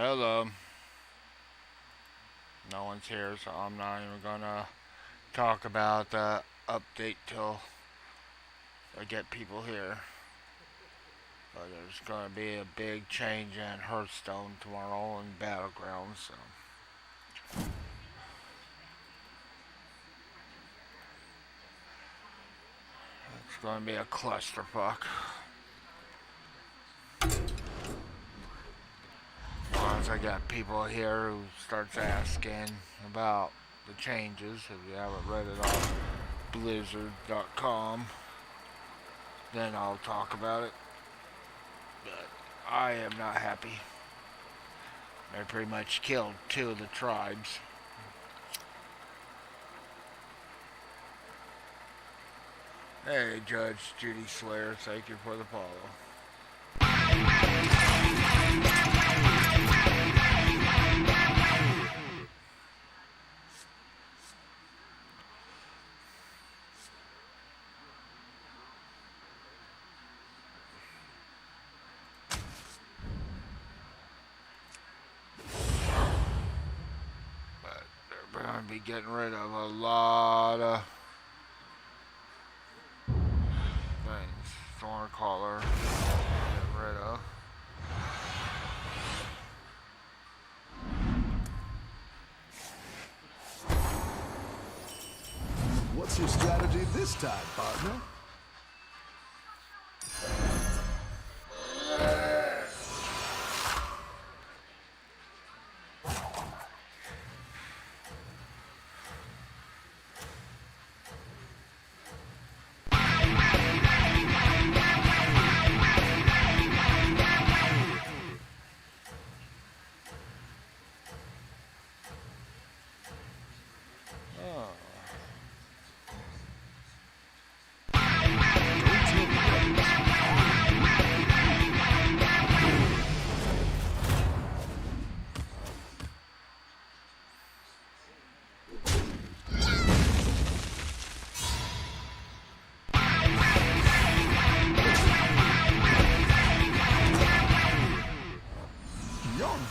Hello. No one's here, so I'm not even gonna talk about the update till I get people here. But there's gonna be a big change in Hearthstone tomorrow in Battlegrounds, so it's gonna be a clusterfuck. Once I got people here who starts asking about the changes, if you haven't read it on blizzard.com, then I'll talk about it. But I am not happy. They pretty much killed two of the tribes. Hey, Judge Judy Slayer, thank you for the follow. But they're going to be getting rid of a lot of things. Thorncaller, getting rid of. What's your strategy this time, partner?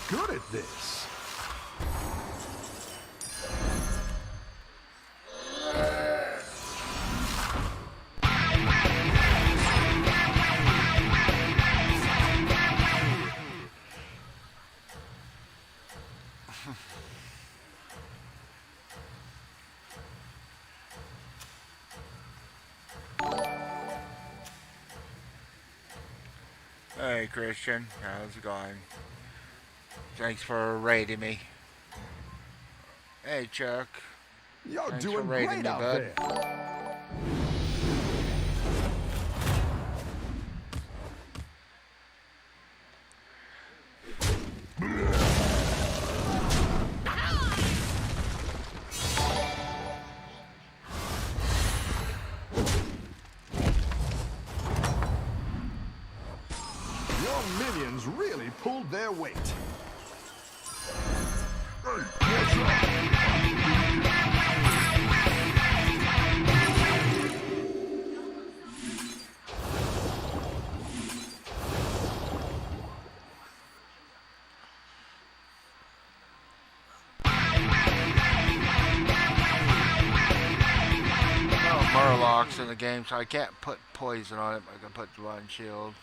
Good at this. Hey, Christian, how's it going? Thanks for raiding me. Hey, Chuck. You're Thanks doing for raiding great me, out bud. there. Your minions really pulled their weight. Hey, what's up? Murlocs in the game, so I can't put poison on it, but I can put divine shield.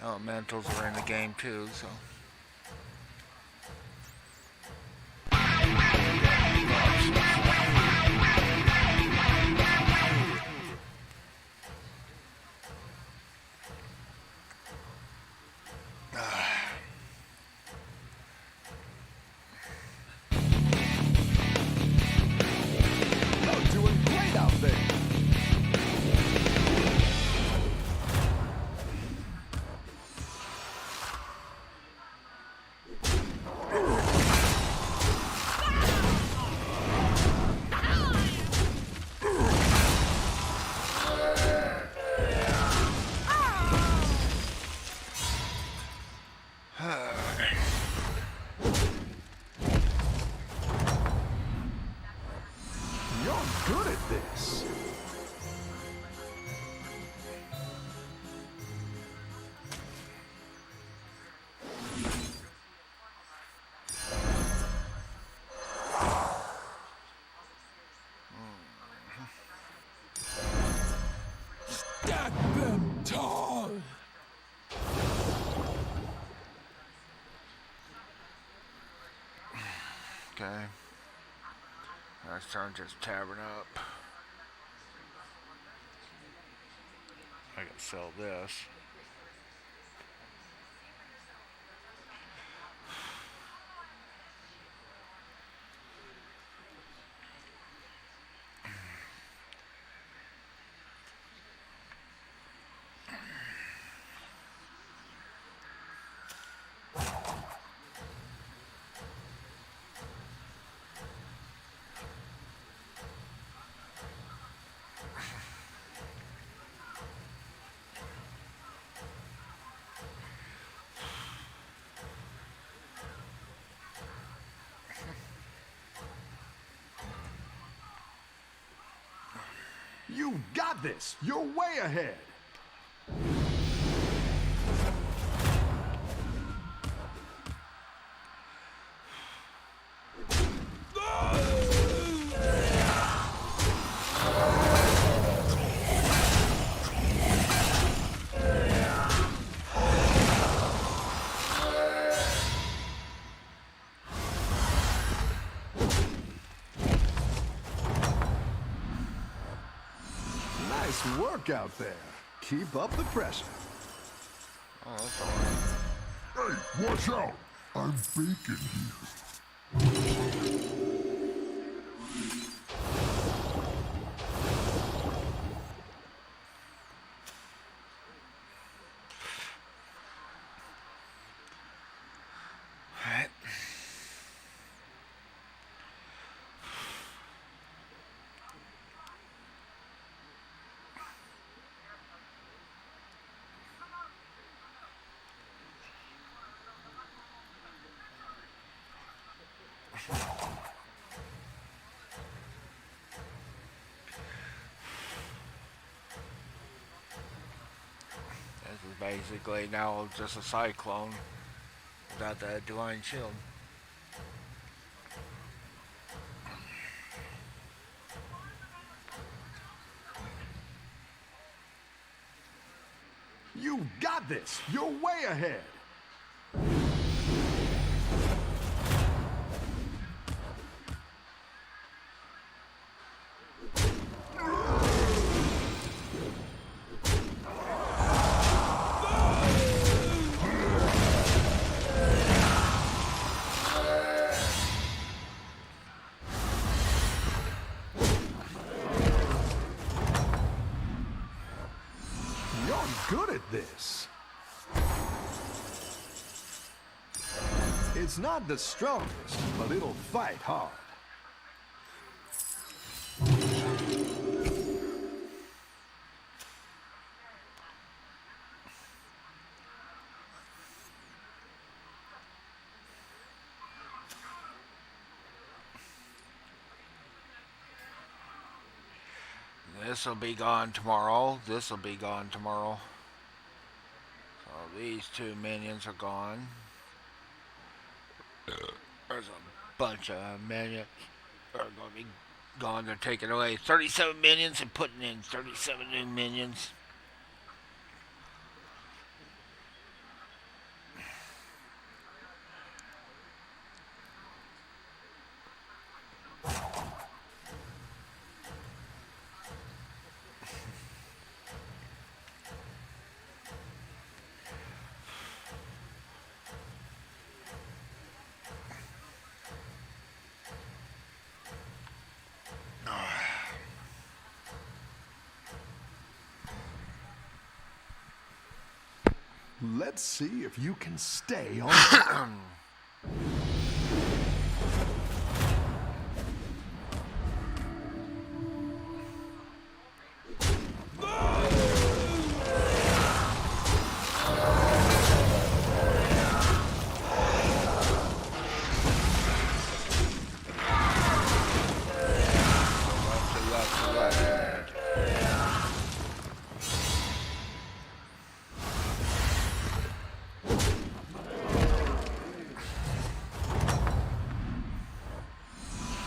Elementals are in the game too, so. You're doing great out there. Okay. Next turn, just tavern up. I can sell this. You've got this. You're way ahead. Nice work out there. Keep up the pressure. Oh, that's all right. Hey, watch out! I'm baking here. Alright. This is basically now just a cyclone without the divine shield. You've got this. You're way ahead. You're good at this. It's not the strongest, but it'll fight hard. This'll be gone tomorrow. This'll be gone tomorrow. So these two minions are gone. There's a bunch of minions that are going to be gone. They're taking away 37 minions and putting in 37 new minions. Let's see if you can stay on top.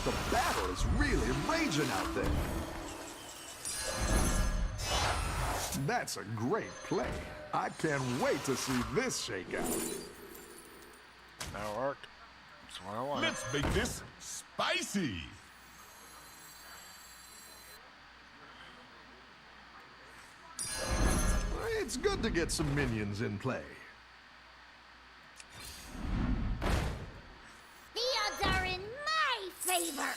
The battle is really raging out there. That's a great play. I can't wait to see this shake out. That'll work. It's what I want. Let's make this spicy. It's good to get some minions in play. The odds are in my favor.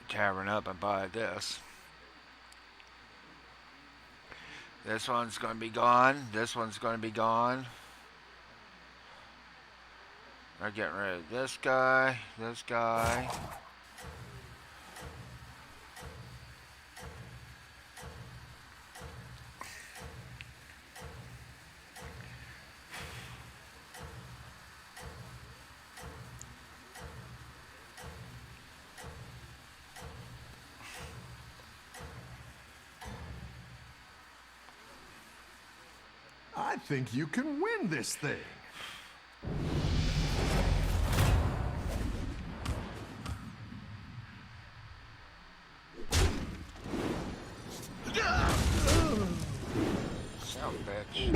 Tavern up and buy this. This one's going to be gone. This one's going to be gone. They're getting rid of this guy, this guy. I think you can win this thing. Son of a bitch.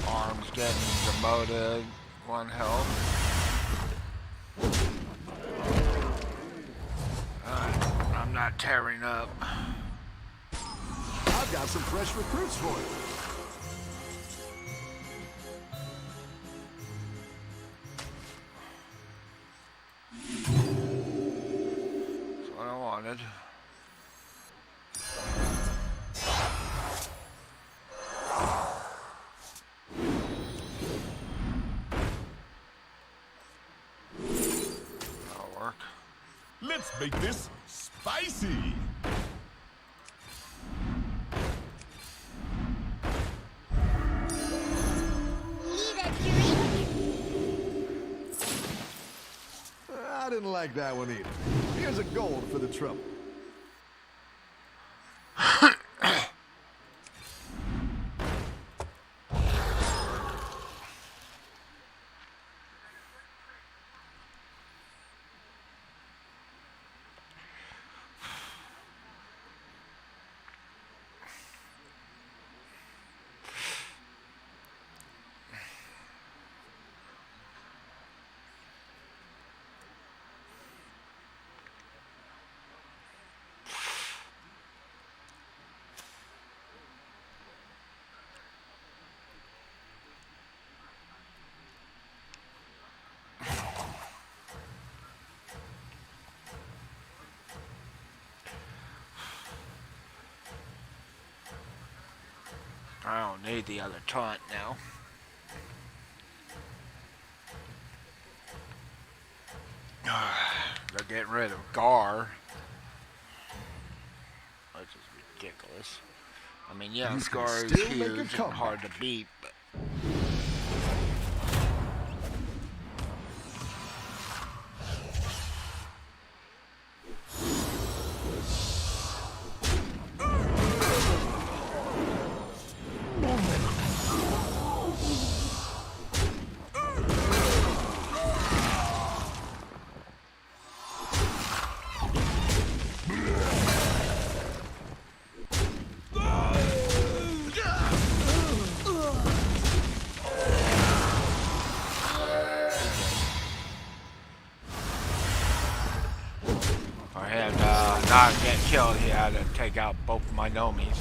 Arms getting demoted. 1 health. I'm not tearing up. I've got some fresh recruits for you. That's what I wanted. That'll work. Let's make this spicy. Need a drink? I didn't like that one either. Here's a gold for the trouble. I don't need the other taunt now. They're getting rid of Gar. Which is ridiculous. I mean, yeah, You Gar can is still make a huge and comeback. hard to beat, but for him to not get killed, he had to take out both of my nomies.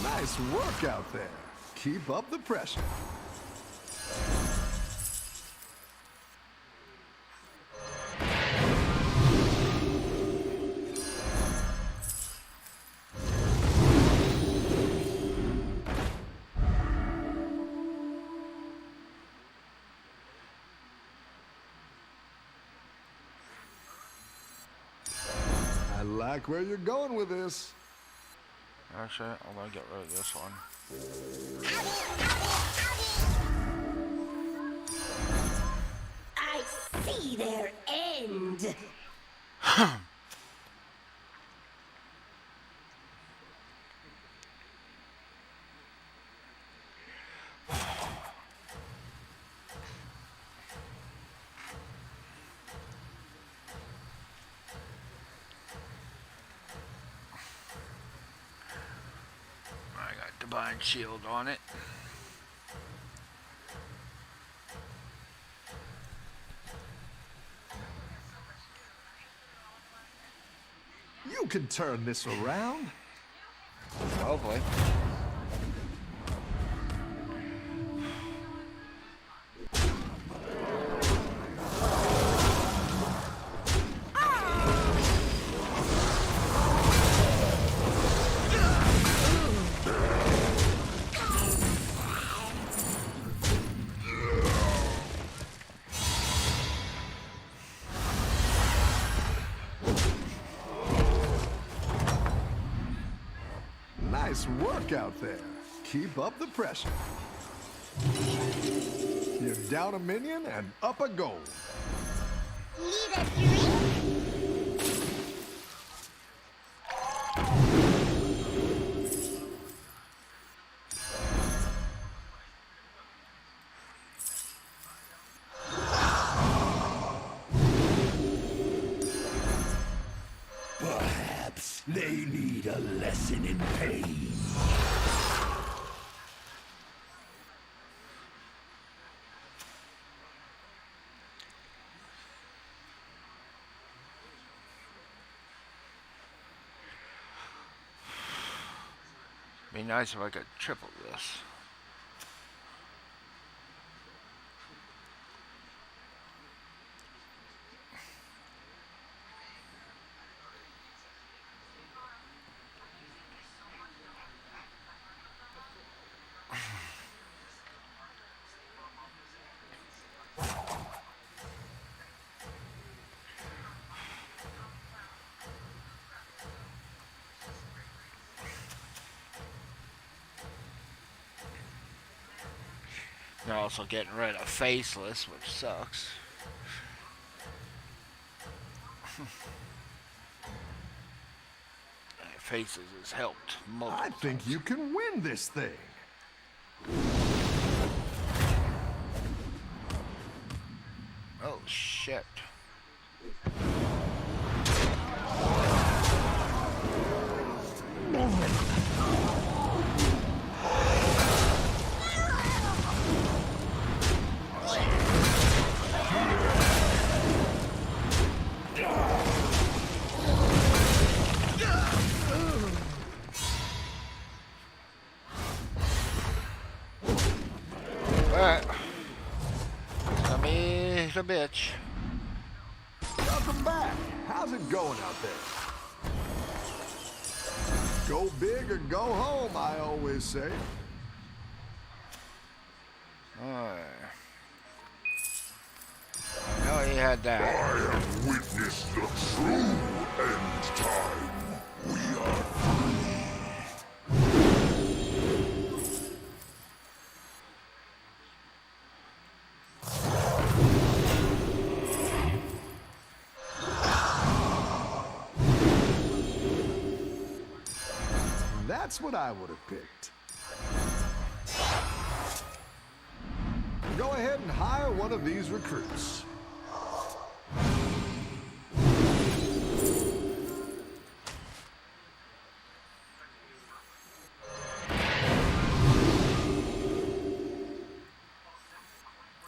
Nice work out there. Keep up the pressure. I like where you're going with this. Actually, I'm gonna get rid of this one. see their end. I got Divine Shield on it. You can turn this around. Hopefully. Nice work out there. Keep up the pressure. You're down a minion and up a goal. Need a drink? Perhaps they need a lesson in pain. Be nice if I could triple this. They're also getting rid of Faceless, which sucks. Faces has helped multiple I think times. you can win this thing. Oh shit. Alright. Let me the bitch. Welcome back. How's it going out there? Go big or go home, I always say. Alright. I know he had that. I have witnessed the true end time. We are free. That's what I would have picked. Go ahead and hire one of these recruits.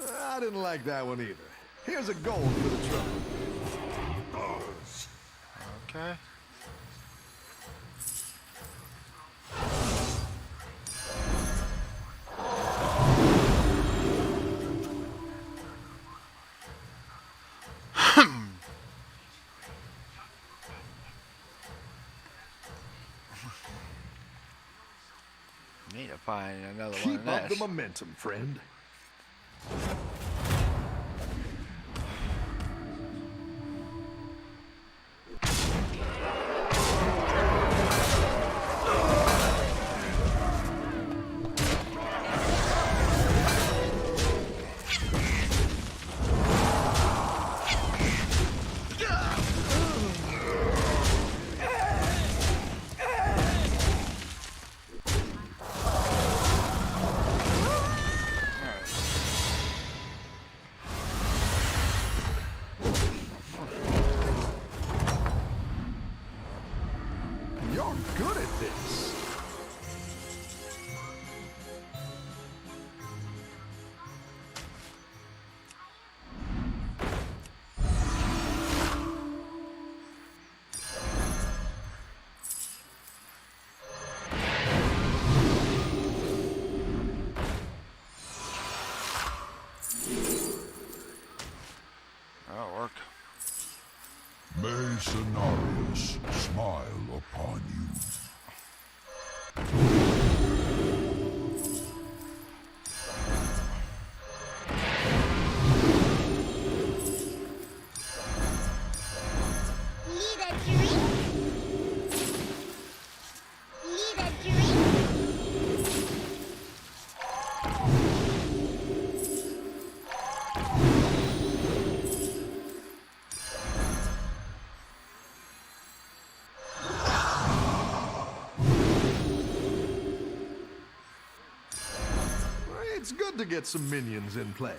I didn't like that one either. Here's a gold for the trouble. Okay. Need to find another one Keep of up the this. momentum, friend. good at this. That'll work. May Cenarius smile upon you. Need a drink? Need a drink? It's good to get some minions in play.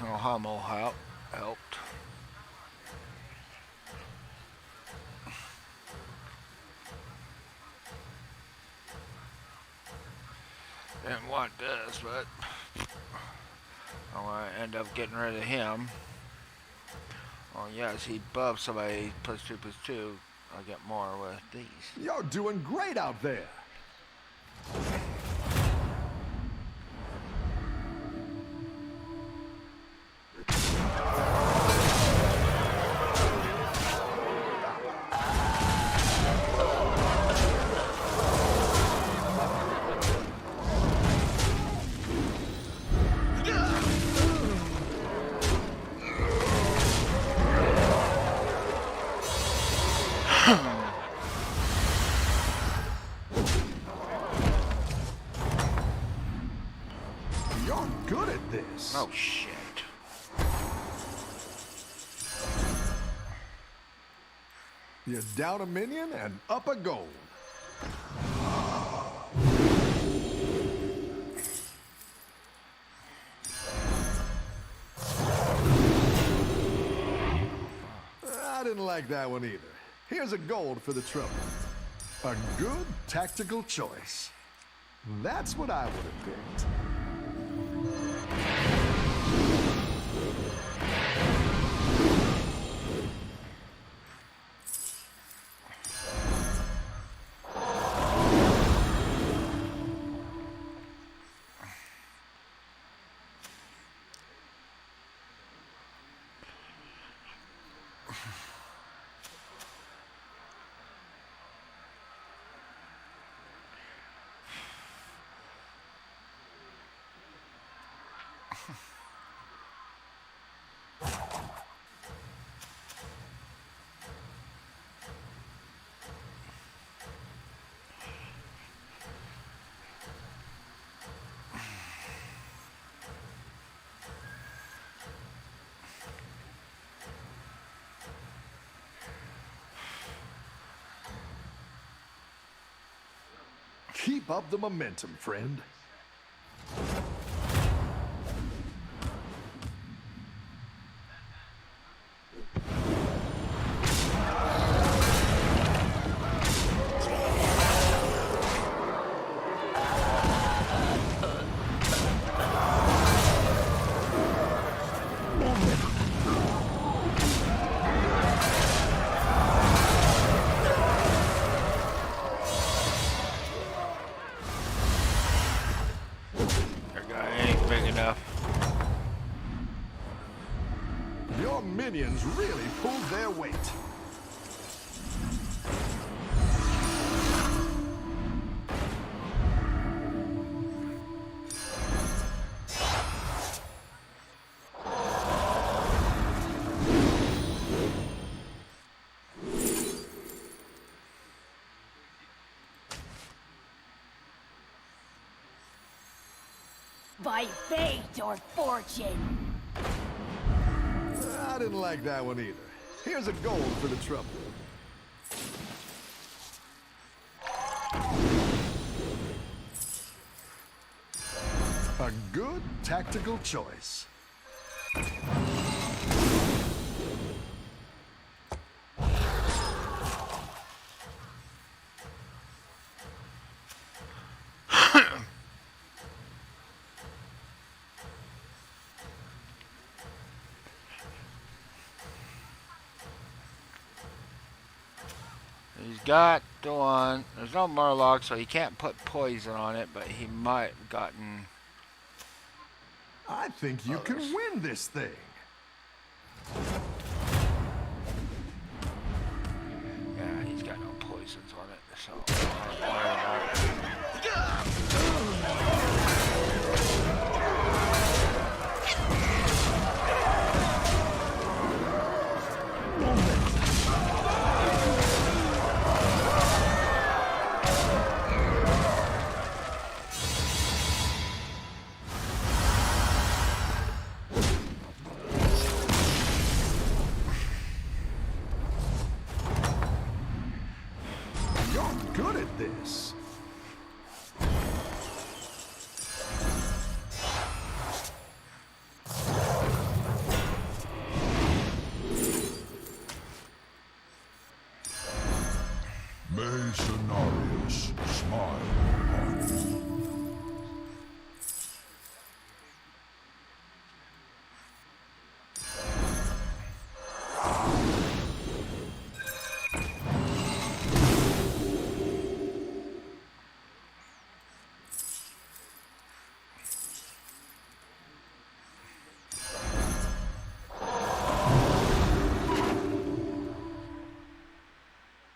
Oh, Hummel helped. Didn't want this, but I want to end up getting rid of him. Oh yes, he buffs somebody +2/+2. I'll get more with these. You're doing great out there. You're good at this. Oh shit. You're down a minion and up a gold. I didn't like that one either. Here's a gold for the trouble. A good tactical choice. That's what I would have picked. Keep up the momentum, friend. That guy ain't big enough. Your minions really pulled their weight. By fate or fortune. I didn't like that one either. Here's a gold for the trouble. A good tactical choice. He's got the one. There's no Murloc, so he can't put poison on it, but he might have gotten. I think you can win this thing. Yeah, he's got no poisons on it, so don't worry about it. You're good at this. May Cenarius smile upon you.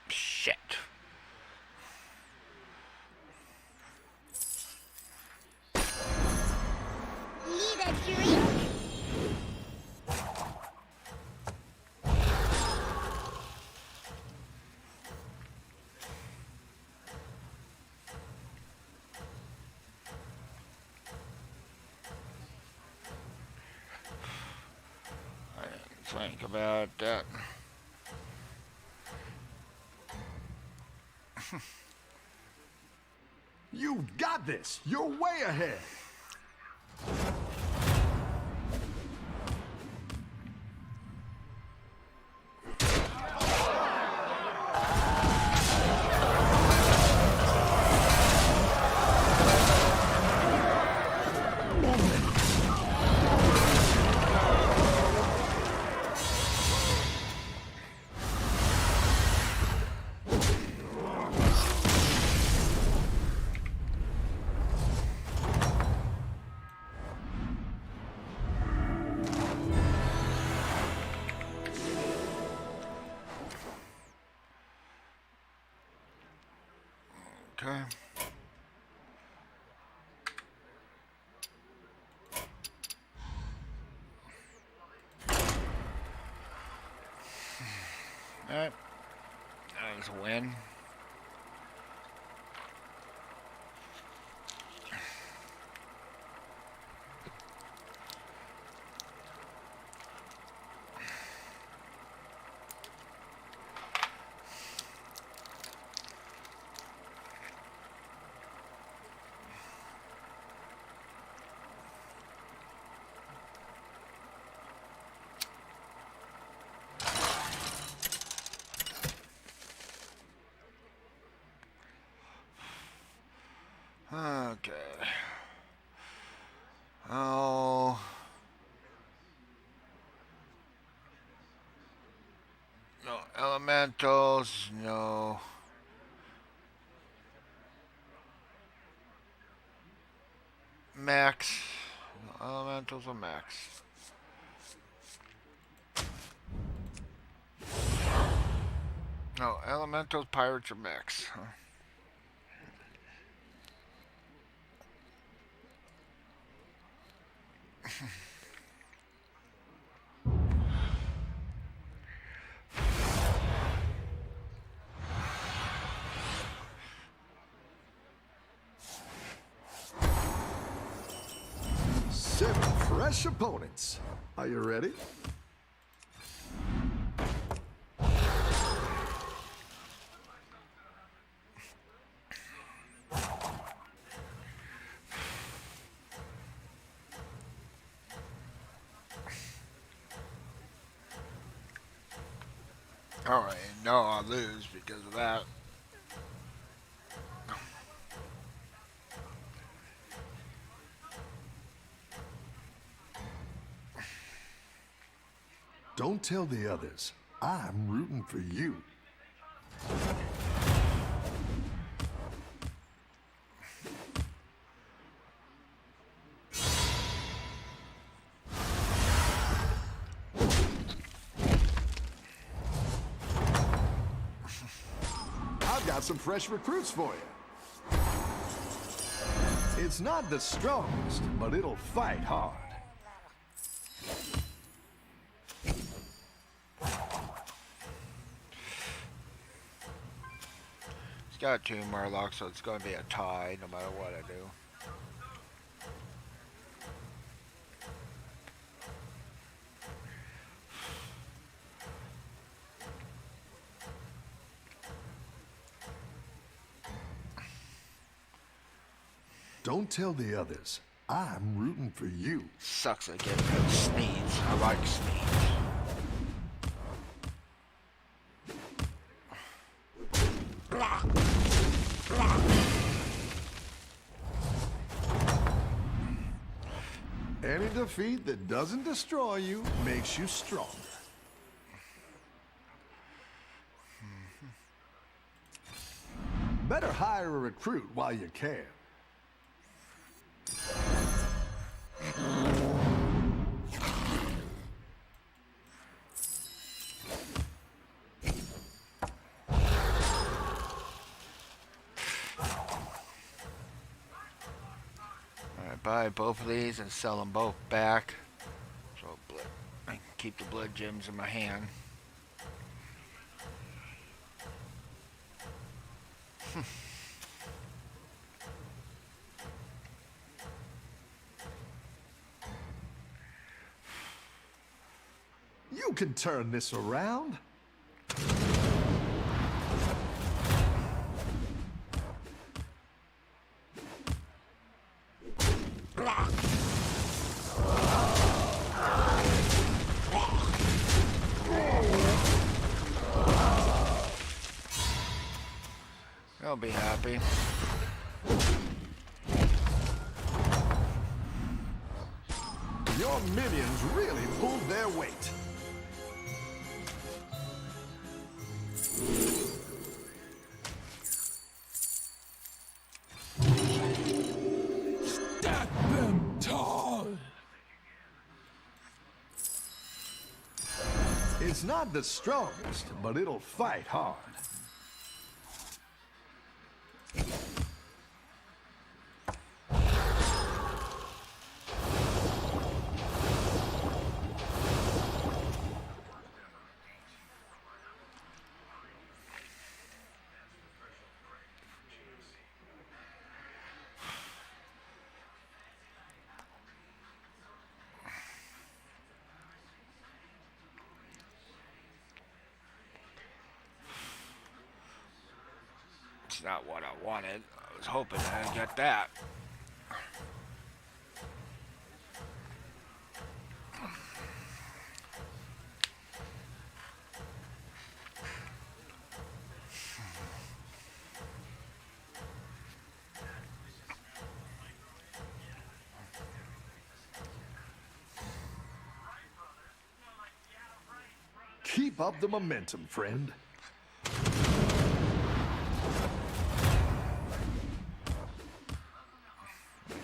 Shit. Need a drink? I didn't think about that. You've got this. You're way ahead. Okay. Alright. That was a win. Okay. Oh. No elementals, no. Max. No elementals or max. No, elementals, pirates, or max. Huh? Seven fresh opponents. Are you ready? Alright, no, I'll lose because of that. Don't tell the others. I'm rooting for you. I've got some fresh recruits for you. It's not the strongest, but it'll fight hard. It's got 2 Murlocs, so it's going to be a tie no matter what I do. Don't tell the others. I'm rooting for you. Sucks I get rid of Sneeds. I like Sneeds. Any defeat that doesn't destroy you makes you stronger. Better hire a recruit while you can. Alright, buy both of these and sell them both back. So I can keep the blood gems in my hand. You can turn this around. They'll be happy. Your minions really pulled their weight. Stack them tall. It's not the strongest, but it'll fight hard. It's not what I wanted. I was hoping I'd get that. Keep up the momentum, friend.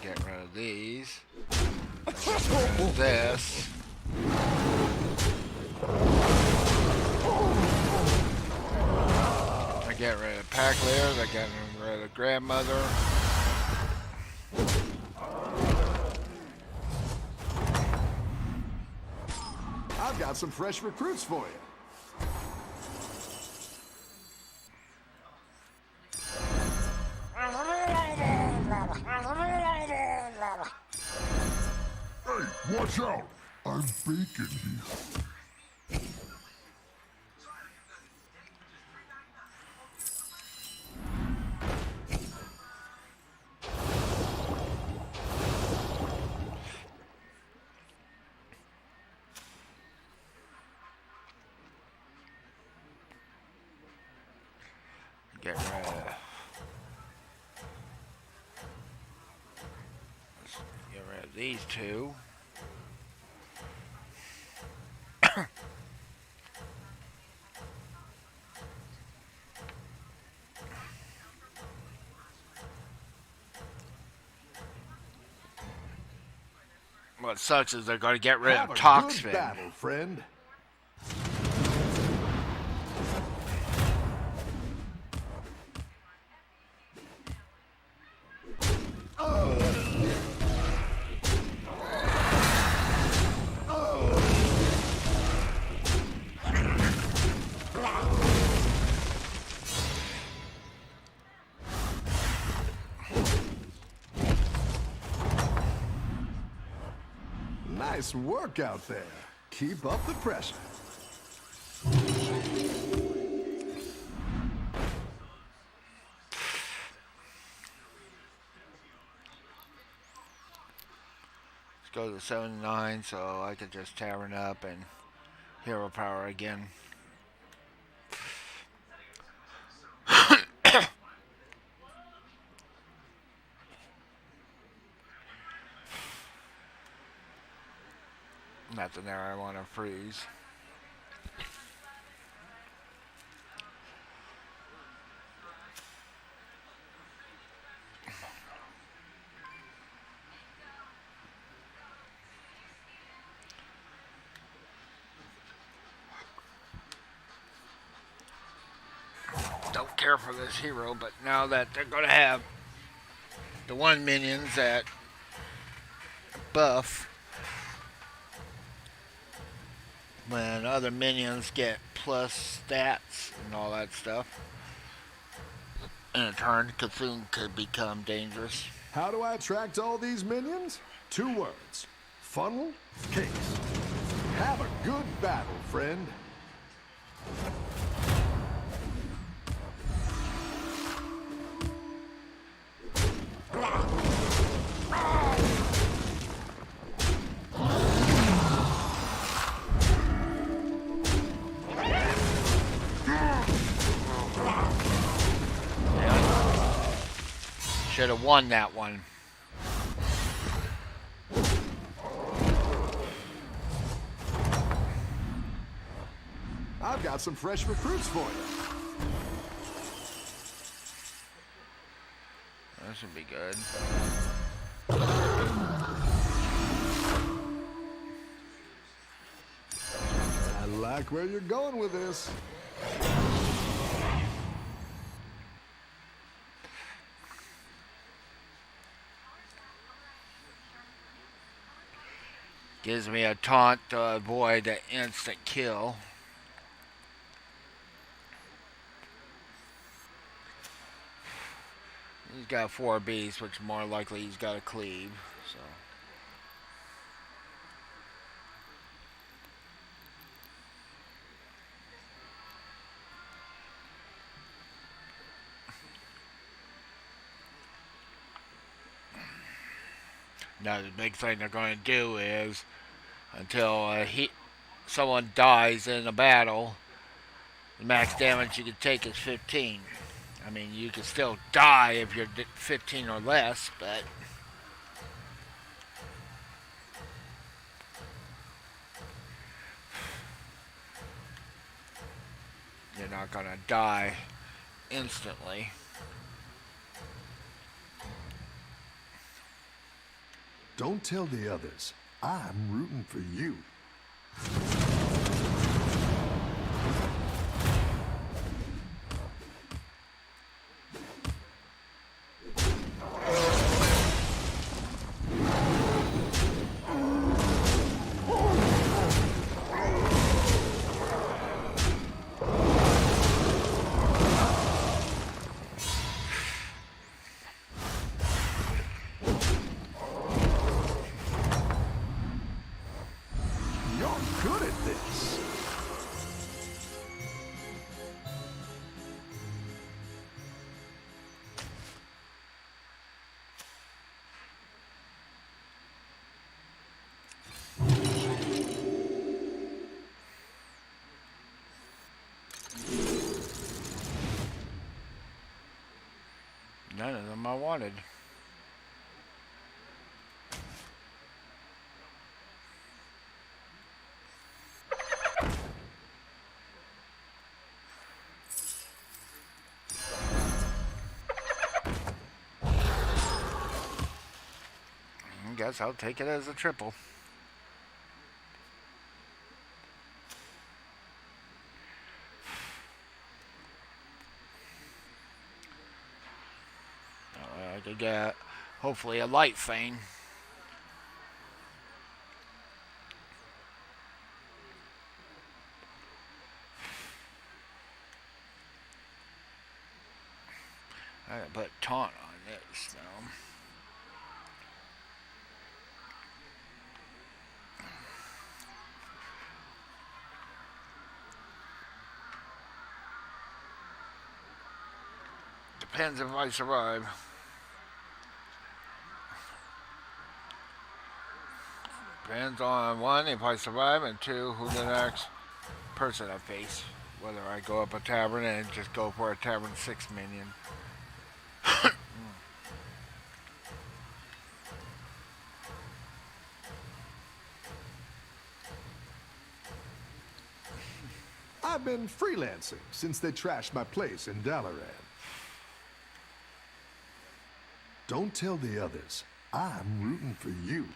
Get rid of these. Get rid of this. I get rid of pack layers. I get rid of grandmother. I've got some fresh recruits for you. Hey, watch out! I'm baking here. Get rid of, let's get rid of these two. What sucks is they're going to get rid Have of a good Toxfin. battle, friend. Nice work out there. Keep up the pressure. Let's go to 79 so I can just tavern up and hero power again. Nothing there I want to freeze. Don't care for this hero, but now that they're going to have the one minions that buff, when other minions get plus stats and all that stuff, in a turn, Cthulhu could become dangerous. How do I attract all these minions? 2 words. Funnel case. Have a good battle, friend. Should have won that one. I've got some fresh recruits for you. That should be good. I like where you're going with this. Gives me a taunt to avoid the instant kill. He's got 4 beasts, which more likely he's got a cleave. So now the big thing they're going to do is until someone dies in a battle, the max damage you can take is 15. I mean, you can still die if you're 15 or less, but you're not going to die instantly. Don't tell the others. I'm rooting for you. You're good at I wanted. I guess I'll take it as a triple. I could get hopefully a light fane. I gotta put taunt on this now. Depends if I survive. Depends on one, if I survive, and two, who the next person I face. Whether I go up a tavern and just go for a tavern 6 minion. I've been freelancing since they trashed my place in Dalaran. Don't tell the others. I'm rooting for you.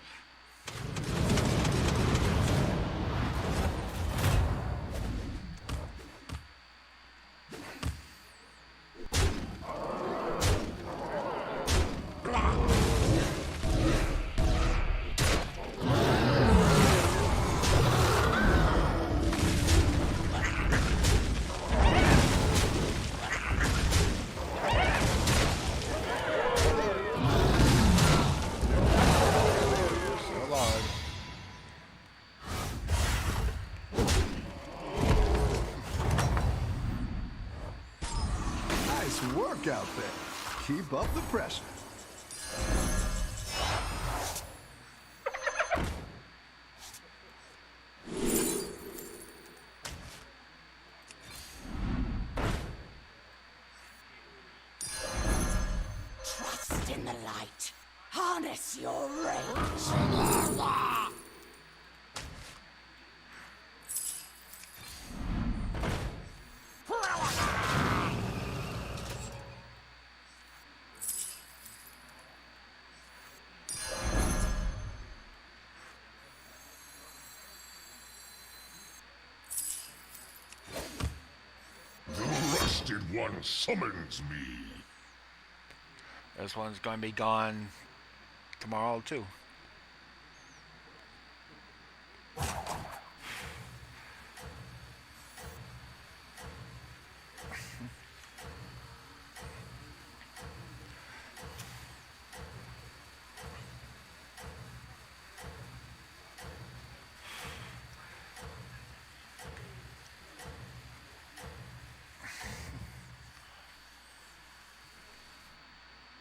Work out there. Keep up the pressure. Trust in the light. Harness your rage. One summons me. This one's going to be gone tomorrow too.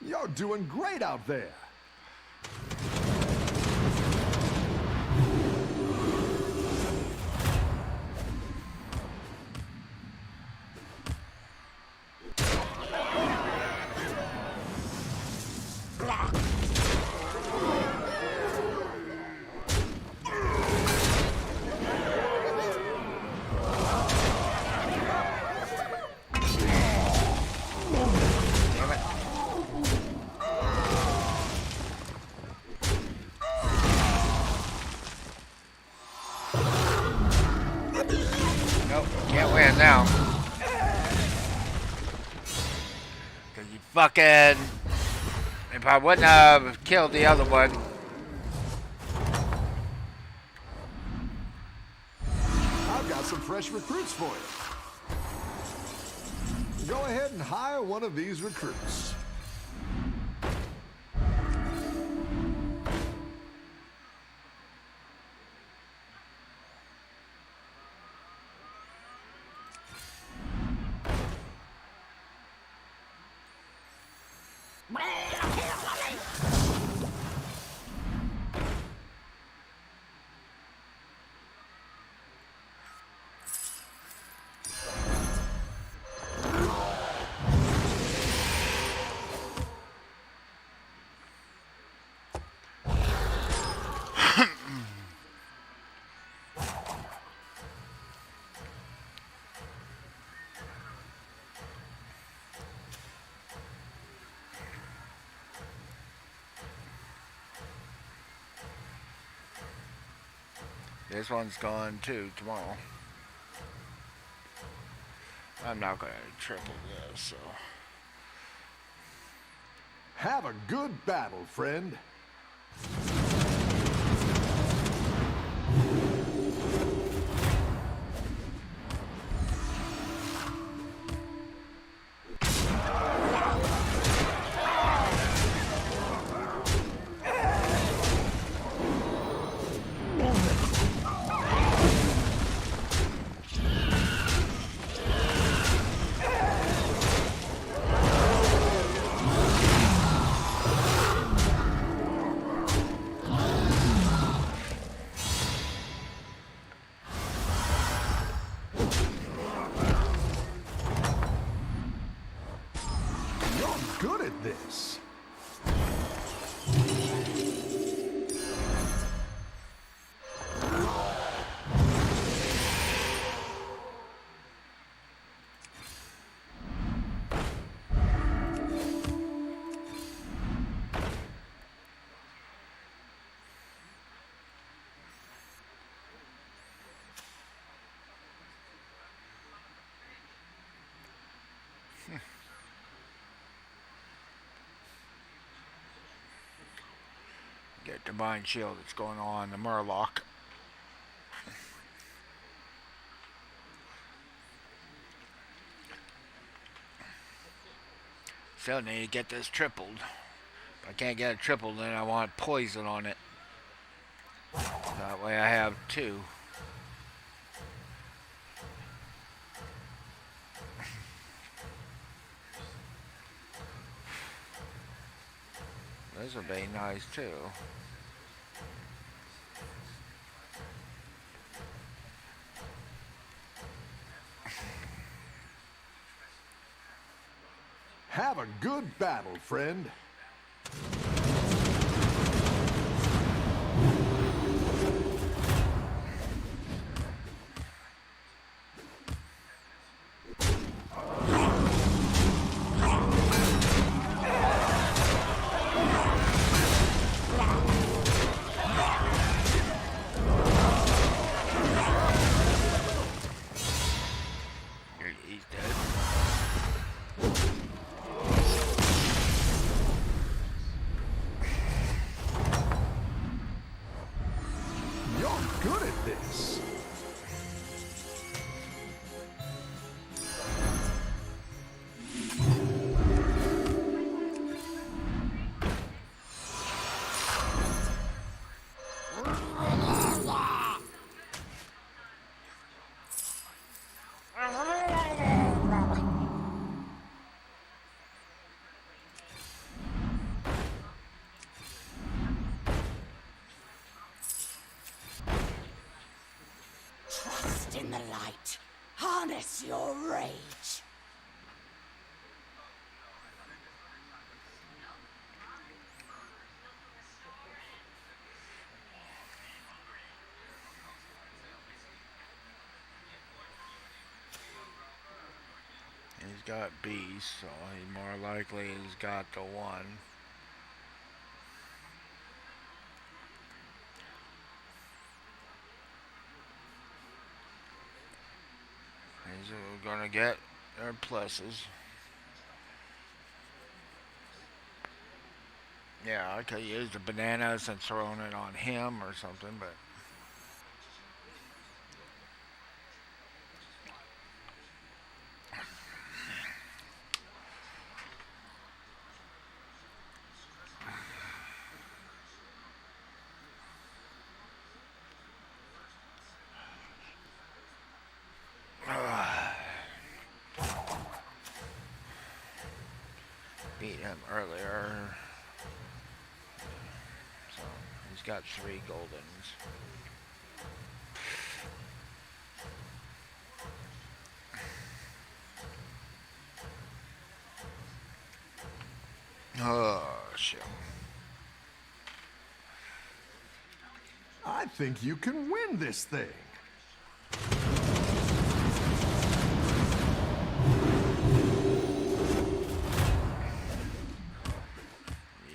You're doing great out there. Can't win now. Cause you fucking... If I wouldn't have killed the other one... I've got some fresh recruits for you. Go ahead and hire one of these recruits. This one's gone too tomorrow. I'm not gonna triple this, so. Have a good battle, friend. Good at this. Get Divine Shield that's going on the Murloc. Still need to get this tripled. If I can't get it tripled, then I want poison on it. That way I have two. This would be nice too. Have a good battle, friend. He's dead. You're good at this. Trust in the light. Harness your rage. He's got beast, so he more likely has got the one. He's gonna get their pluses. Yeah, I could use the bananas and throwing it on him or something, but beat him earlier. So he's got 3 goldens. Oh, shit. I think you can win this thing.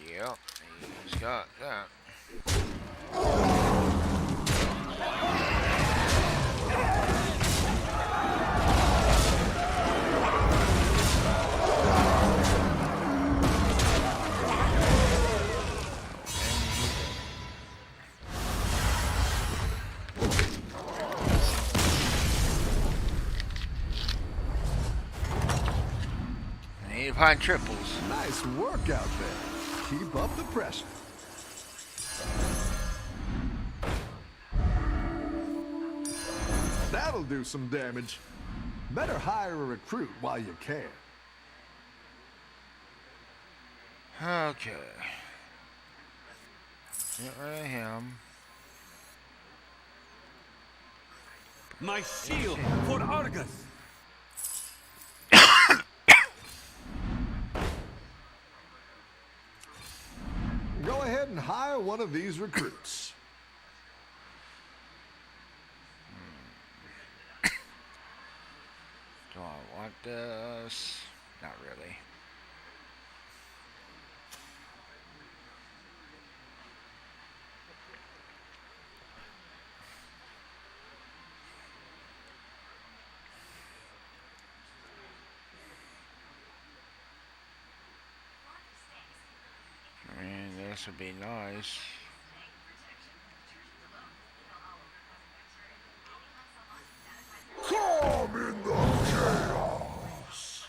Yep, he's got that. you find triples. Nice work out there. Keep up the pressure. That'll do some damage. Better hire a recruit while you can. Okay. Get rid of him. My shield for Argus! Go ahead and hire one of these recruits. Do I want this? Not really. I mean, this would be nice. Come in the chaos.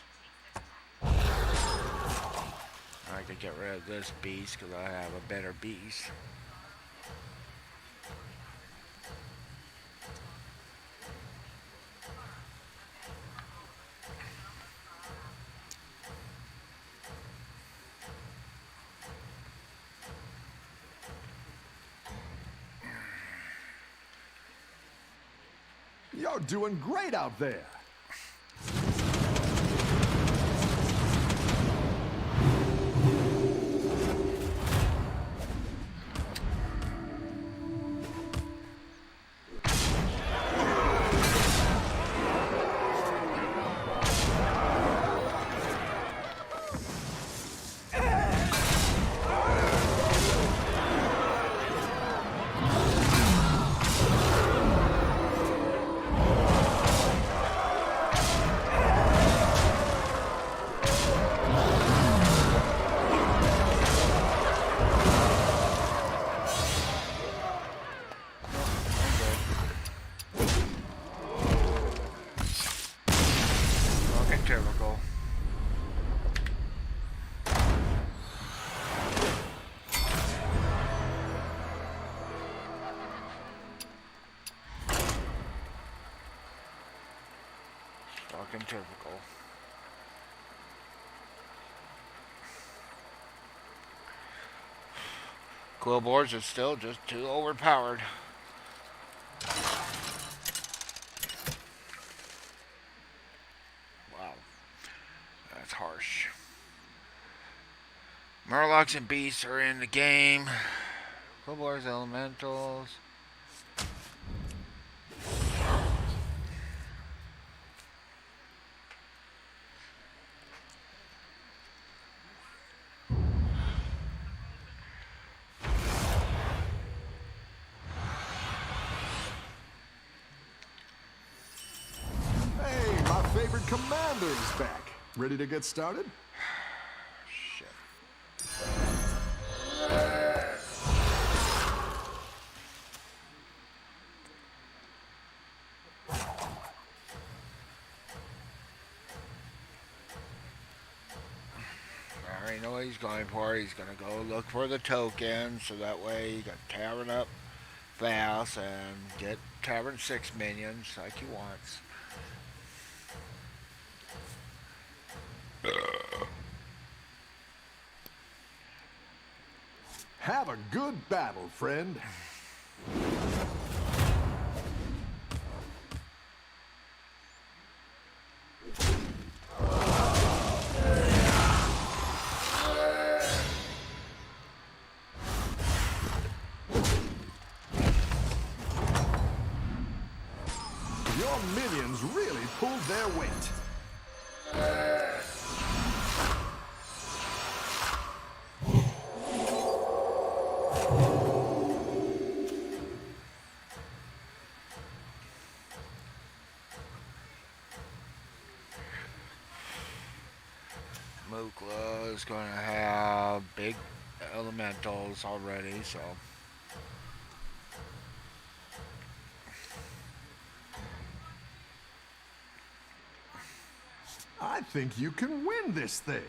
I could get rid of this beast because I have a better beast. You're doing great out there. Fucking typical. Fucking typical. Quill boards are still just too overpowered. Wow. That's harsh. Murlocs and beasts are in the game. Quill boards, elementals. Hey, my favorite commander is back. Ready to get started? Shit. I already know what he's going for. He's gonna go look for the token, so that way he can tavern up fast and get tavern 6 minions like he wants. Have a good battle, friend. Your minions really pulled their weight. Mukla is going to have big elementals already, so. I think you can win this thing.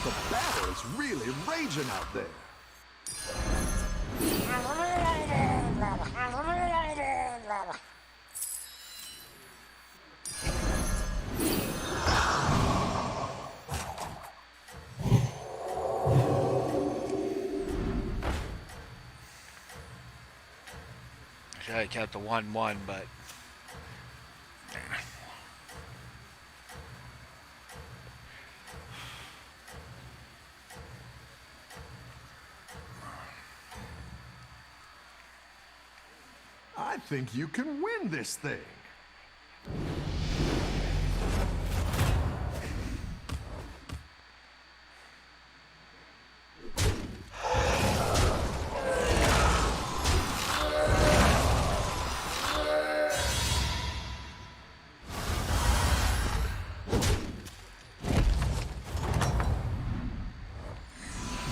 The battle is really raging out there. Should have kept the 1-1, but I think you can win this thing.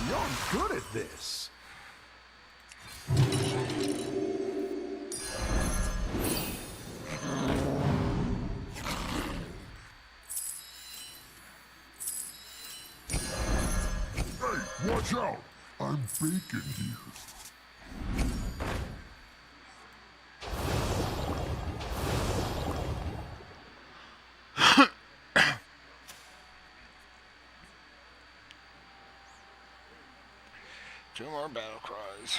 You're good at this. Hey, watch out! I'm baking here. two more battle cries.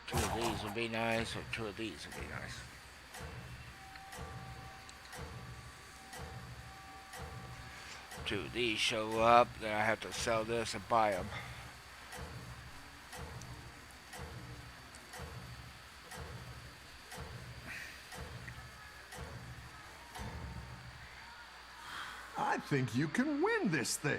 Two of these would be nice, or two of these would be nice. Two of these show up, then I have to sell this and buy them. I think you can win this thing.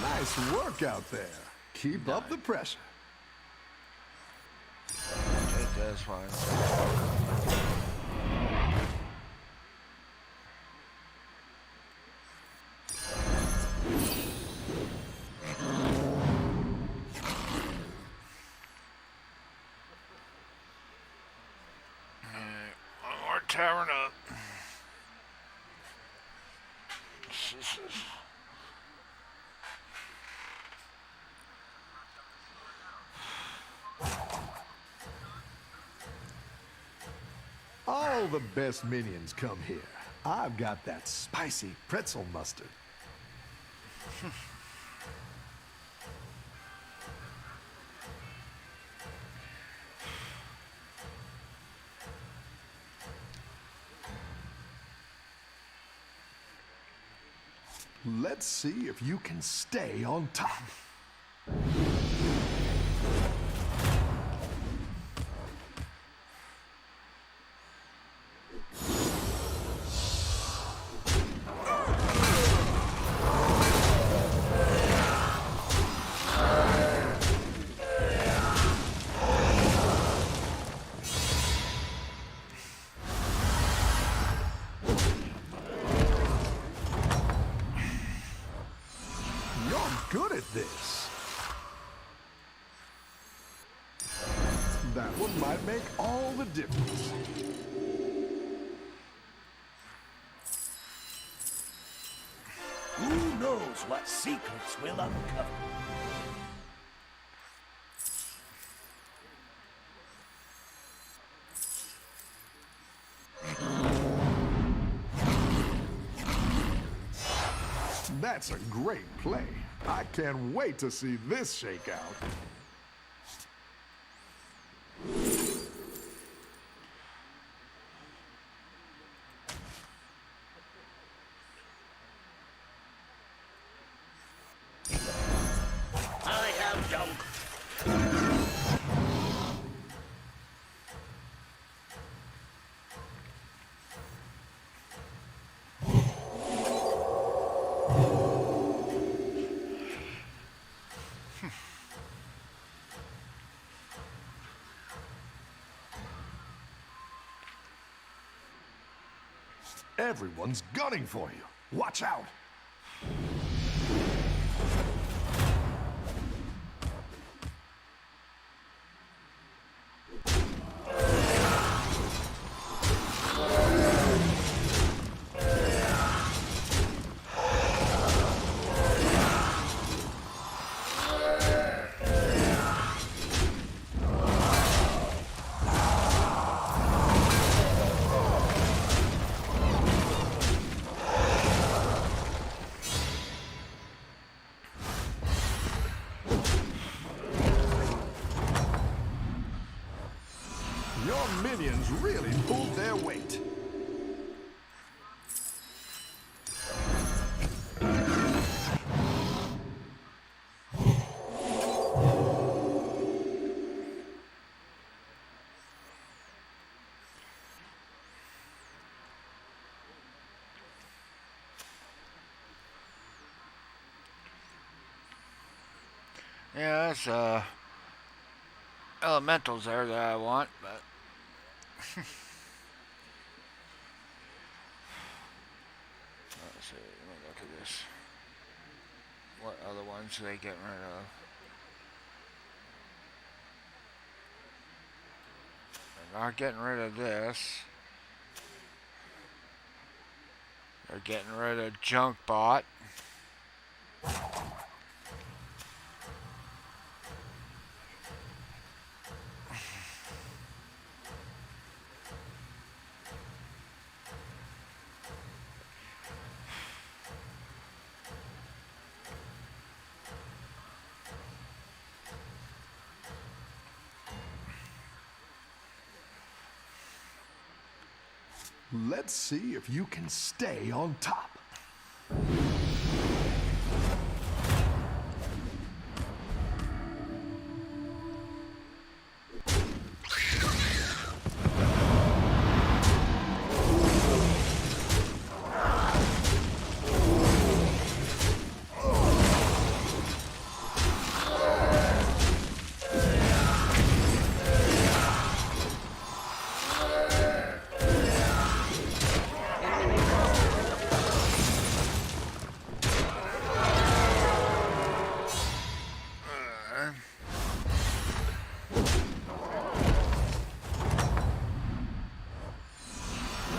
Nice work out there. Keep up the pressure. Take this one. Alright, one more tavern up. All the best minions come here. I've got that spicy pretzel mustard. Let's see if you can stay on top. Good at this. That one might make all the difference. Who knows what secrets we'll uncover? That's a great play. I can't wait to see this shake out. I have junk. Everyone's gunning for you. Watch out. Your minions really pulled their weight. Yeah, that's elementals there that I want, but let's see, let me look at this. What other ones are they getting rid of? They're not getting rid of this. They're getting rid of Junk Bot. Let's see if you can stay on top.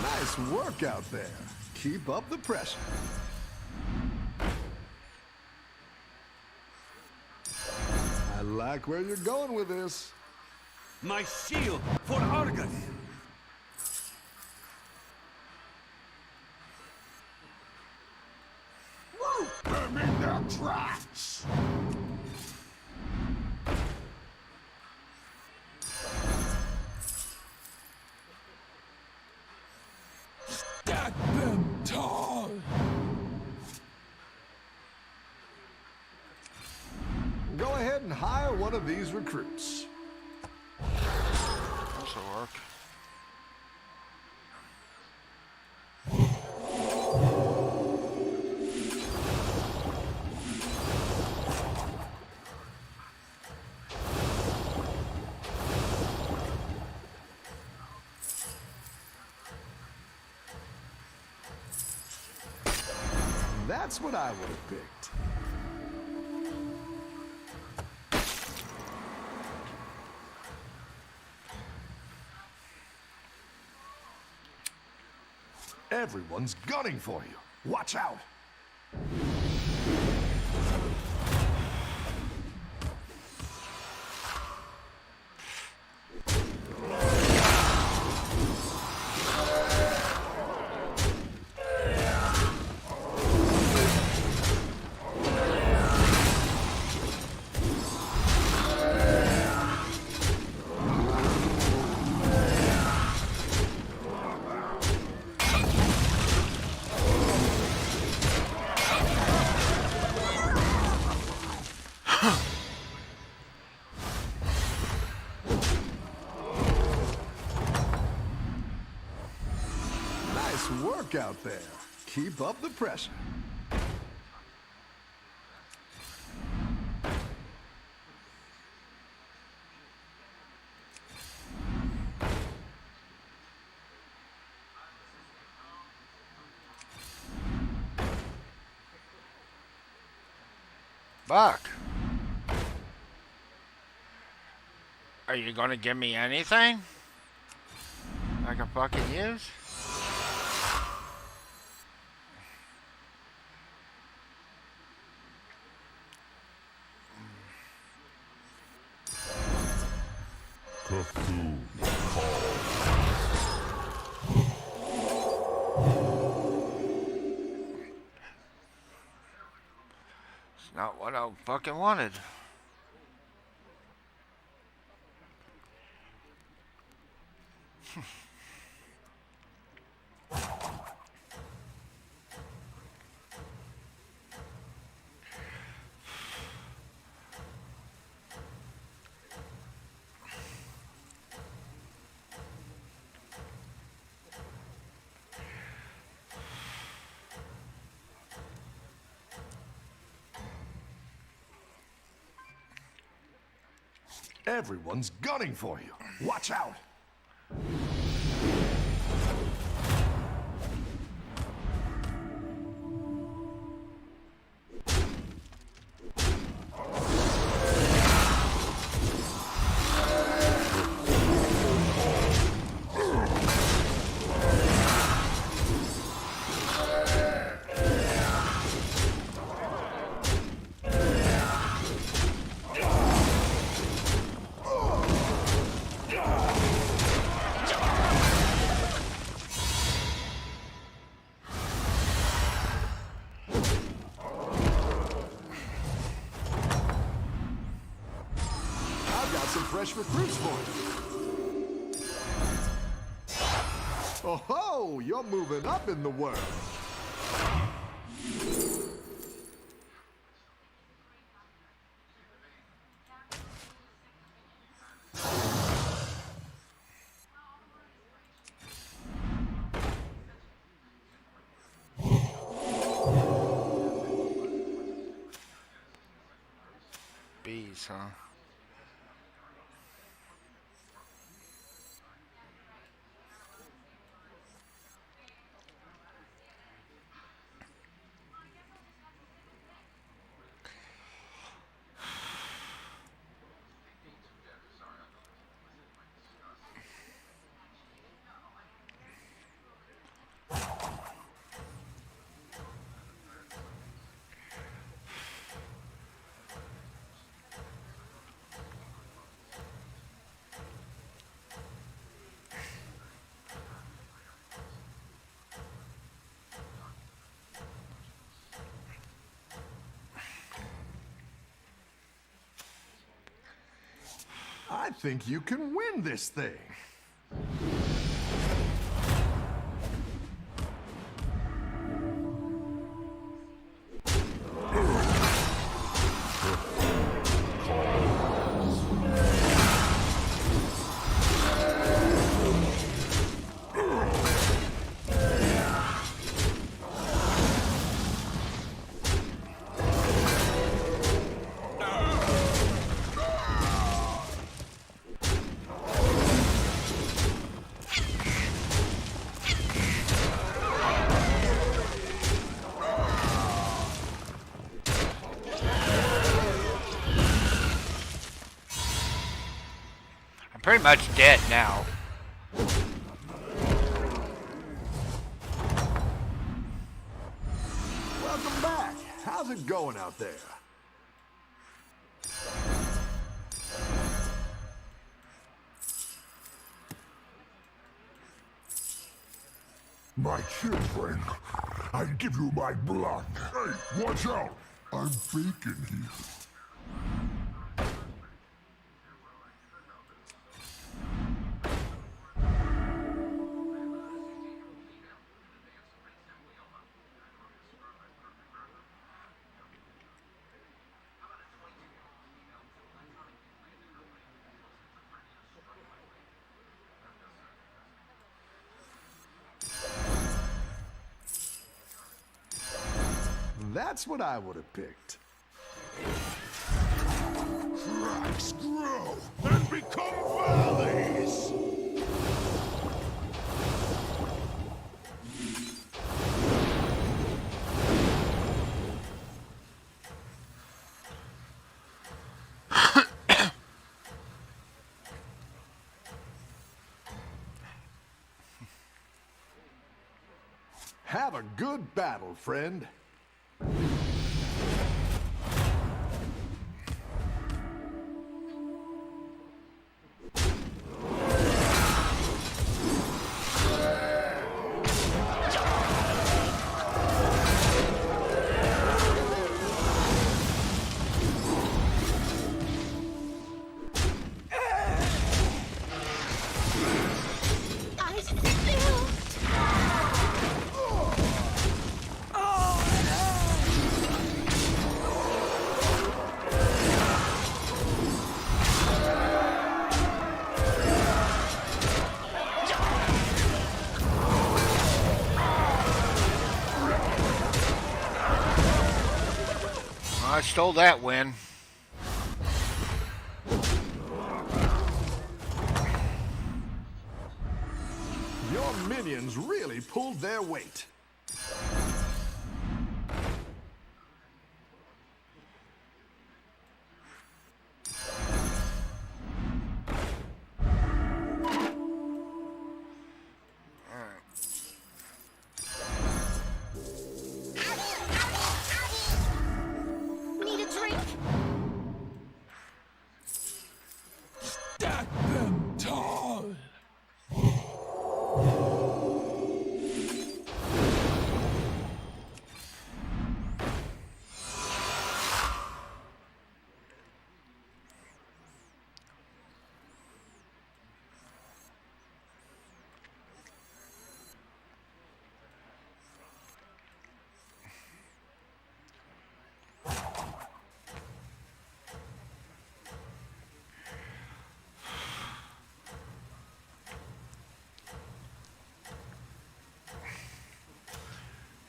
Nice work out there. Keep up the pressure. I like where you're going with this. My shield for Argus! Root them in their tracks! Stack them tall. Go ahead and hire one of these recruits. This'll work. That's what I would have picked. Everyone's gunning for you. Watch out. Nice work out there. Keep up the pressure. Buck, are you gonna give me anything I can fucking use? Cthulhu calls. It's not what I fucking wanted. Everyone's gunning for you. Watch out. Fresh recruits for you. Oh ho! You're moving up in the world. Bees, huh? I think you can win this thing. Pretty much dead now. Welcome back. How's it going out there? My children, I give you my blood. Hey, watch out! I'm faking here. That's what I would have picked. Cracks grow and become valleys! Have a good battle, friend. I still. I stole that win. Your minions really pulled their weight. Need a drink? Stack them tall.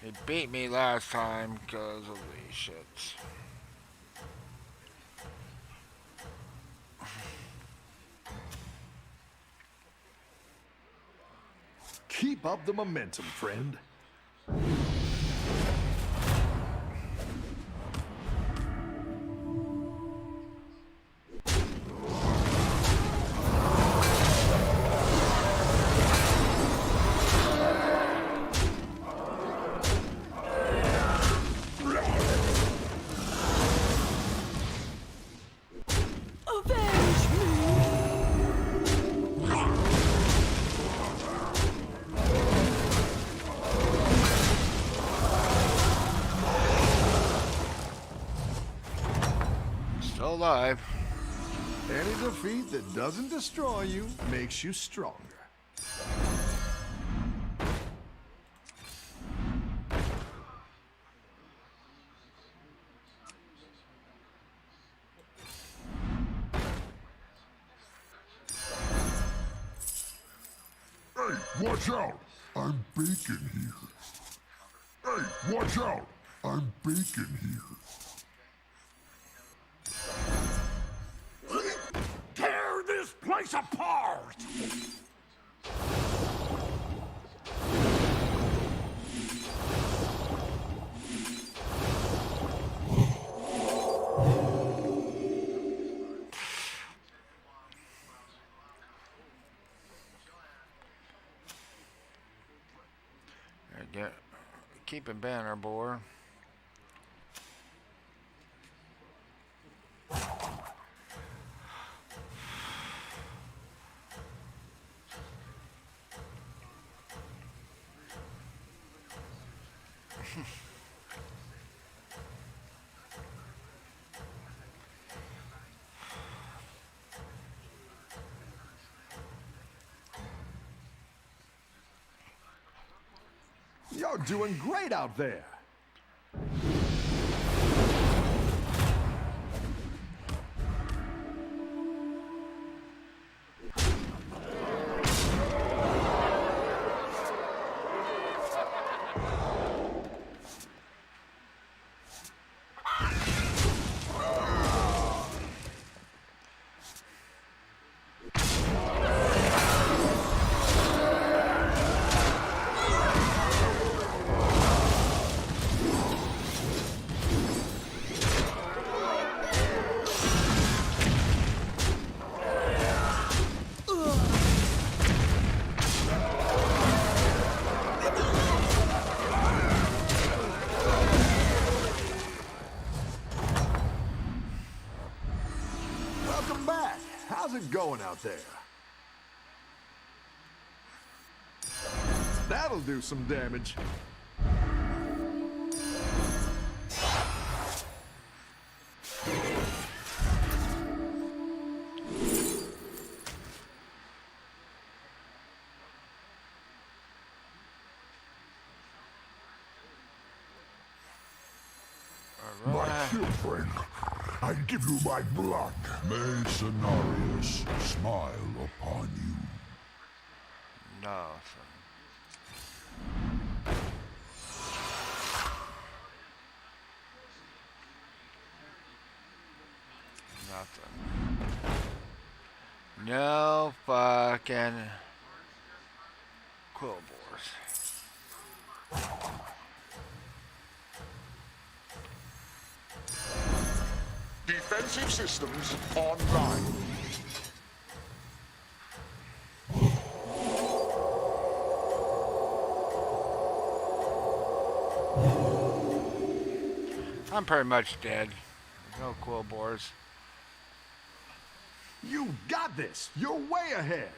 He beat me last time because of these shits. Keep up the momentum, friend. Avenge me! Still alive. Any defeat that doesn't destroy you makes you stronger. Hey, watch out! I'm baking here. Hey, watch out! I'm baking here. Tear this place apart! Get, keeping banner, boy. You're doing great out there. it going out there? That'll do some damage. My children, I give you my blood. May Cenarius smile upon you. Nothing. Nothing. No fucking quill boars. Defensive systems online. I'm pretty much dead. No quill boars. You got this. You're way ahead.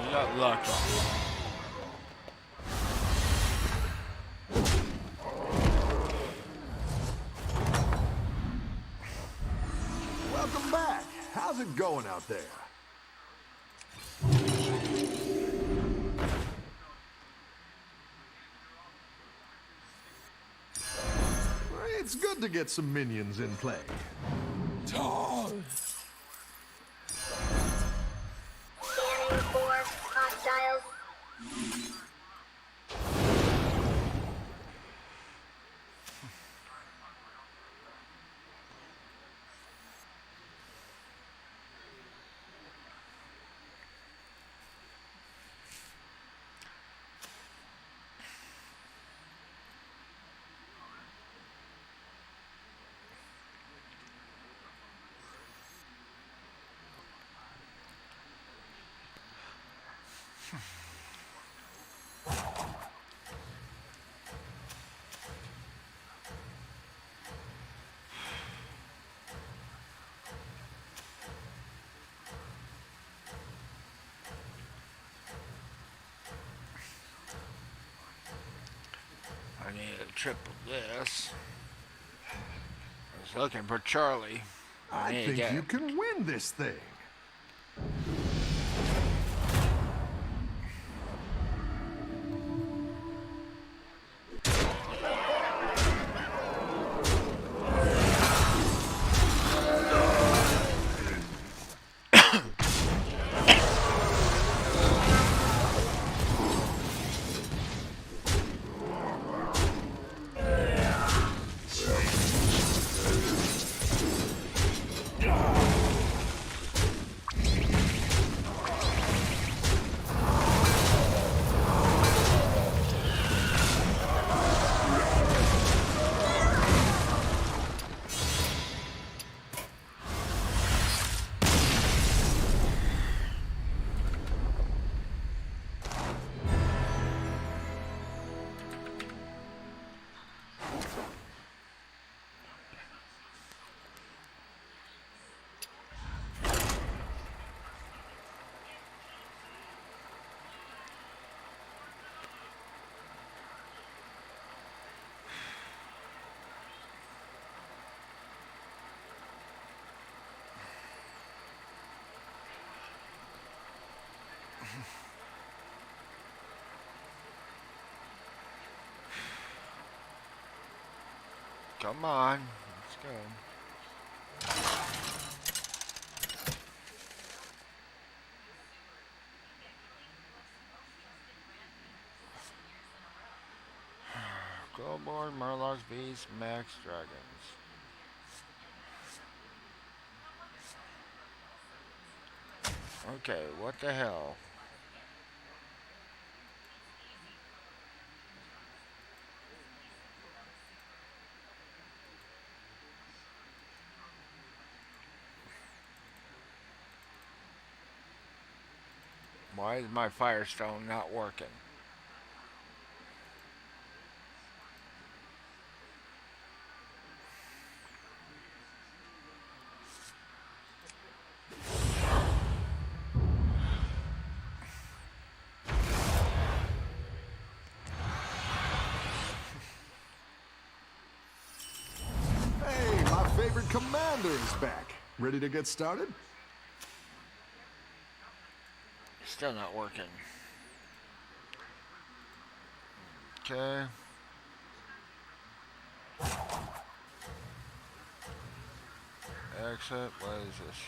You got lucky. Welcome back. How's it going out there? It's good to get some minions in play. Tar! Scanning for hostiles. I need to triple this. I was looking for Charlie. I need to think get you can win this thing. Come on, let's go. Skullborn, Murlocs, Beasts, Max, Dragons. Okay, what the hell? Why is my Firestone not working? Hey, my favorite commander is back. Ready to get started? Still not working. Okay. Exit. What is this?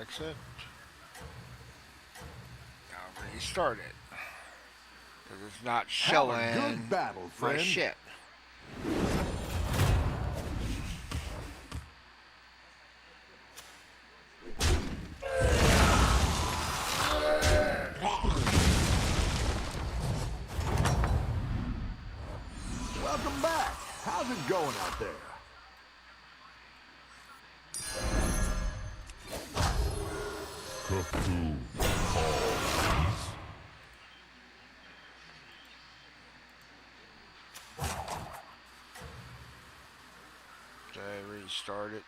Exit. Now restart it. Because it's not Have a showing good battle, my friend. shit. Welcome back. How's it going out there? Cthulhu. Okay, restart it.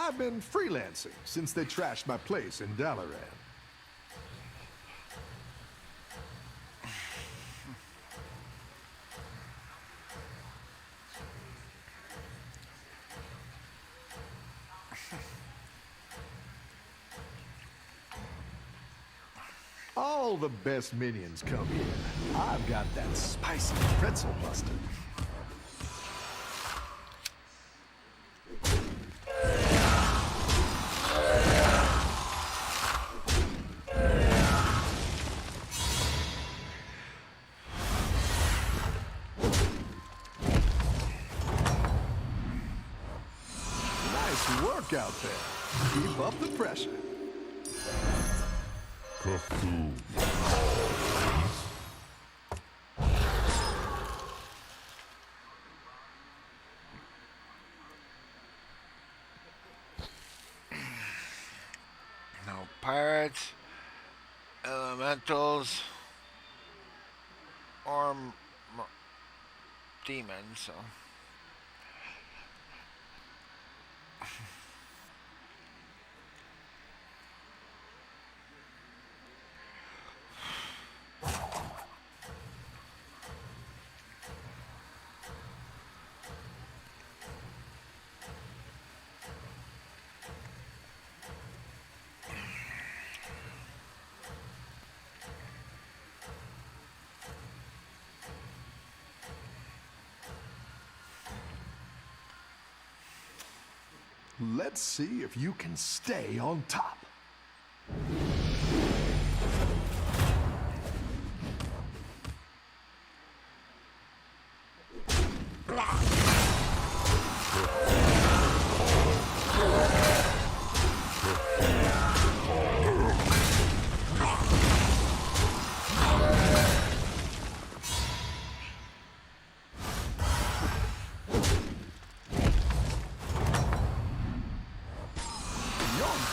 I've been freelancing since they trashed my place in Dalaran. All the best minions come here. I've got that spicy pretzel buster. Nice work out there. Keep up the pressure. Cthulhu. No pirates, elementals, or demons, so. Let's see if you can stay on top.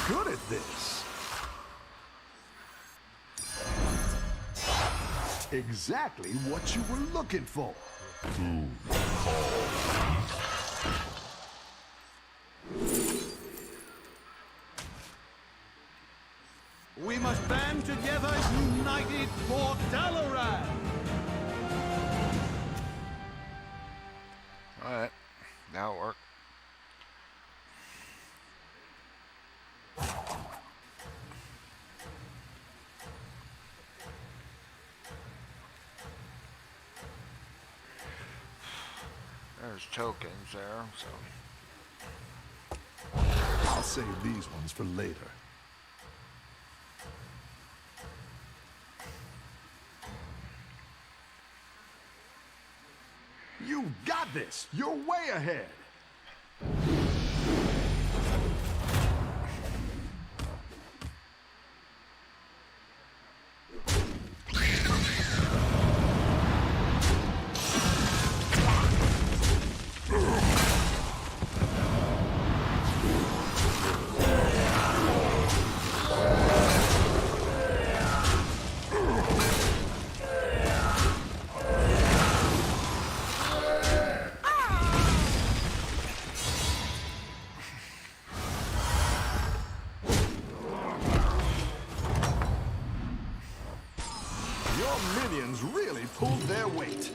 good at this. Exactly what you were looking for. We must band together, united for Dalaran! Alright, that'll work. There's tokens there, so. I'll save these ones for later. You've got this! You're way ahead! Your minions really pulled their weight.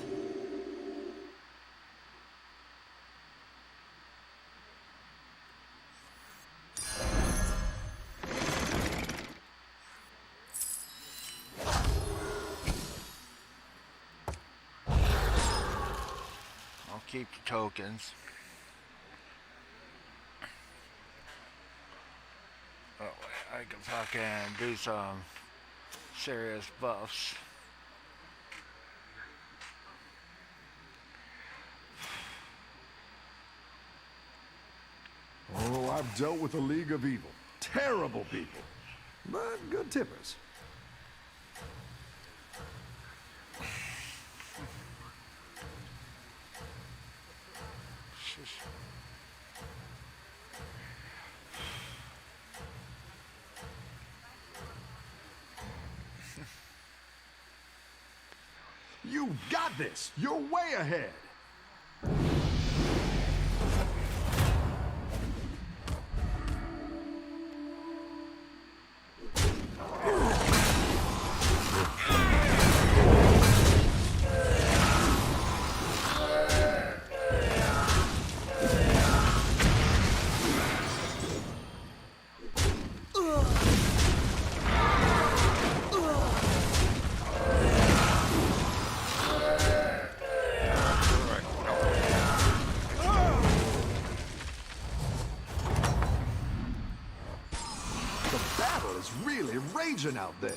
I'll keep the tokens. Oh, I can fucking do some serious buffs. Oh, I've dealt with a league of evil. Terrible people. But good tippers. You've got this! You're way ahead! Really raging out there.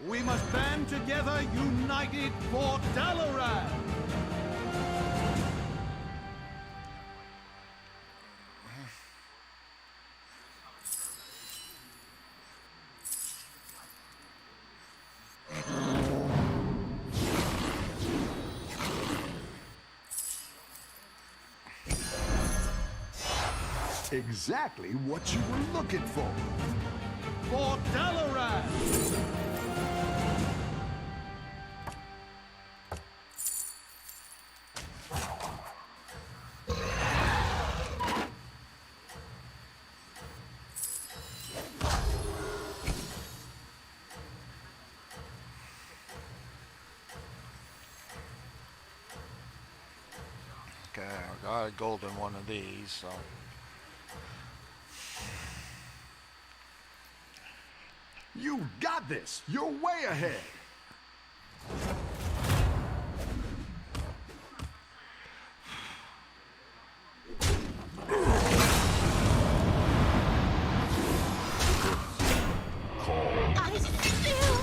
We must band together, united for Dalaran! Exactly what you were looking for. For Dalaran! Okay, I got a golden one of these, so. You got this! You're way ahead! I still...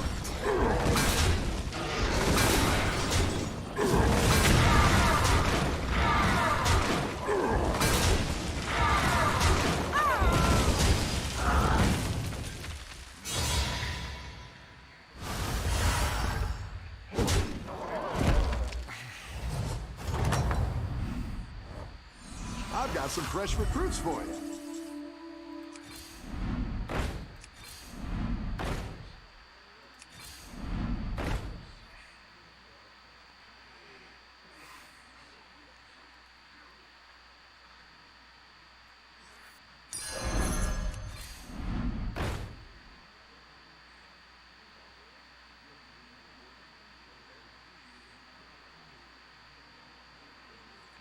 got some fresh recruits for you.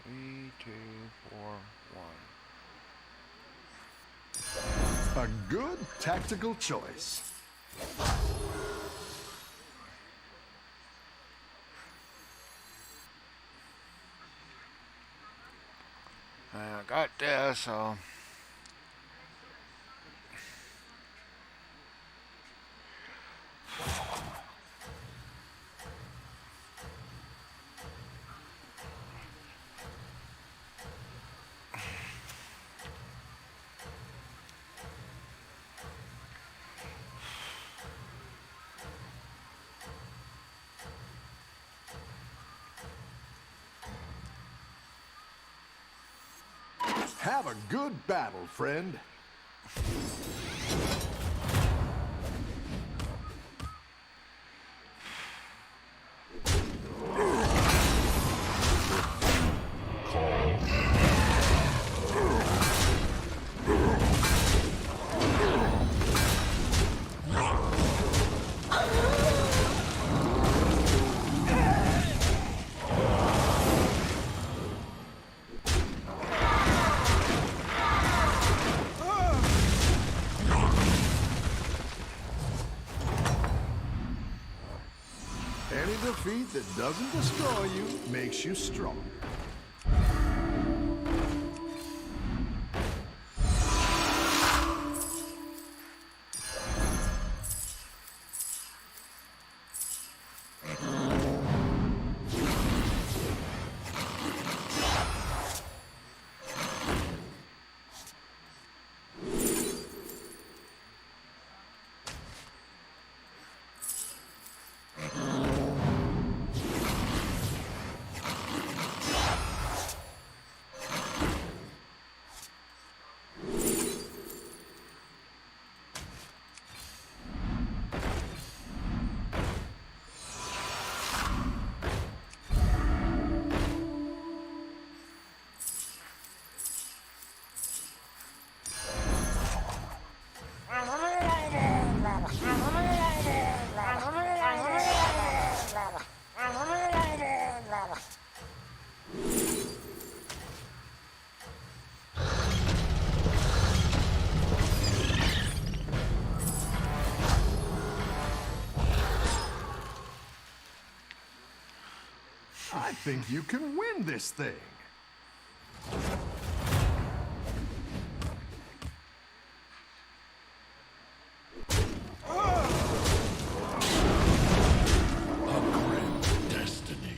Three, two, four, one. A good tactical choice. I got this, so Have a good battle, friend. Any defeat that doesn't destroy you makes you stronger. I think you can win this thing. A grim destiny.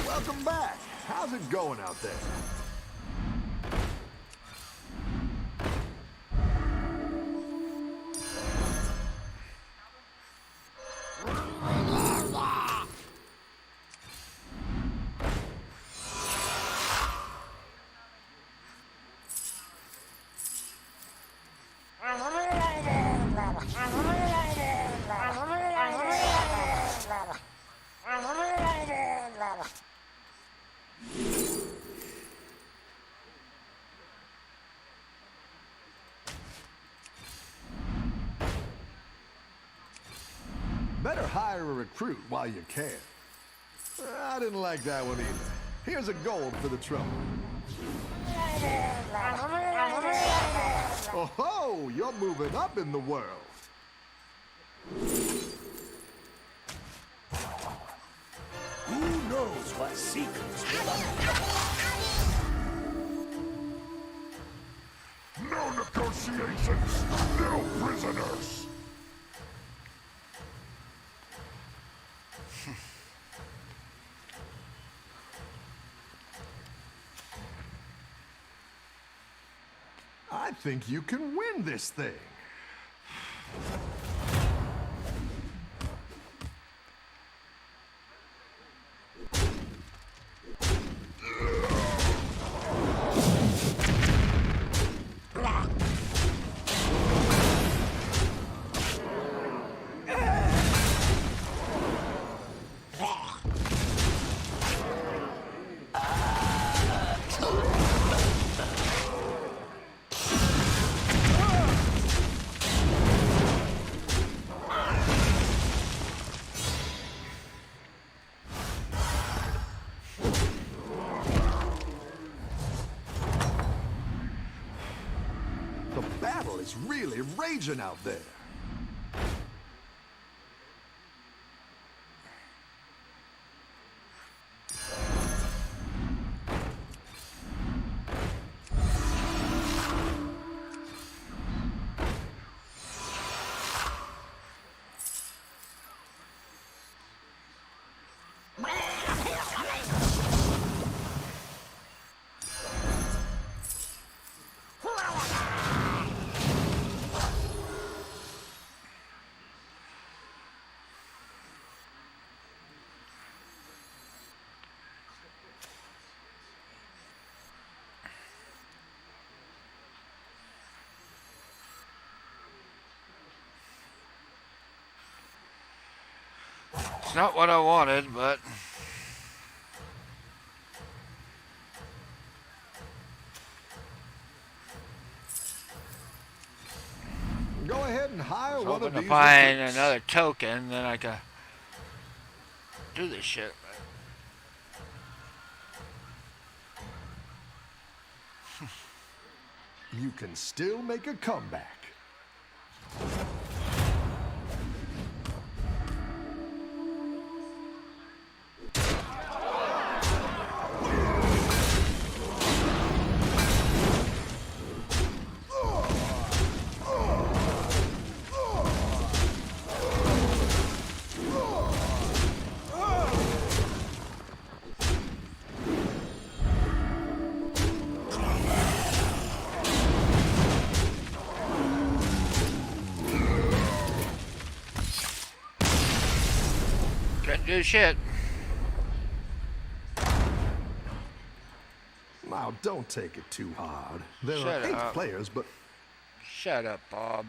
Welcome back. How's it going out there? Better hire a recruit while you can. I didn't like that one either. Here's a gold for the trouble. Oh ho! You're moving up in the world. Who knows what secrets will uncover? No negotiations! No prisoners! I think you can win this thing. The battle is really raging out there. It's not what I wanted, but Go ahead and hire I was one of hoping to these find recruits. another token, then I could do this shit. You can still make a comeback. Couldn't do shit. Now, don't take it too hard. There Shut are 8 up. players, but Shut up, Bob.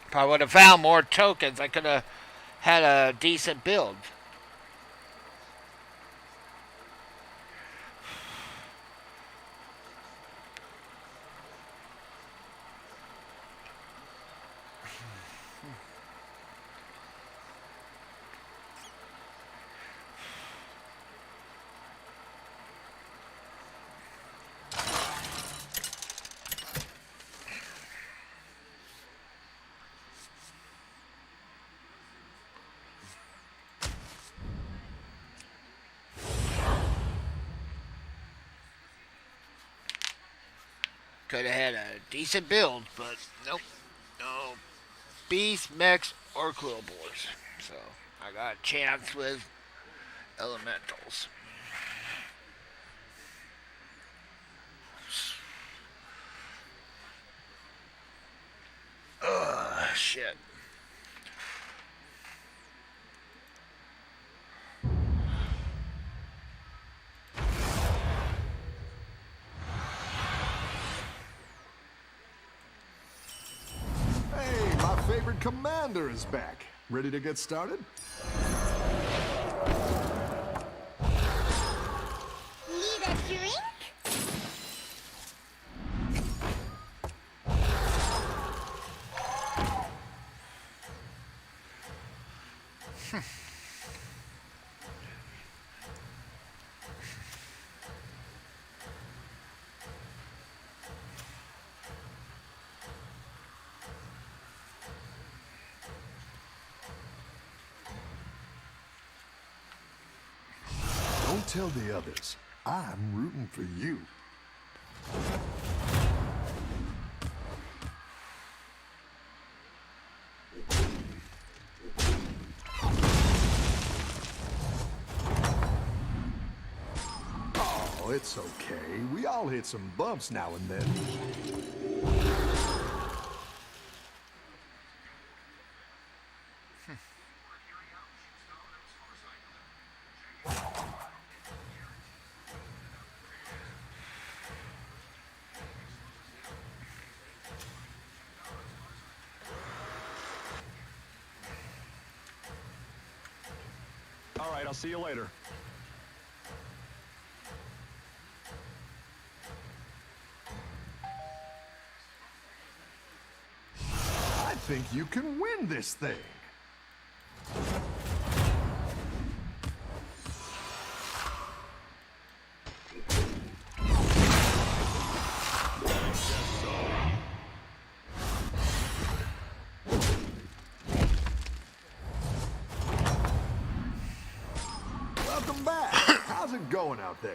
If I would have found more tokens, I could have had a decent build. Could have had a decent build, but nope. No beast, mechs, or quill boars. So I got a chance with elementals. Ugh, shit. hey, my favorite commander is back. Ready to get started? Need a drink? Don't tell the others. I'm rooting for you. it's okay. We all hit some bumps now and then. All right, I'll see you later. I think you can win this thing. Welcome back. How's it going out there?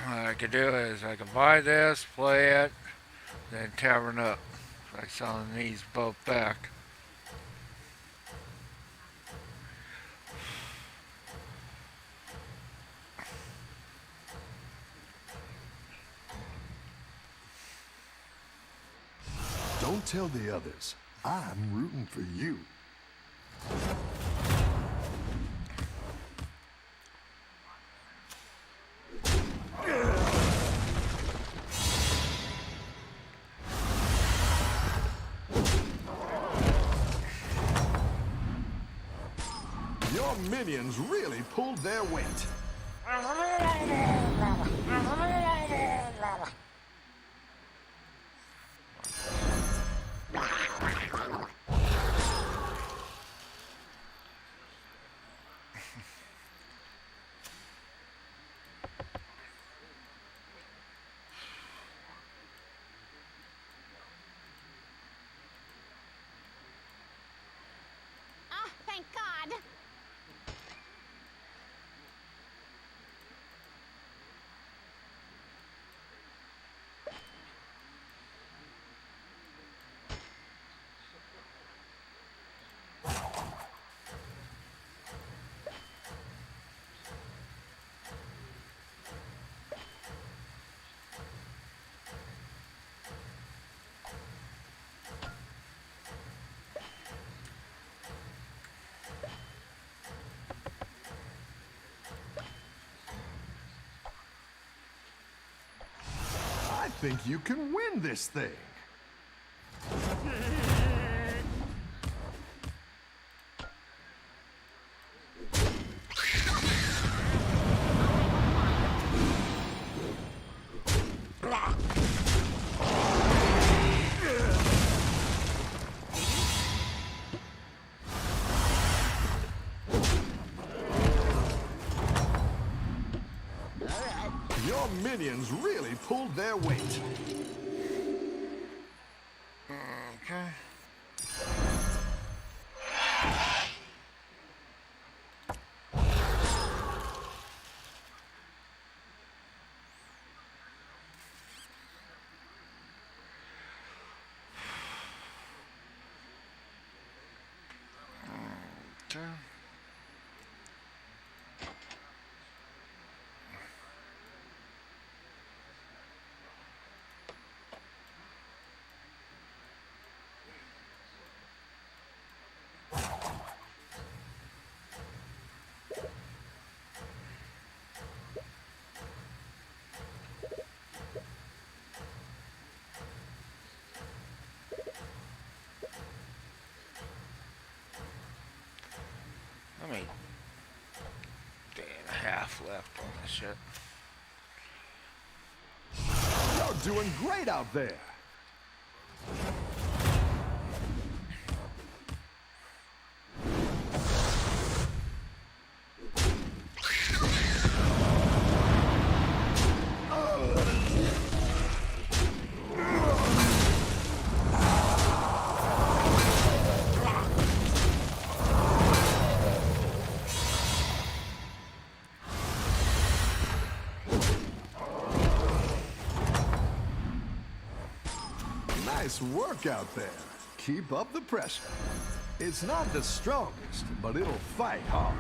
What I could do is I could buy this, play it, then tavern up. Like selling these both back. Don't tell the others. I'm rooting for you. Your minions really pulled their weight. Oh, thank God. I think you can win this thing. Your minions really pulled their weight. Okay. Okay. How many day and a half left on this shit? You're doing great out there. Nice work out there. Keep up the pressure. It's not the strongest, but it'll fight hard.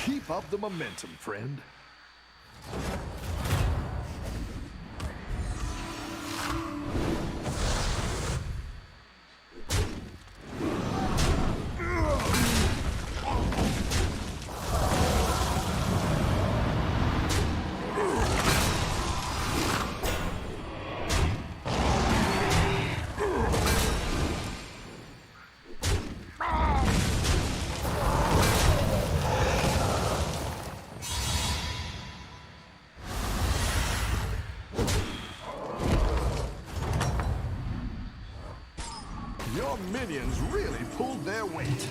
Keep up the momentum, friend. Your minions really pulled their weight.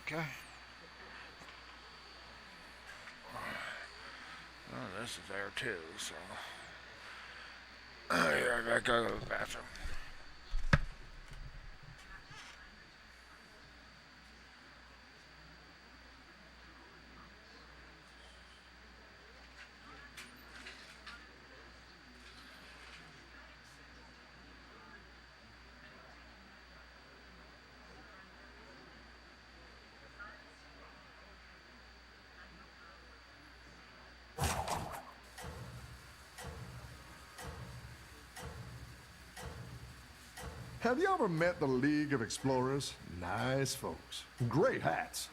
Okay. Oh, this is there too, so. Yeah, I gotta go to the bathroom. Have you ever met the League of Explorers? Nice folks. Great hats.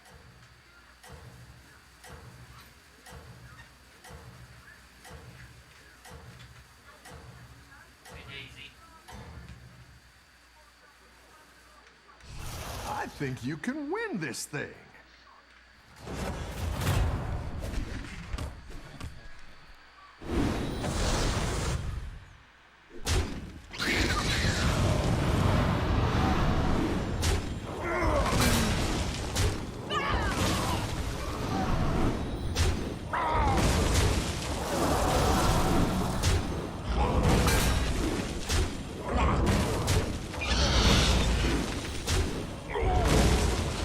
I think you can win this thing.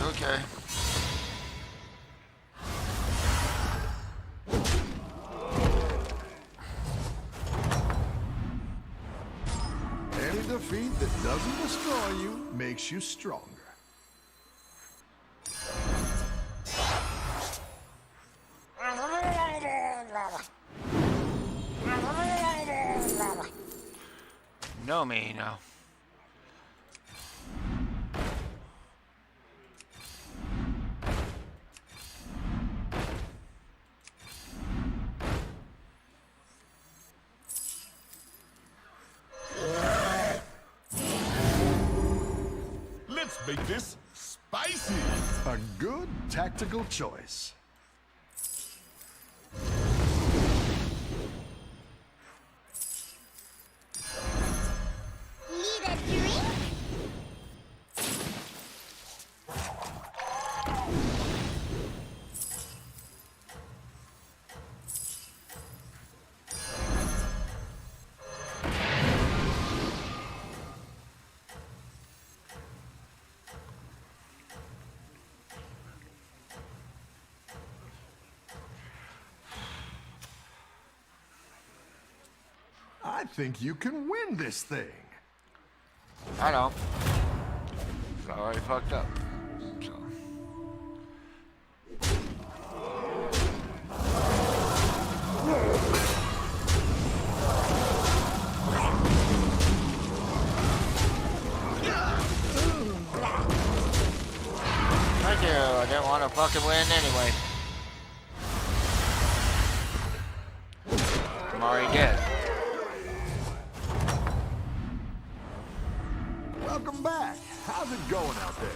Okay. Any defeat that doesn't destroy you makes you stronger. No me, no. Let's make this spicy. A good tactical choice. Need a drink? I think you can win this thing. I don't. It's already fucked up. So. Thank you. I didn't want to fucking win anyway. I'm already dead. Welcome back. How's it going out there?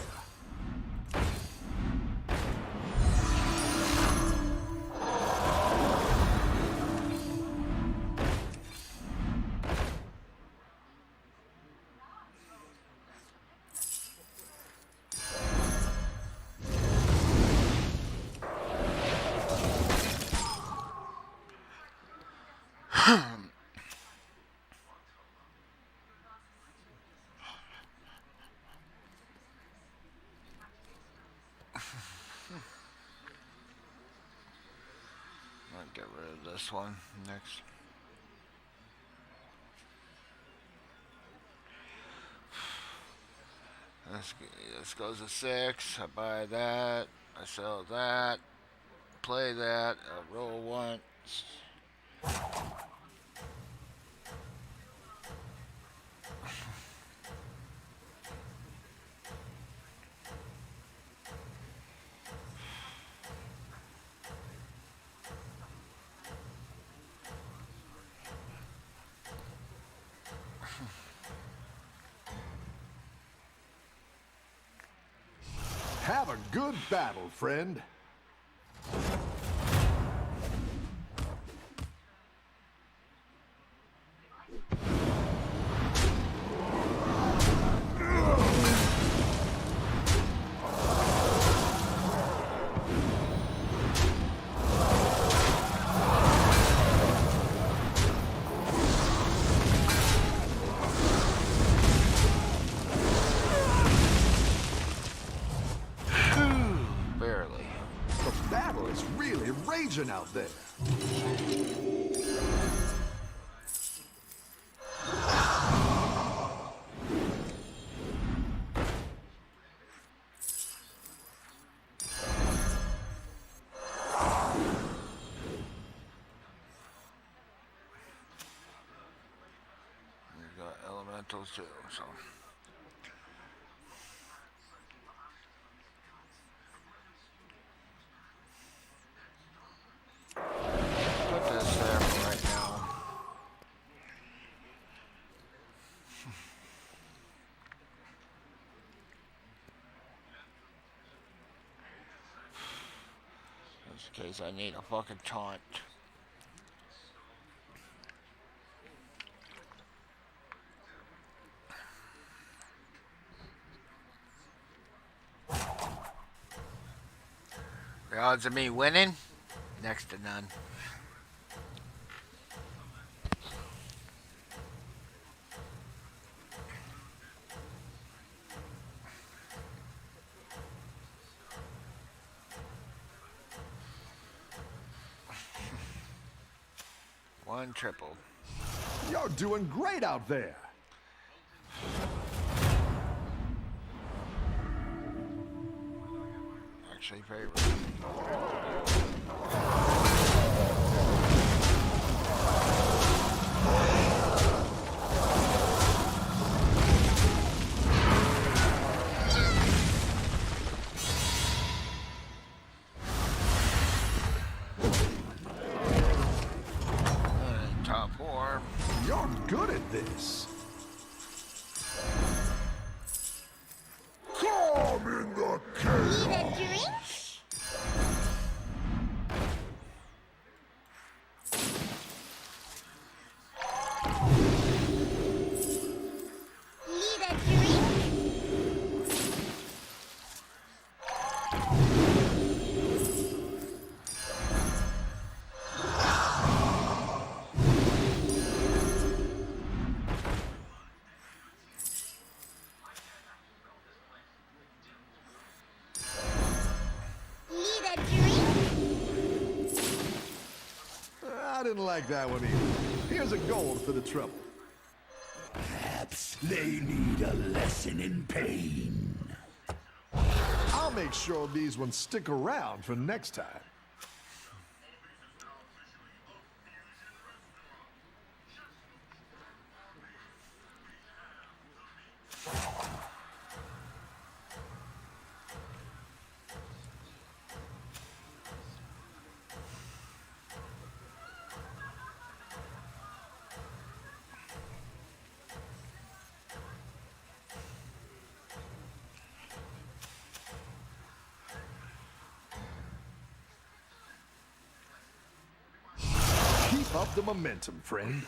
I'll get rid of this one next. This goes to 6. I buy that. I sell that. Play that. I roll once. Have a good battle, friend. Barely. The battle is really raging out there. We've got elementals too, so. Put this there for right now. Just in case I need a fucking taunt. The odds of me winning? Next to none. One triple. You're doing great out there. Actually, favorite. Top 4. You're good at this. Come in the Need a chaos. drink? Need a drink? Need a drink? I didn't didn't like that one either. Here's a gold for the trouble. Perhaps they need a lesson in pain. I'll make sure these ones stick around for next time. Keep up the momentum, friend.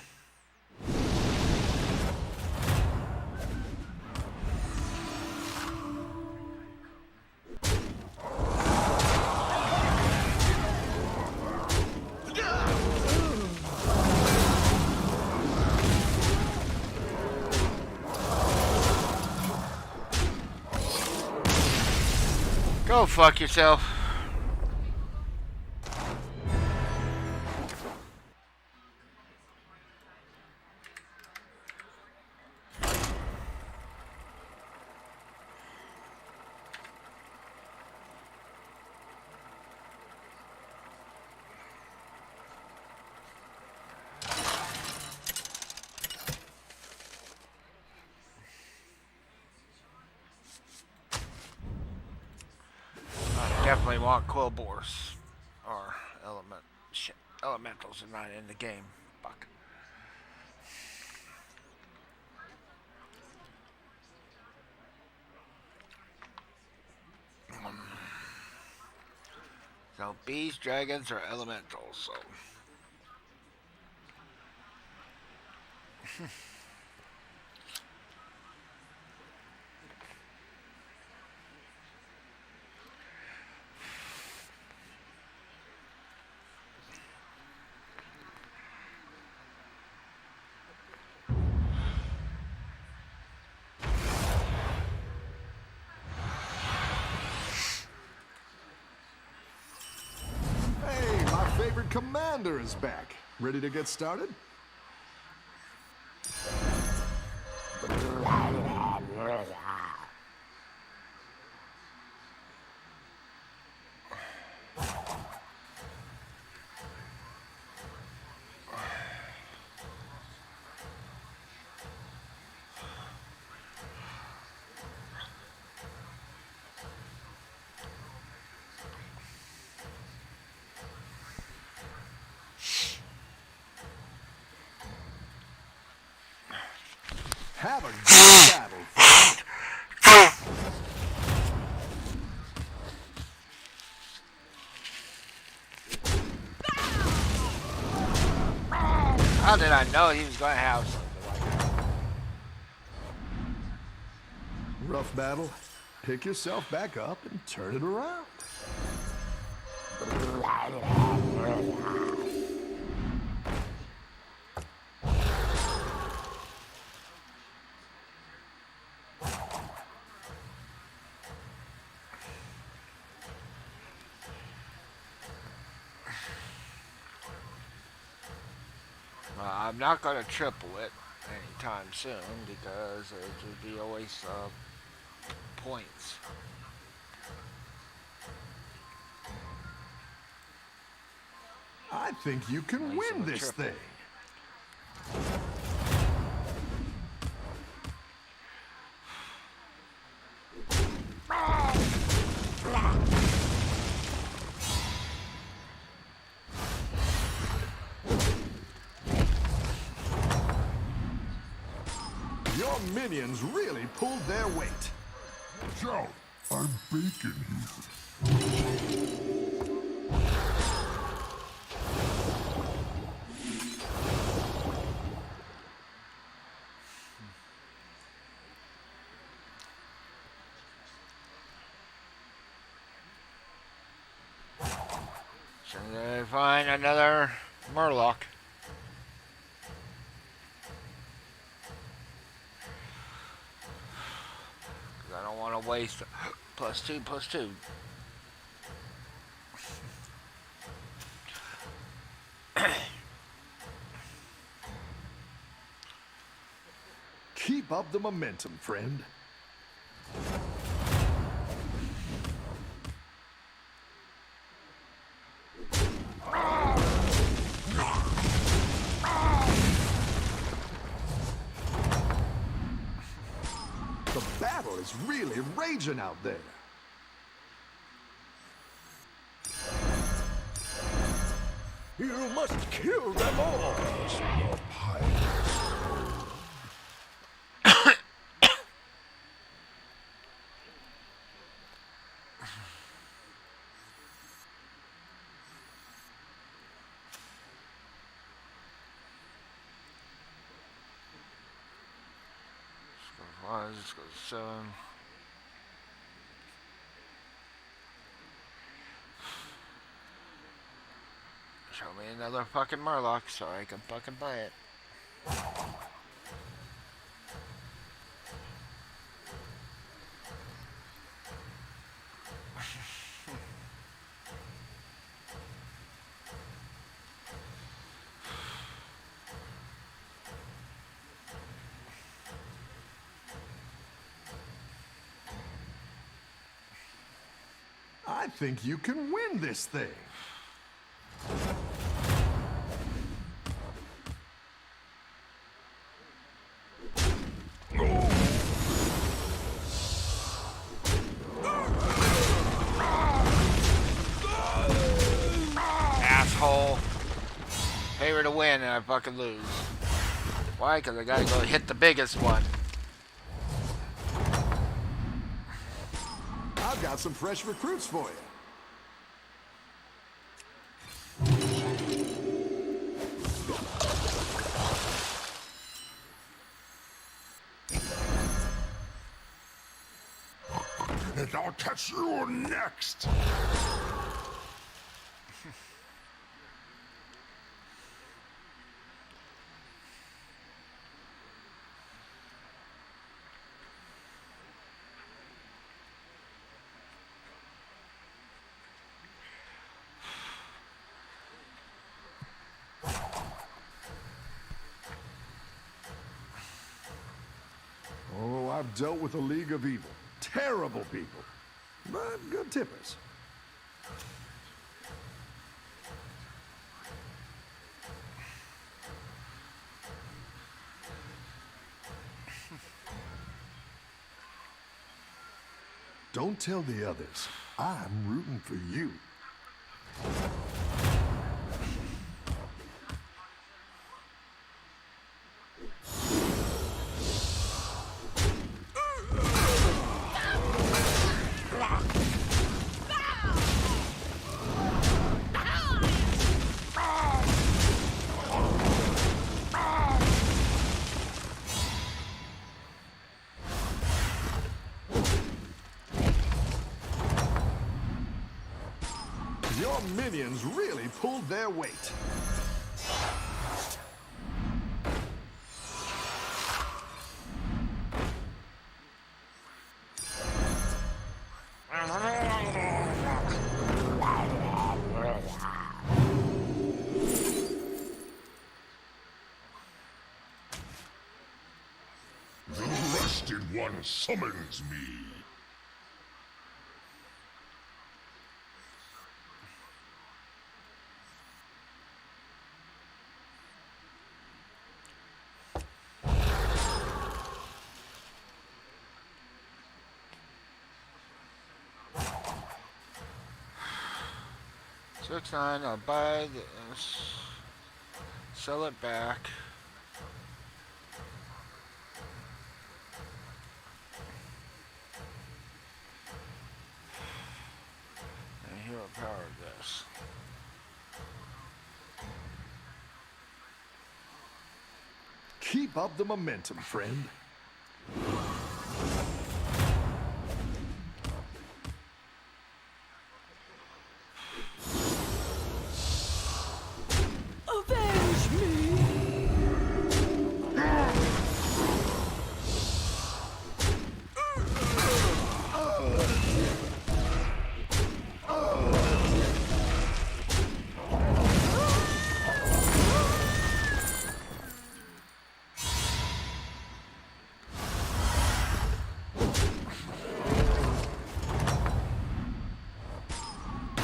Go fuck yourself. Definitely want quill boars or elementals are not in the game. Fuck. So bees, dragons, or elementals. So. Hey, my favorite commander is back. Ready to get started? Have a good battle. How did I know he was going to have something like that? Rough battle. Pick yourself back up and turn it around. I'm not going to triple it anytime soon because it would be a waste of points. I think you can win this thing. Your minions really pulled their weight. Watch out! I'm bacon here. Should I find another Murloc? I don't want to waste +2/+2. Keep up the momentum, friend. The battle is really raging out there. You must kill them all. Your pious. Let's go 7. Show me another fucking Murloc so I can fucking play it. I think you can win this thing. Asshole. Favor to win and I fucking lose. Why? Because I gotta go hit the biggest one. I've got some fresh recruits for you. And I'll catch you next. Oh, I've dealt with a league of evil. Terrible people. But good tippers. Don't tell the others. I'm rooting for you. Your minions really pulled their weight. The Rested One summons me. Six nine. I'll buy this, sell it back. And hero power this. Keep up the momentum, friend. Avenge me!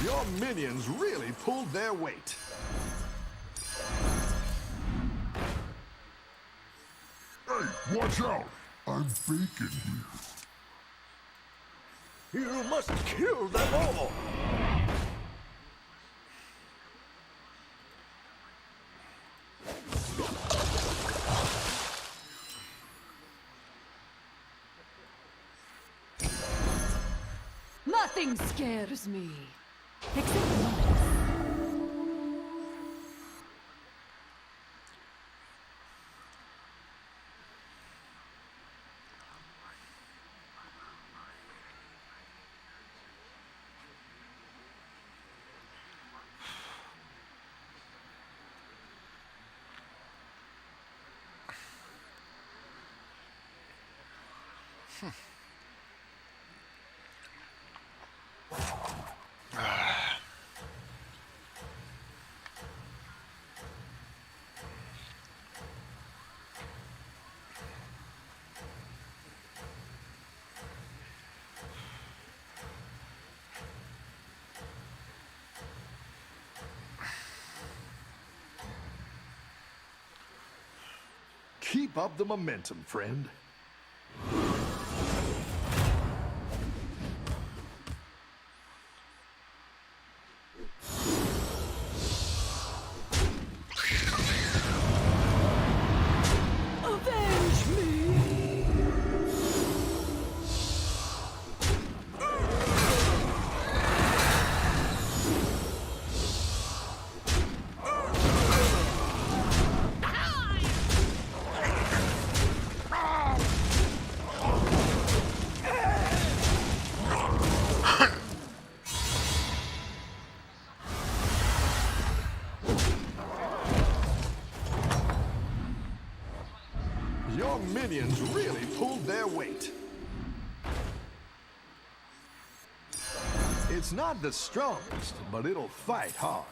Your minions really pulled their weight. Hey, watch out! I'm baking here. You must kill them all! Nothing scares me. Except one. Keep up the momentum, friend. Avenge me! Your minions really pulled their weight. It's not the strongest, but it'll fight hard.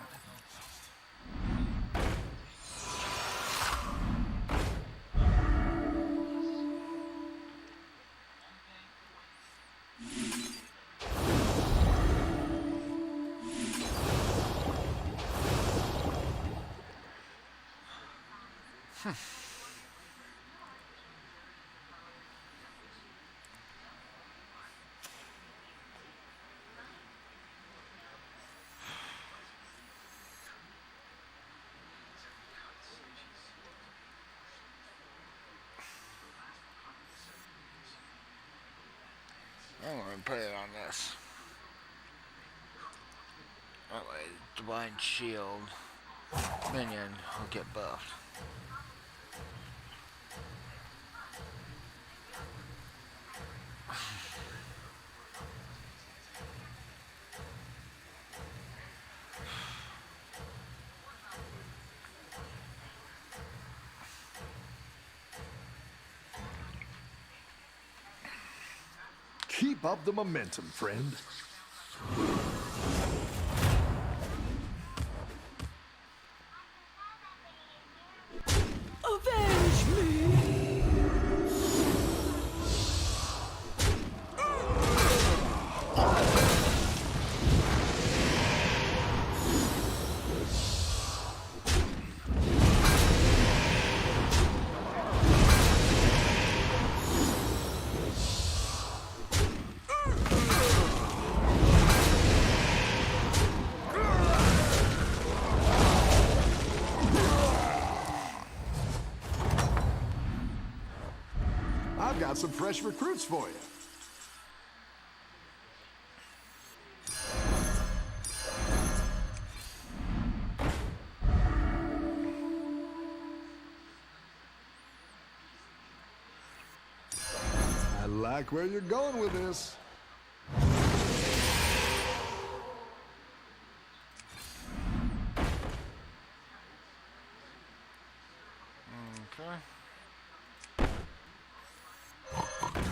I'm gonna put it on this. That way, Divine Shield minion will get buffed. Keep up the momentum, friend. Avenge me! I've got some fresh recruits for you. I like where you're going with this. Okay.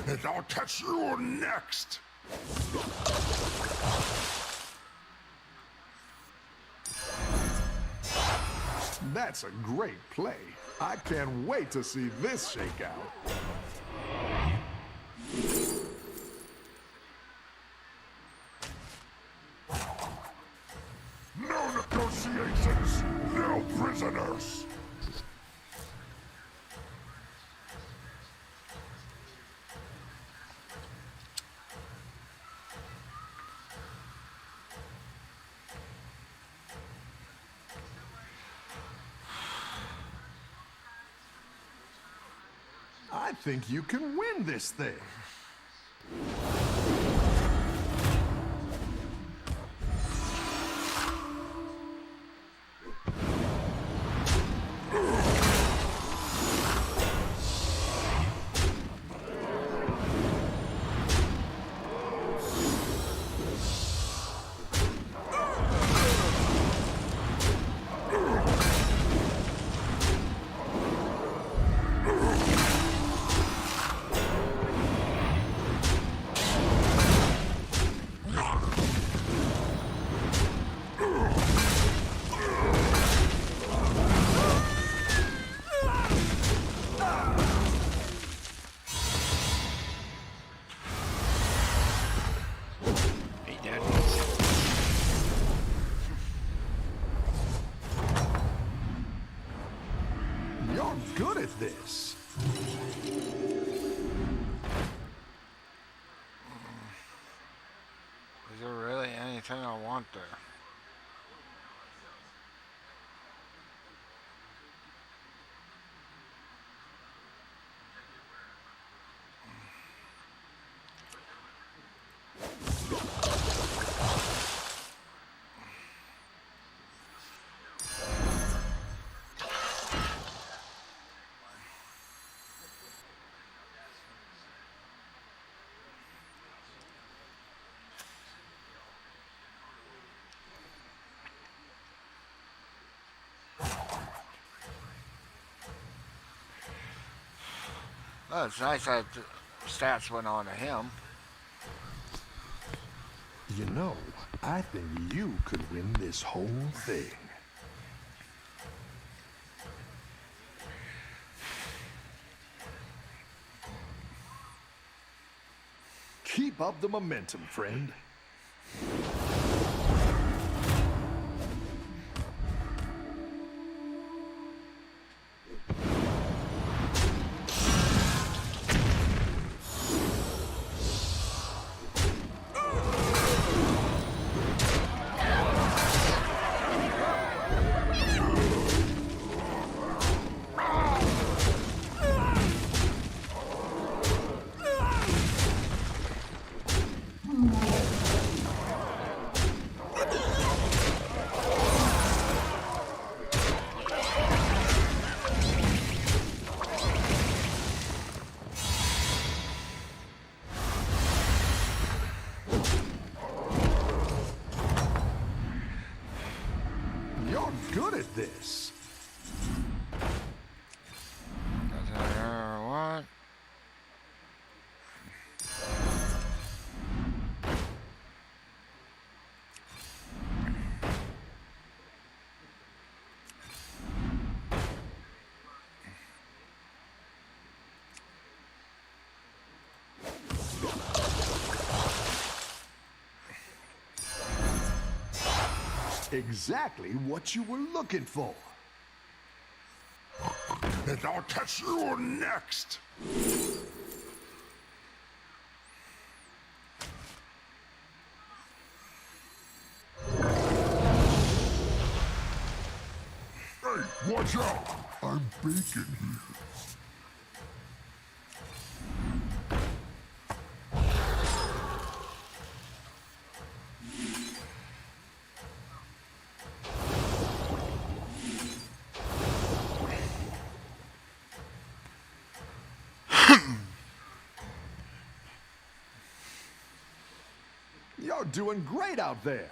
And I'll catch you next! That's a great play. I can't wait to see this shake out. prisoners. I think you can win this thing. You're good at this. Is there really anything I want there? Oh, it's nice that the stats went on to him. You know, I think you could win this whole thing. Keep up the momentum, friend. You're good at this. That's what I want. Exactly what you were looking for. And I'll catch you next. Hey, watch out! I'm baking here. You're doing great out there.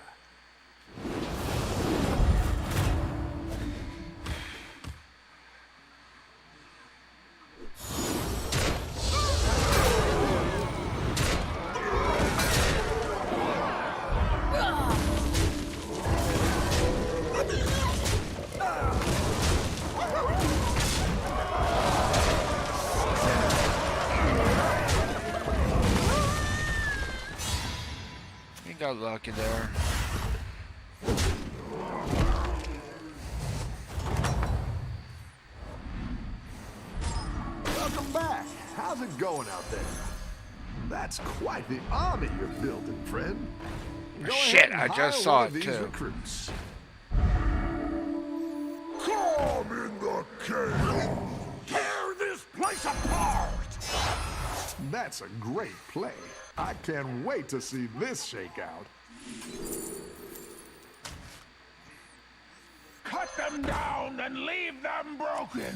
You got lucky there. How's it going out there? That's quite the army you're building, friend. Go Shit, ahead and I just hire saw one it of these too. recruits. Come in the cave! Tear this place apart! That's a great play. I can't wait to see this shake out. Cut them down and leave them broken!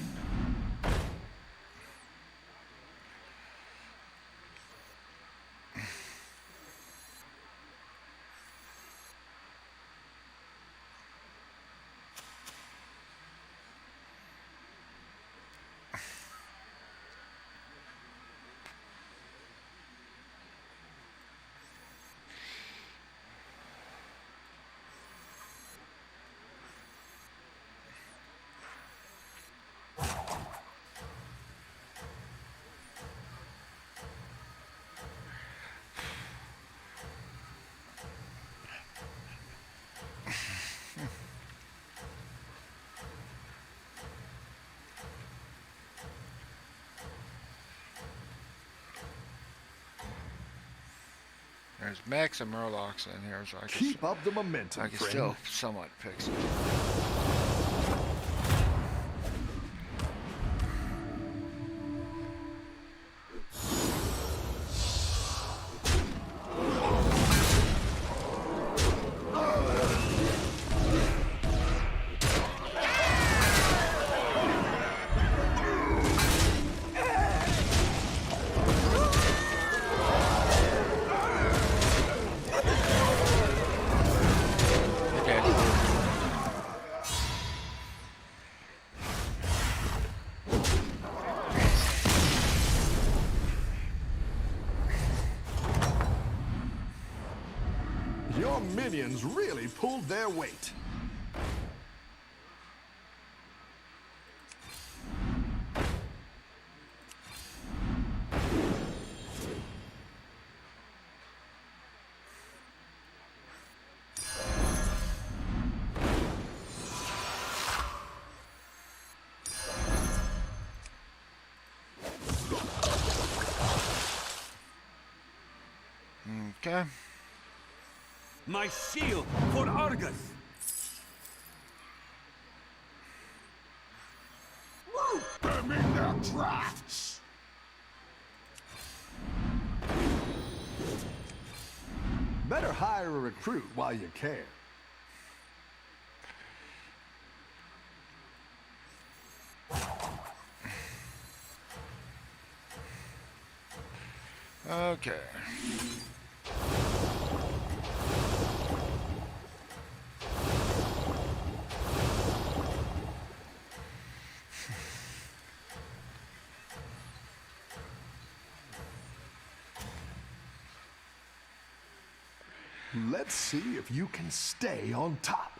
There's Max and Murlocs in here, so I can, Keep up the momentum, I can friend. still somewhat fix it. Your minions really pulled their weight. Okay. My shield for Argus! Them in their tracks! Better hire a recruit while you can. Okay. Let's see if you can stay on top.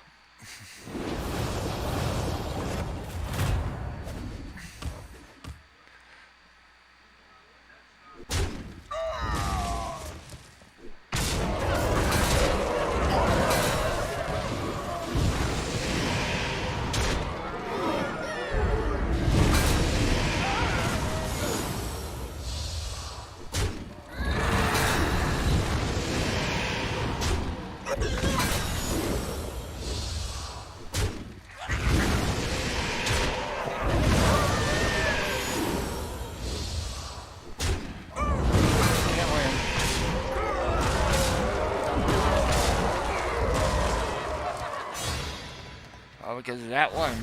Oh, because of that one.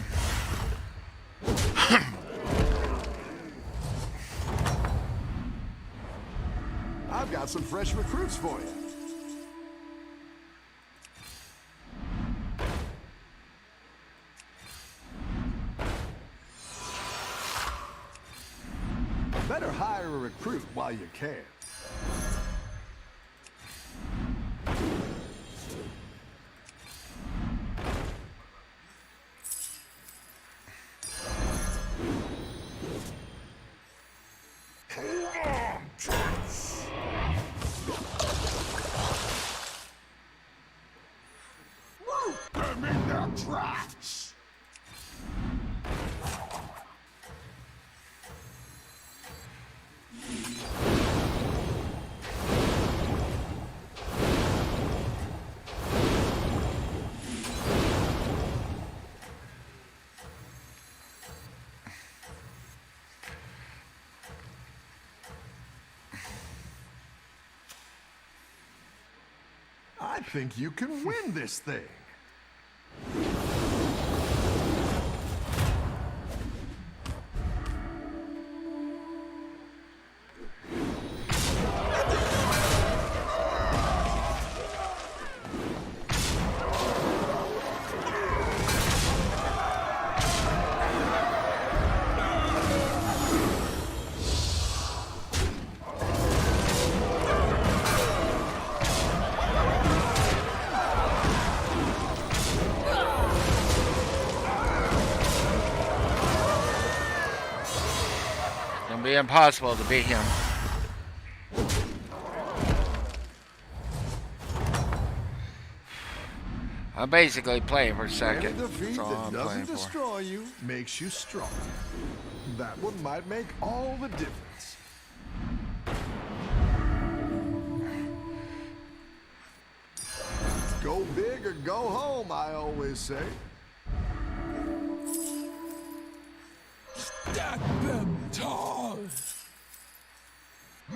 I've got some fresh recruits for you. Better hire a recruit while you can. Them in their tracks! I think you can win this thing. It'll be impossible to beat him. I'm basically playing for Any second. defeat That's all that I'm doesn't playing for. destroy you makes you strong. That one might make all the difference. Go big or go home, I always say. Stack them tall.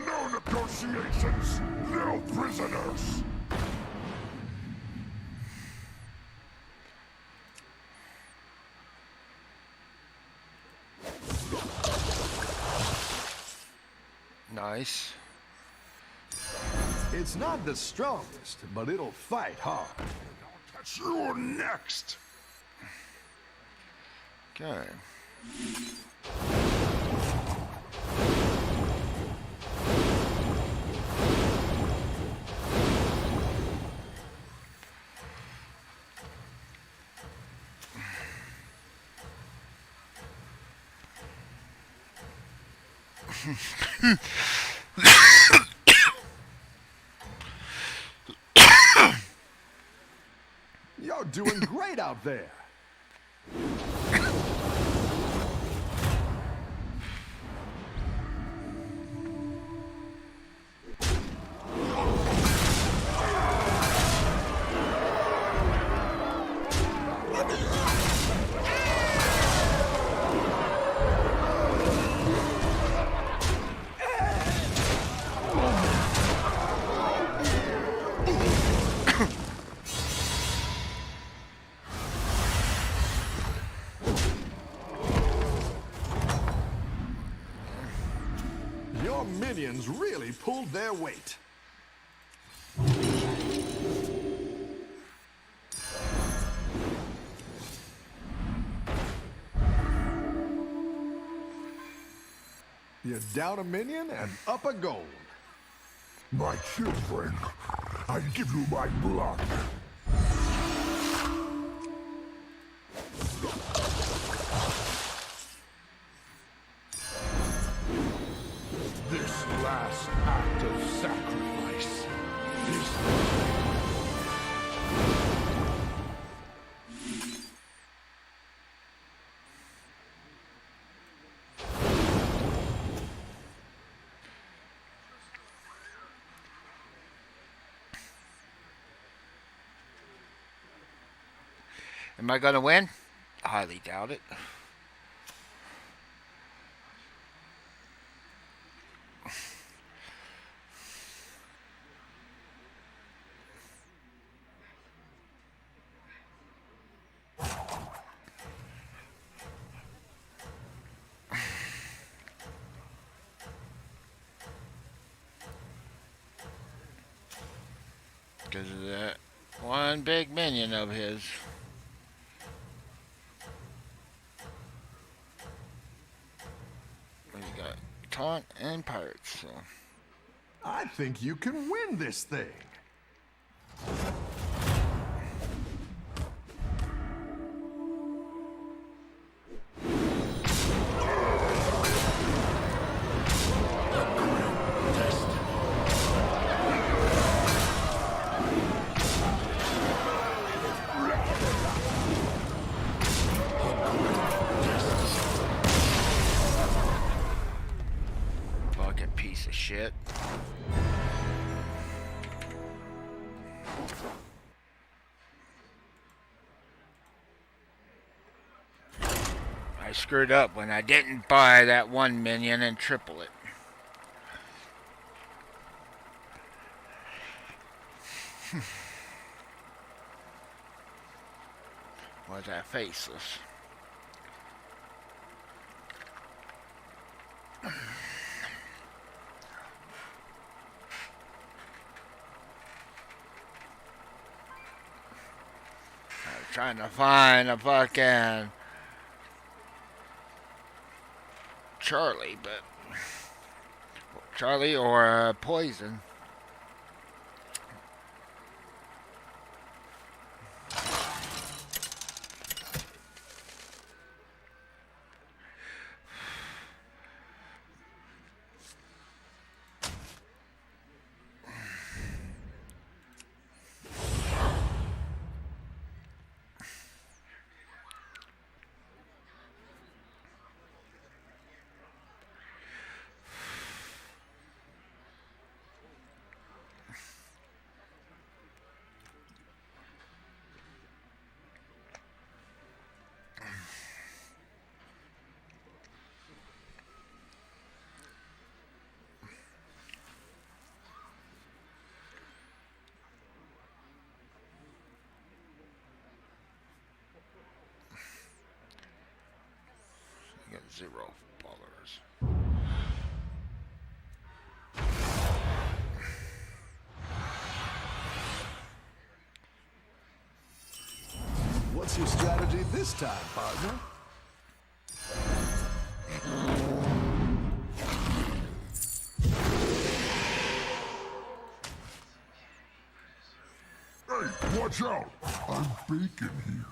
No negotiations, no prisoners. Nice. It's not the strongest, but it'll fight hard. That's you next. Okay. You're doing great out there. Your minions really pulled their weight. You're down a minion and up a gold. My children, I give you my blood. This last act of sacrifice is Am I gonna win? I highly doubt it. Because of that one big minion of his. We got taunt and pirates. So. I think you can win this thing. Fucking piece of shit. I screwed up when I didn't buy that one minion and triple it. Was that faceless? I was trying to find a fucking Charlie, but Charlie or Poison. I got $0. What's your strategy this time, partner? Hey, watch out! I'm baking here.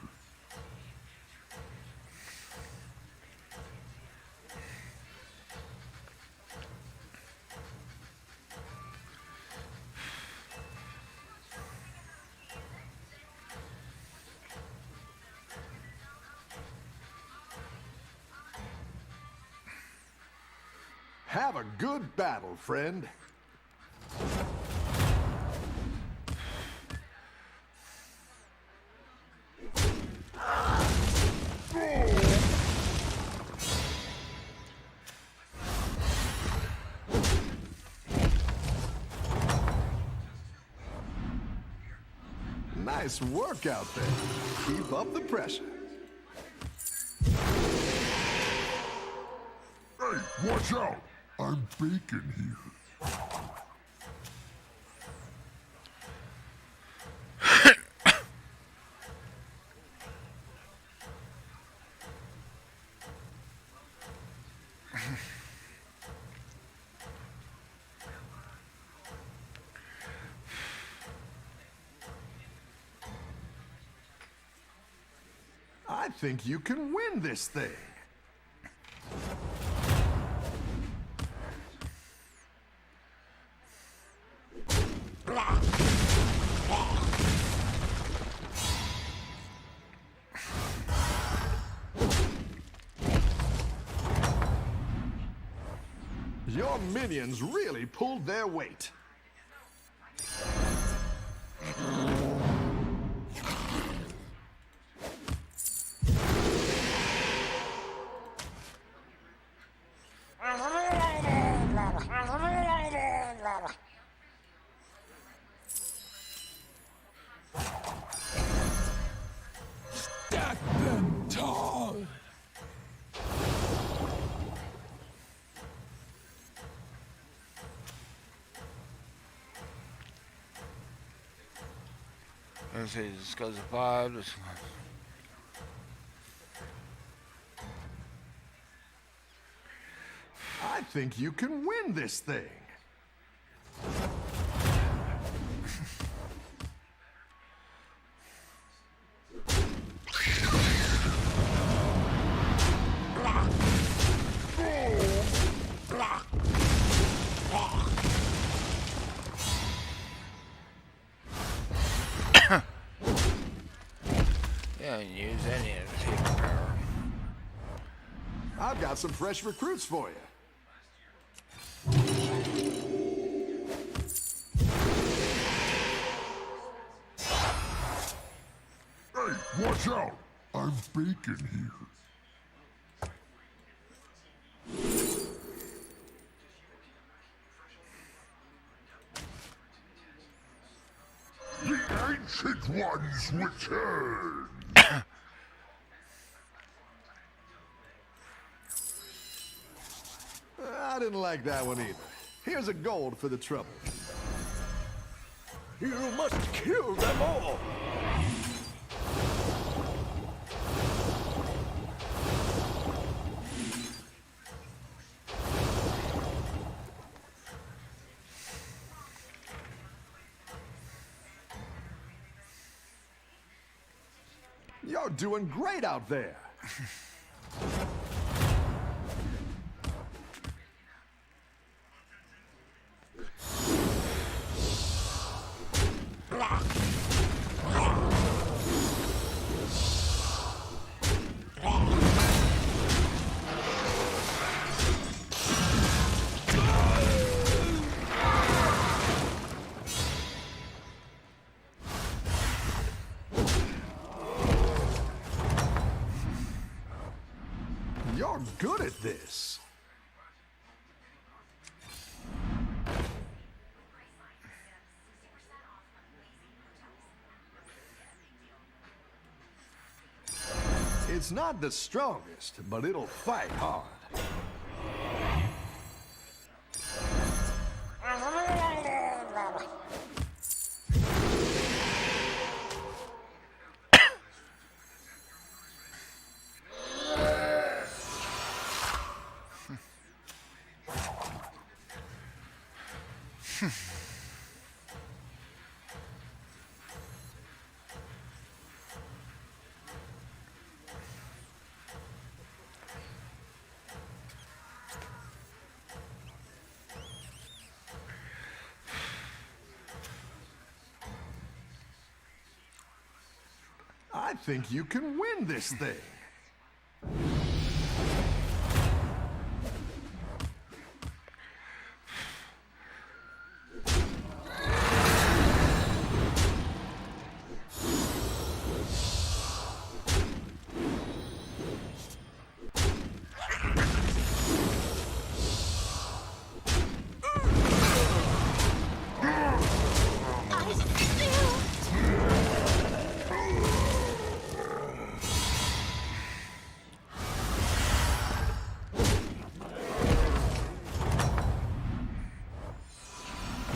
Have a good battle, friend. Nice work out there. Keep up the pressure. Hey, watch out! I'm baking here. I think you can win this thing. Your minions really pulled their weight. Stack them tall. Let's see, this goes to 5. This I think you can win this thing. yeah, you use any of the secret power. I've got some fresh recruits for you. Hey, watch out! I'm baking here. The Ancient Ones return! didn't like that one either. Here's a gold for the trouble. You must kill them all! You're doing great out there. You're good at this. It's not the strongest, but it'll fight hard. I think you can win this thing.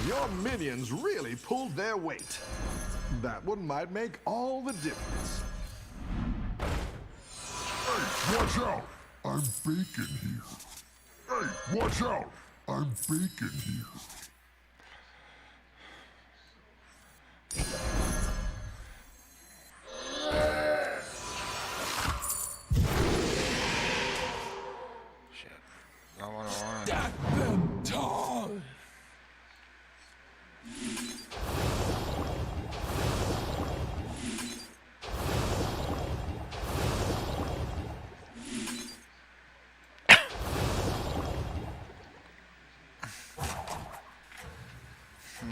Your minions really pulled their weight. That one might make all the difference. Hey, watch out! I'm baking here. Hey, watch out! I'm baking here. Shit. I wanna. Stack them tall!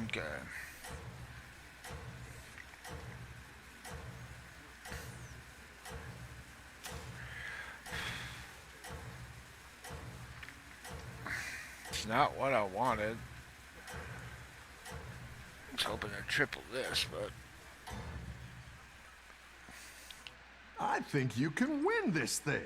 Okay. It's not what I wanted. I was hoping to triple this, but I think you can win this thing.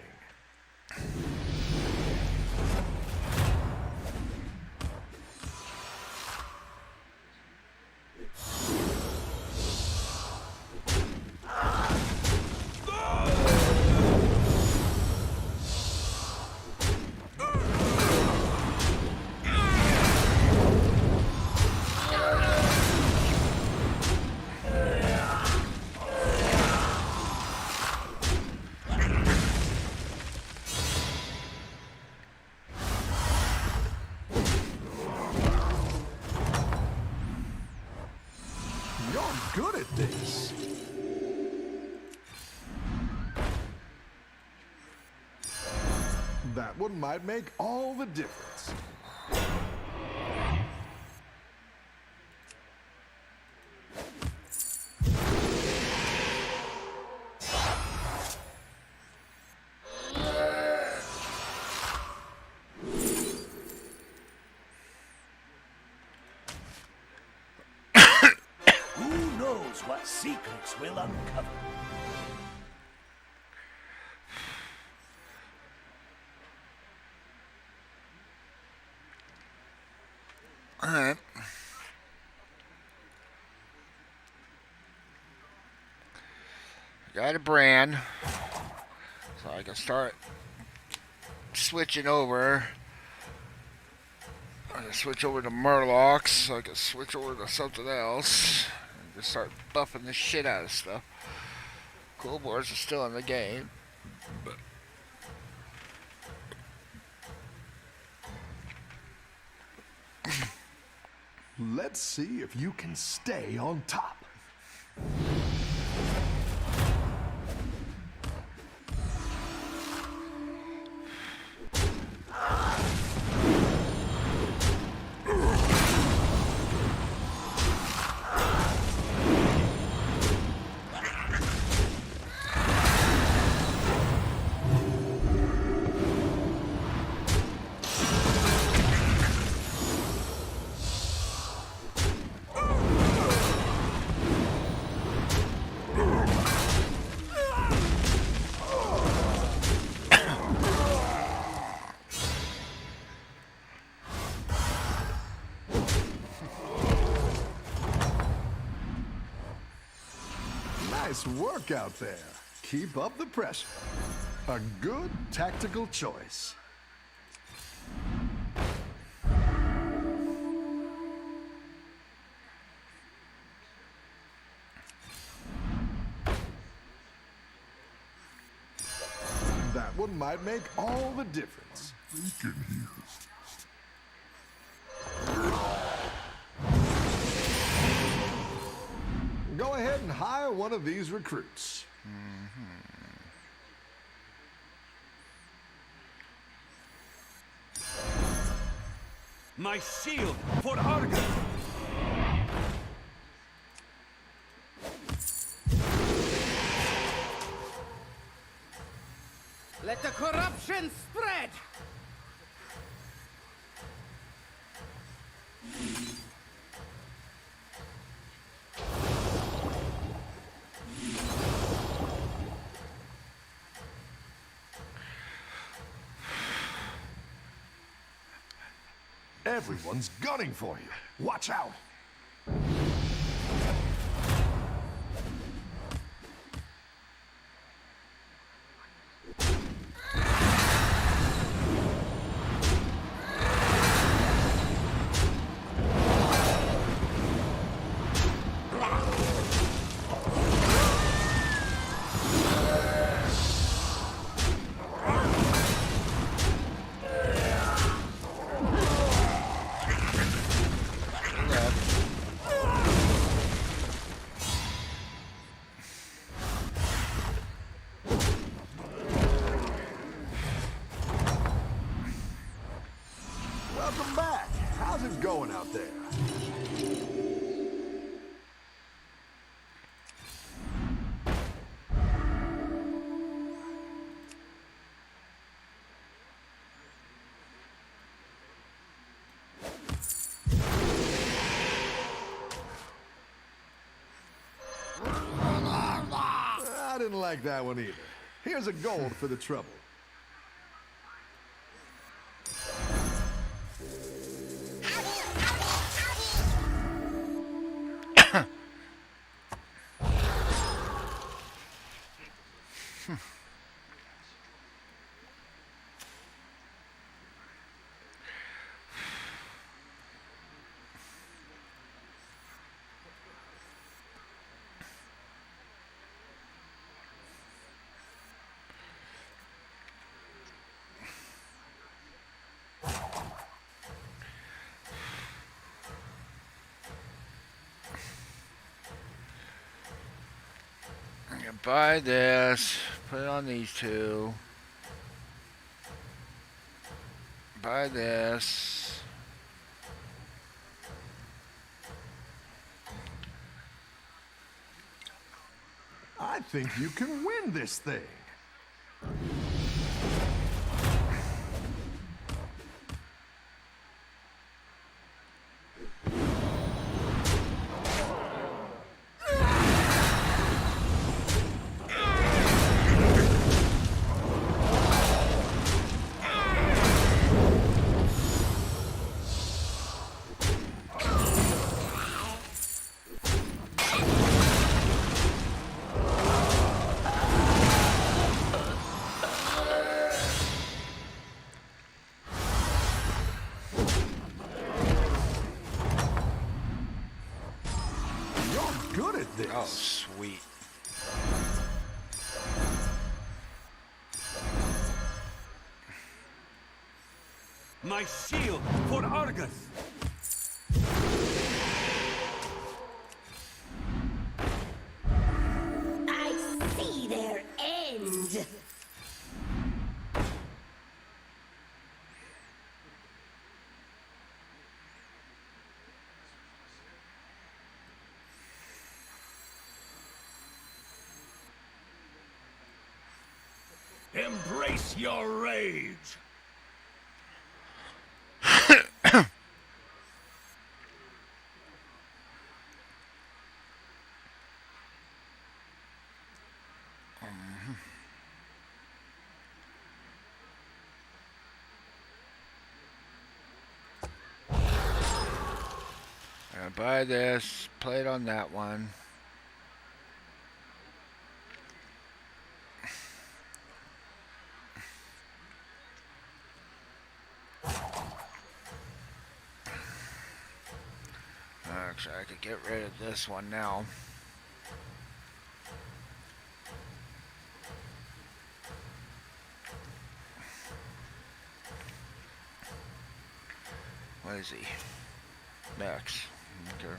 You're good at this. That one might make all the difference. Who knows what secrets we'll uncover? Got a brand, so I can start switching over. I can switch over to Murlocs, so I can switch over to something else. And just start buffing the shit out of stuff. Cool boards are still in the game. But let's see if you can stay on top. Nice work out there. Keep up the pressure. A good tactical choice. That one might make all the difference. Bacon here. Go ahead and hire one of these recruits. My shield for Argus! Let the corruption spread! Everyone's gunning for you. Watch out. Welcome back. How's it going out there? I didn't like that one either. Here's a gold for the trouble. buy this. Put it on these two. Buy this. I think you can win this thing. My shield for Argus! I see their end. Embrace your rage. Buy this, play it on that one. Actually, I could get rid of this one now. What is he? Max. Okay.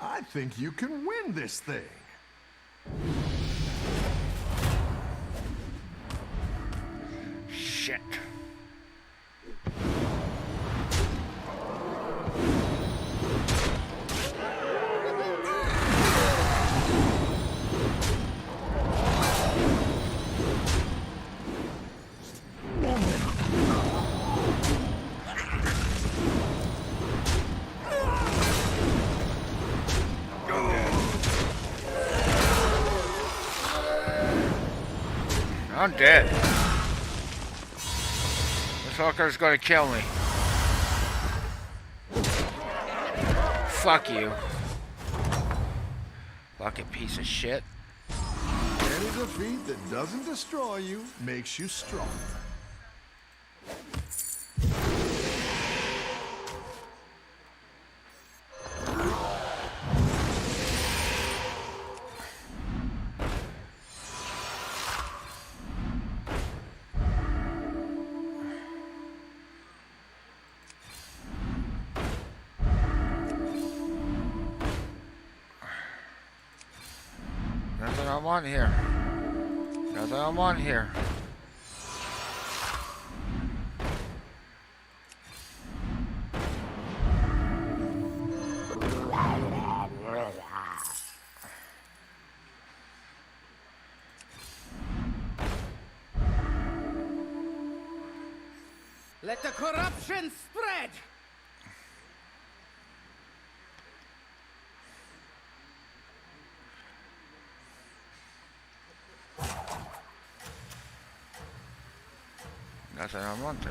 I think you can win this thing. Shit. I'm dead. This fucker's gonna kill me. Fuck you. Fucking piece of shit. Any defeat that doesn't destroy you makes you stronger. Nothing I want here. Nothing I want here. Let the corruption spread! Nothing I want to.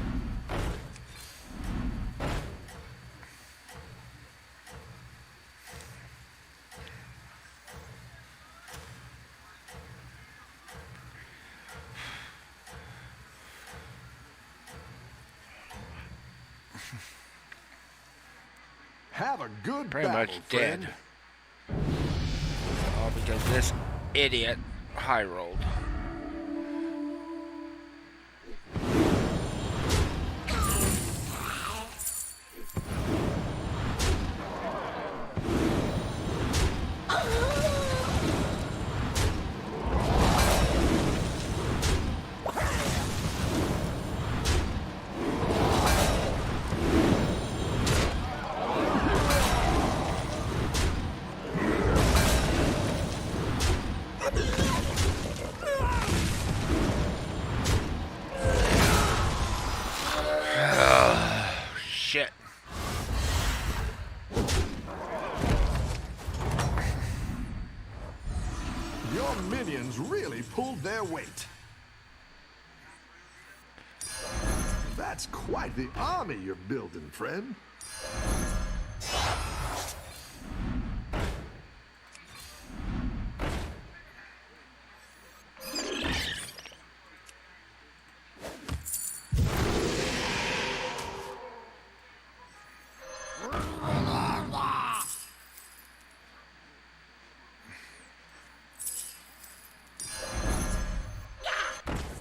Have a good Pretty battle, much friend. dead. All because this idiot high rolled. Shit. Your minions really pulled their weight. That's quite the army you're building, friend.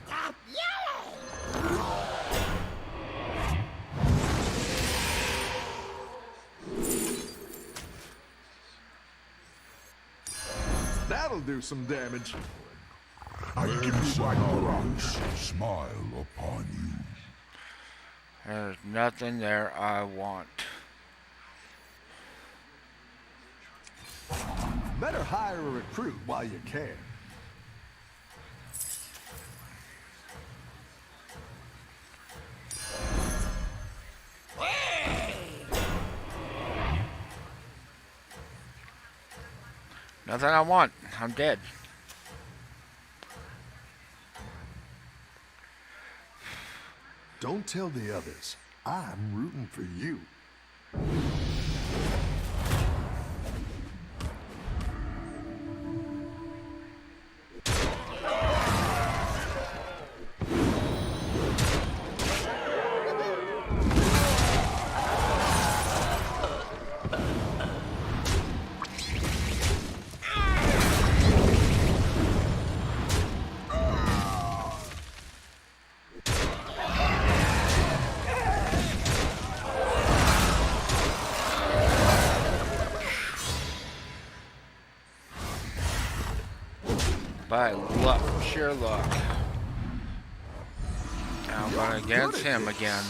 Stop yelling! That'll do some damage. I give you my blood. Smile upon you. There's nothing there I want. Better hire a recruit while you can. Nothing I want. I'm dead. Don't tell the others. I'm rooting for you. By luck, sheer luck. Now I'm going against him again.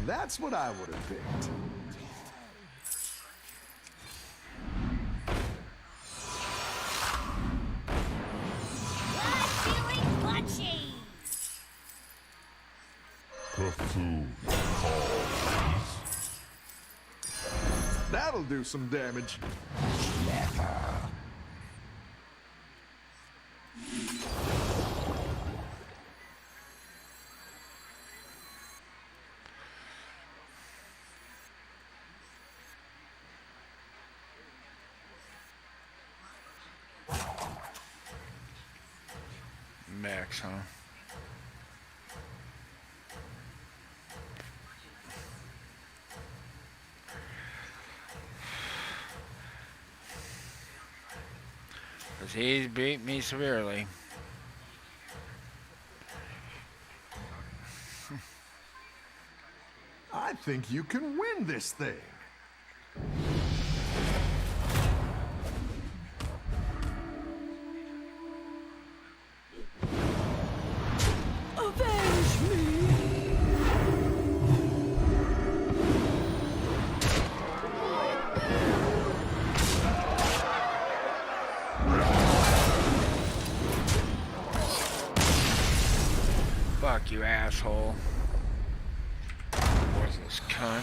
That's what I would have picked. That'll do some damage. Max, huh? Because he's beat me severely. I think you can win this thing. Avenge me! Fuck you, asshole. Worthless cunt.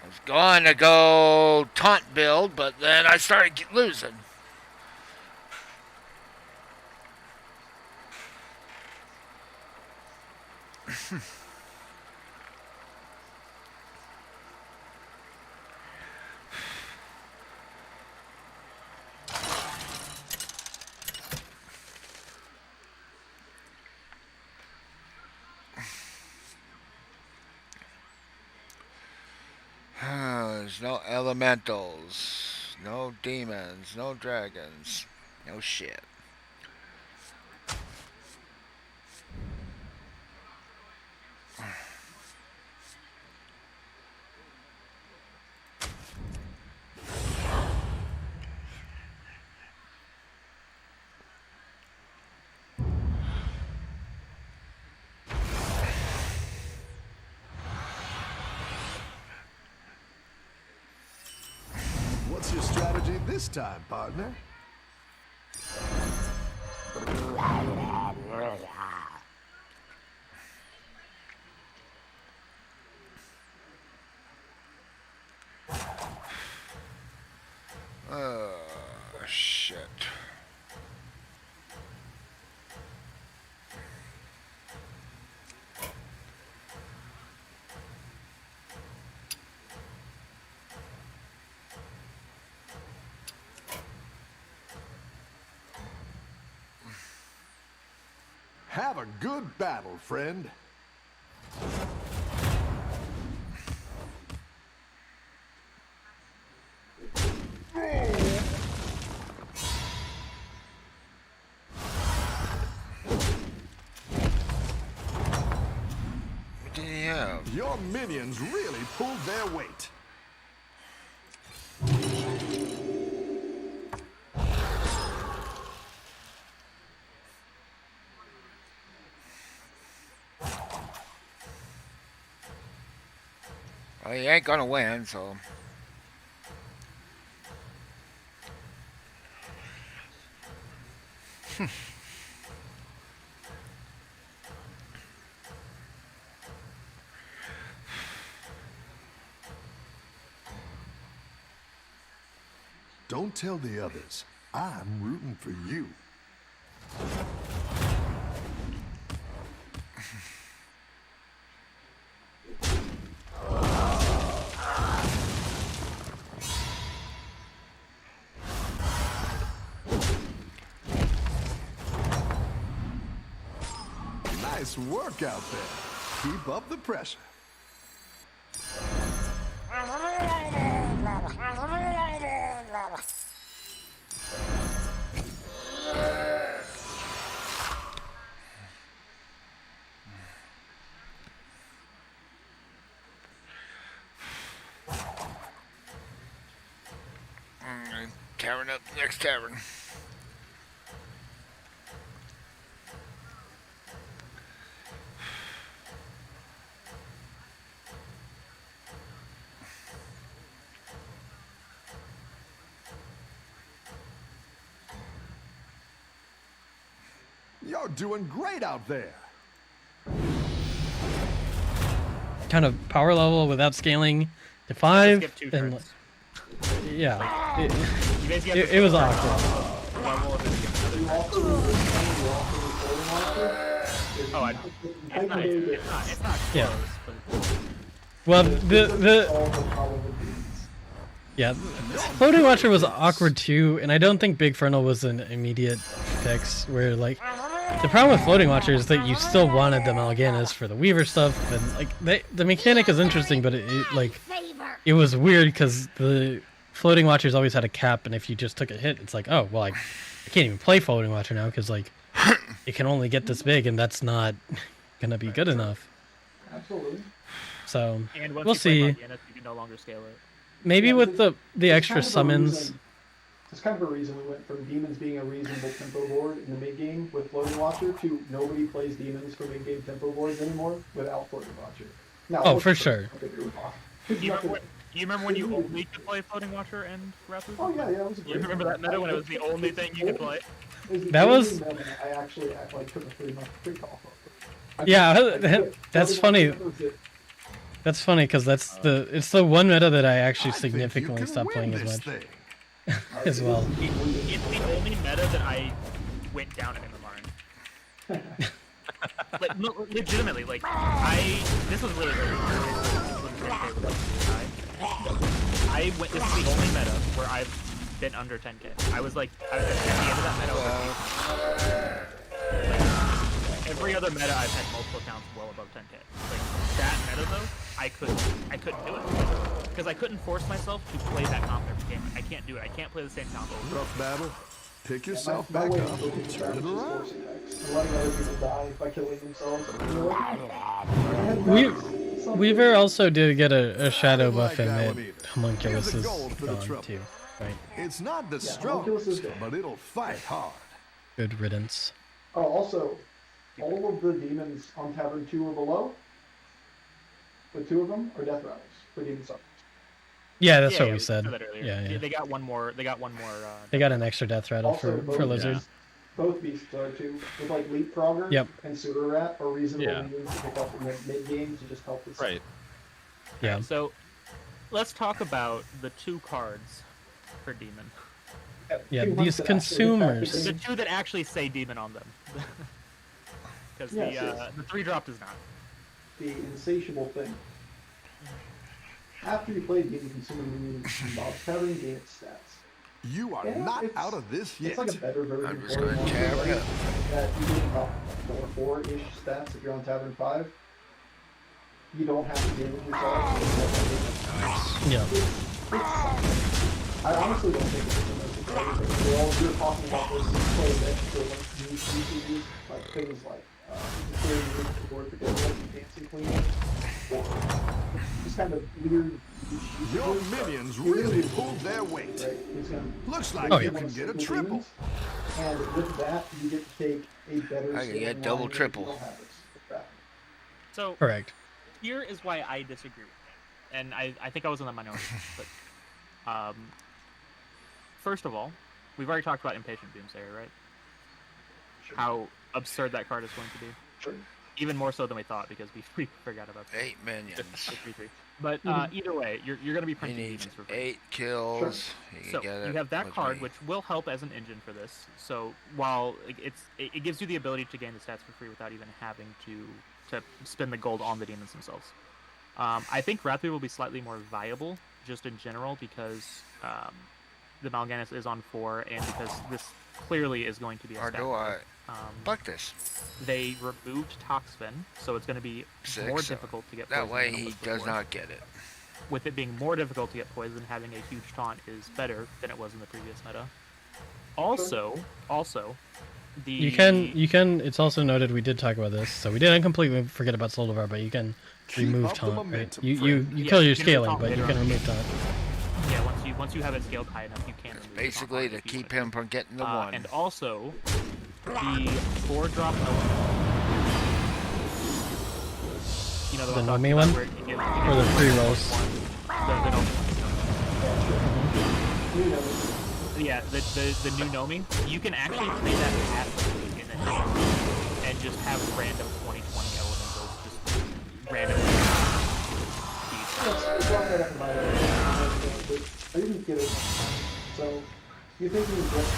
I was going to go taunt build, but then I started losing. There's no elementals, no demons, no dragons, no shit. What's your strategy this time, partner? Shit. Have a good battle, friend. What did he have? Your minions really pulled their weight. Well, he ain't gonna win, so. Don't tell the others. I'm rooting for you. Nice work out there. Keep up the pressure. Tavern up, next tavern. You're doing great out there. Kind of power level without scaling to 5. Skip 2 And, turns. yeah, You guys get it was awkward. level of Oh, I know. It's not close, Yeah. but Well, yeah, Floating Watcher was awkward too, and I don't think Big Fernal was an immediate fix. Where like the problem with Floating Watcher is that you still wanted the Mal'Ganis for the Weaver stuff, and like the mechanic is interesting, but it was weird because the Floating Watchers always had a cap, and if you just took a hit, it's like, oh well, I can't even play Floating Watcher now because like it can only get this big, and that's not gonna be good enough. Absolutely. So and once we'll you play see. Mal'Ganis, you can no longer scale it. Maybe Yeah, with the extra kind of summons. It's kind of a reason we went from demons being a reasonable tempo board in the mid game with Floating Watcher to nobody plays demons for mid game tempo boards anymore without Floating Watcher. Now, Oh, for sure. You remember when you only could play Floating Watcher and Rapu? Oh yeah, it was a You great remember that meta when it was the only thing you could play? That was- I actually like took a 3-month freak off of. Yeah, that's funny. That's funny because it's the one meta that I actually significantly stopped playing as much as well. It's the only meta that I went down in the line. Like, no, legitimately, like, this was really this is the only meta where I've been under 10k. I was at the end of that meta. Like, every other meta I've had multiple accounts well above 10k. Like, that meta though, I couldn't do it. Because I couldn't force myself to play that comp every game. I can't do it. I can't play the same comp over. Rough battle. Pick yourself back up and turn it around. Letting other people die by killing themselves. Weaver also did get a shadow buff in mid. Homunculus is gone too, right? It's not the strongest, but it'll fight hard. Good riddance. Oh, also, all of the demons on Tavern 2 or below, the 2 of them are death rattles for demon summons. Yeah, that's what we said. Yeah. They got one more. They got an extra death rattle Also, for Lizard. Both beasts are too. With like Leapfrogger Yep. and Sewer Rat are reasonable demons to pick up in the mid game to just help with. Right. Yeah. So, let's talk about the 2 cards for demon. Yeah, these consumers. The 2 that actually say demon on them. Because the 3-drop does not. The insatiable thing. After you play Demon Consumer Minion in Bob's Tavern, gain its stats. You are Yeah, not it's- out of this yet. It's like a better version I'm of just Floating gonna Launcher, tab right? it. That you get about 4-ish stats if you're on Tavern 5. You don't have to damage yourself. Yeah. I honestly don't think it's the most exciting thing. We're talking about this play extra like uses, like things like clearing the board for dead and dancing queen, or just kind of weird. Your minions really pulled their weight. Right? He's gonna Looks like Oh, you yeah. can get a triple. and with that, you get to take a better. I can get scaling double, line triple. than habits with that. So Correct. here is why I disagree with it. And I think I was in the minority. But first of all, we've already talked about Impatient Doomsayer, right? Sure. How absurd that card is going to be. Sure. Even more so than we thought because we forgot about that. 8 minions. But either way, you're going to be He printing needs demons for free. 8 kills. He can So get you it have that with card, me. which will help as an engine for this. So while it gives you the ability to gain the stats for free without even having to spend the gold on the demons themselves. I think Wrathweaver will be slightly more viable just in general because the Mal'Ganis is on 4 and because this clearly is going to be a Or stat do I card. buck this? They removed Toxfin, so it's going to be 6, more so difficult to get that poison way than it he was does before. not get it. With it being more difficult to get poison, having a huge taunt is better than it was in the previous meta. Also, the You can. It's also noted we did talk about this, so we didn't completely forget about Soldivar, but you can remove up the taunt. Right? momentum, You Yeah, kill you your can remove scaling, taunt but you later can on. remove taunt. Yeah, once you have it scaled high enough, you can remove the taunt Basically, on to if you keep wanted him from getting the 1. And also, the 4-drop element. You know The one I'm Nomi talking one? about where you get- Or the free rolls. Yeah, the new Nomi. You can actually play that passively in the game and just have random 20/20 elementals just randomly. I brought that up in my but I didn't get it. So you're thinking of just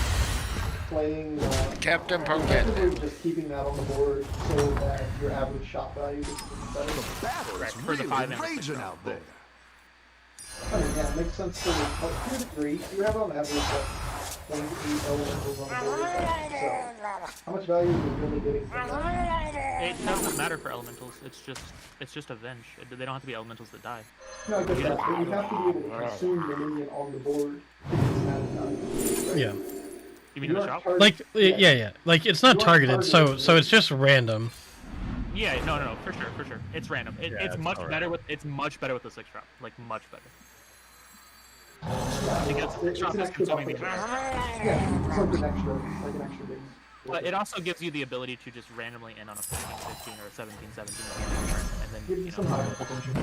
playing Kept him from getting effectively it. just keeping that on the board so that your average shot value gets better. The battle Correct, is for the really 5 and the raging 6 out there. I mean, yeah, it makes sense to a degree. You have on average like 0.8 elementals on the board. So how much value are you really getting from that? It doesn't matter for elementals. It's just a venge. They don't have to be elementals that die. No, I get that, but you have to be able to consume the minion on the board to get this added value, right? Yeah. You mean in the shop? Like yeah. Like it's not You aren't targeted, targeted. so it's just random. Yeah, no, for sure. It's random. It's much better with the 6-drop. Like much better. Because the 6-drop is consuming the Yeah, it's like an extra big. But it also gives you the ability to just randomly end on a 15-15 or a 17-17 and then Give you some higher potential.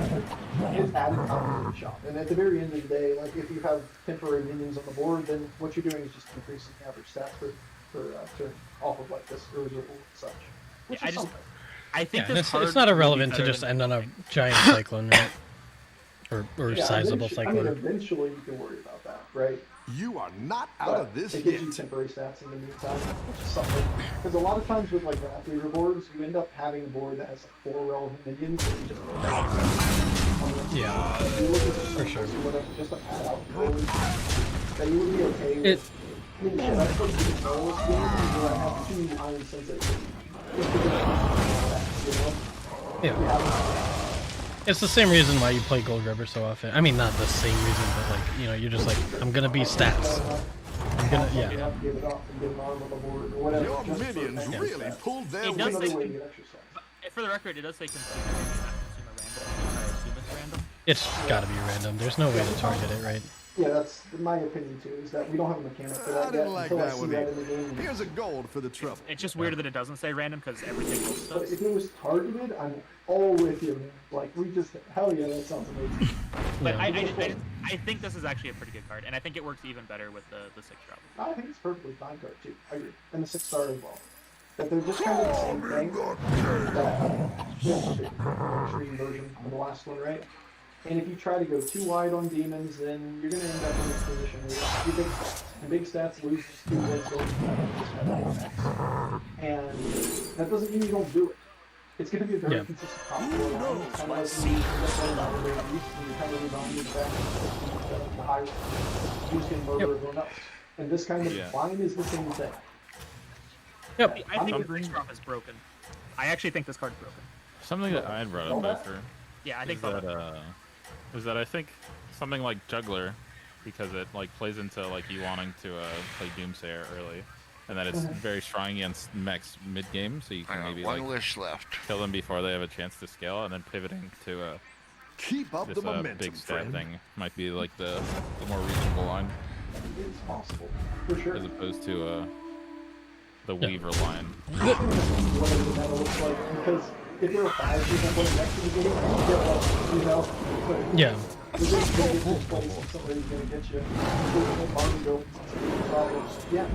It's added power to the shop. And at the very end of the day, like if you have temporary minions on the board, then what you're doing is just increasing the average stats for turn off of like this irreversible and such. Which is something. I think Yeah, this it's not irrelevant to just end on a giant cyclone, right? Or Yeah, sizable eventually- cyclone. I mean, eventually you can worry about that, right? You are not out But of this it gives yet. you temporary stats in the meantime, which is something. Because a lot of times with like Wrathweaver boards, you end up having a board that has like 4 relevant minions. And you just Yeah, if you look at the for sure. whatever, just a pad out board that you would be okay with. It I mean, shit, I played the Carlos game where I have 2 iron sensitive. Just because of that, you know? yeah. It's the same reason why you play Gold Rubber so often. I mean, not the same reason, but like you're just like I'm gonna be stats. I'm gonna yeah. Give it up and get an arm on the board or whatever. Your just for minions extra really stats. pulled their It weight. does Another say, way to get extra stats. for the record, it does say consume minion, not consume a random. I assume it's random. It's gotta be random. There's no way to target it, right? Yeah, that's my opinion too, is that we don't have a mechanic for that I yet didn't like until I that see one that either. in the game. Here's a gold for the trouble. It's just weird that it doesn't say random because everything else But does. if it was targeted, I'm all with you, man. Like, hell yeah, that sounds amazing. But Yeah. I think this is actually a pretty good card, and I think it works even better with the 6-drop. I think it's perfectly fine card too. I agree. And the 6-star as well. That they're just kind of the same thing. Extreme version of the last one, right? And if you try to go too wide on demons, then you're going to end up in this position where your big stats. And big stats loses 2 wins, and that doesn't mean you don't do it. It's going to be a very Yeah. consistent top four line. It's kind of like when you play Valorant East, and you're kind of rebounding back the high range. You're just going to murder everyone else. And this kind of line is the same thing. Yep. I think this drop is broken. I actually think this card's broken. Something that I had brought up after. Yeah, I think is that I think something like Juggler, because it like plays into like you wanting to play Doomsayer early, and that it's very strong against mechs mid game, so you can maybe one like wish left. kill them before they have a chance to scale, and then pivoting to keep up this the momentum, big stat friend. thing might be like the more reasonable line. It's possible, for sure. As opposed to the Weaver line. Whatever the meta looks like, because if you're a 5 playing next to the game, you get lost, you know? But Yeah. You're just going to get this place and somebody's going to get you. Yeah.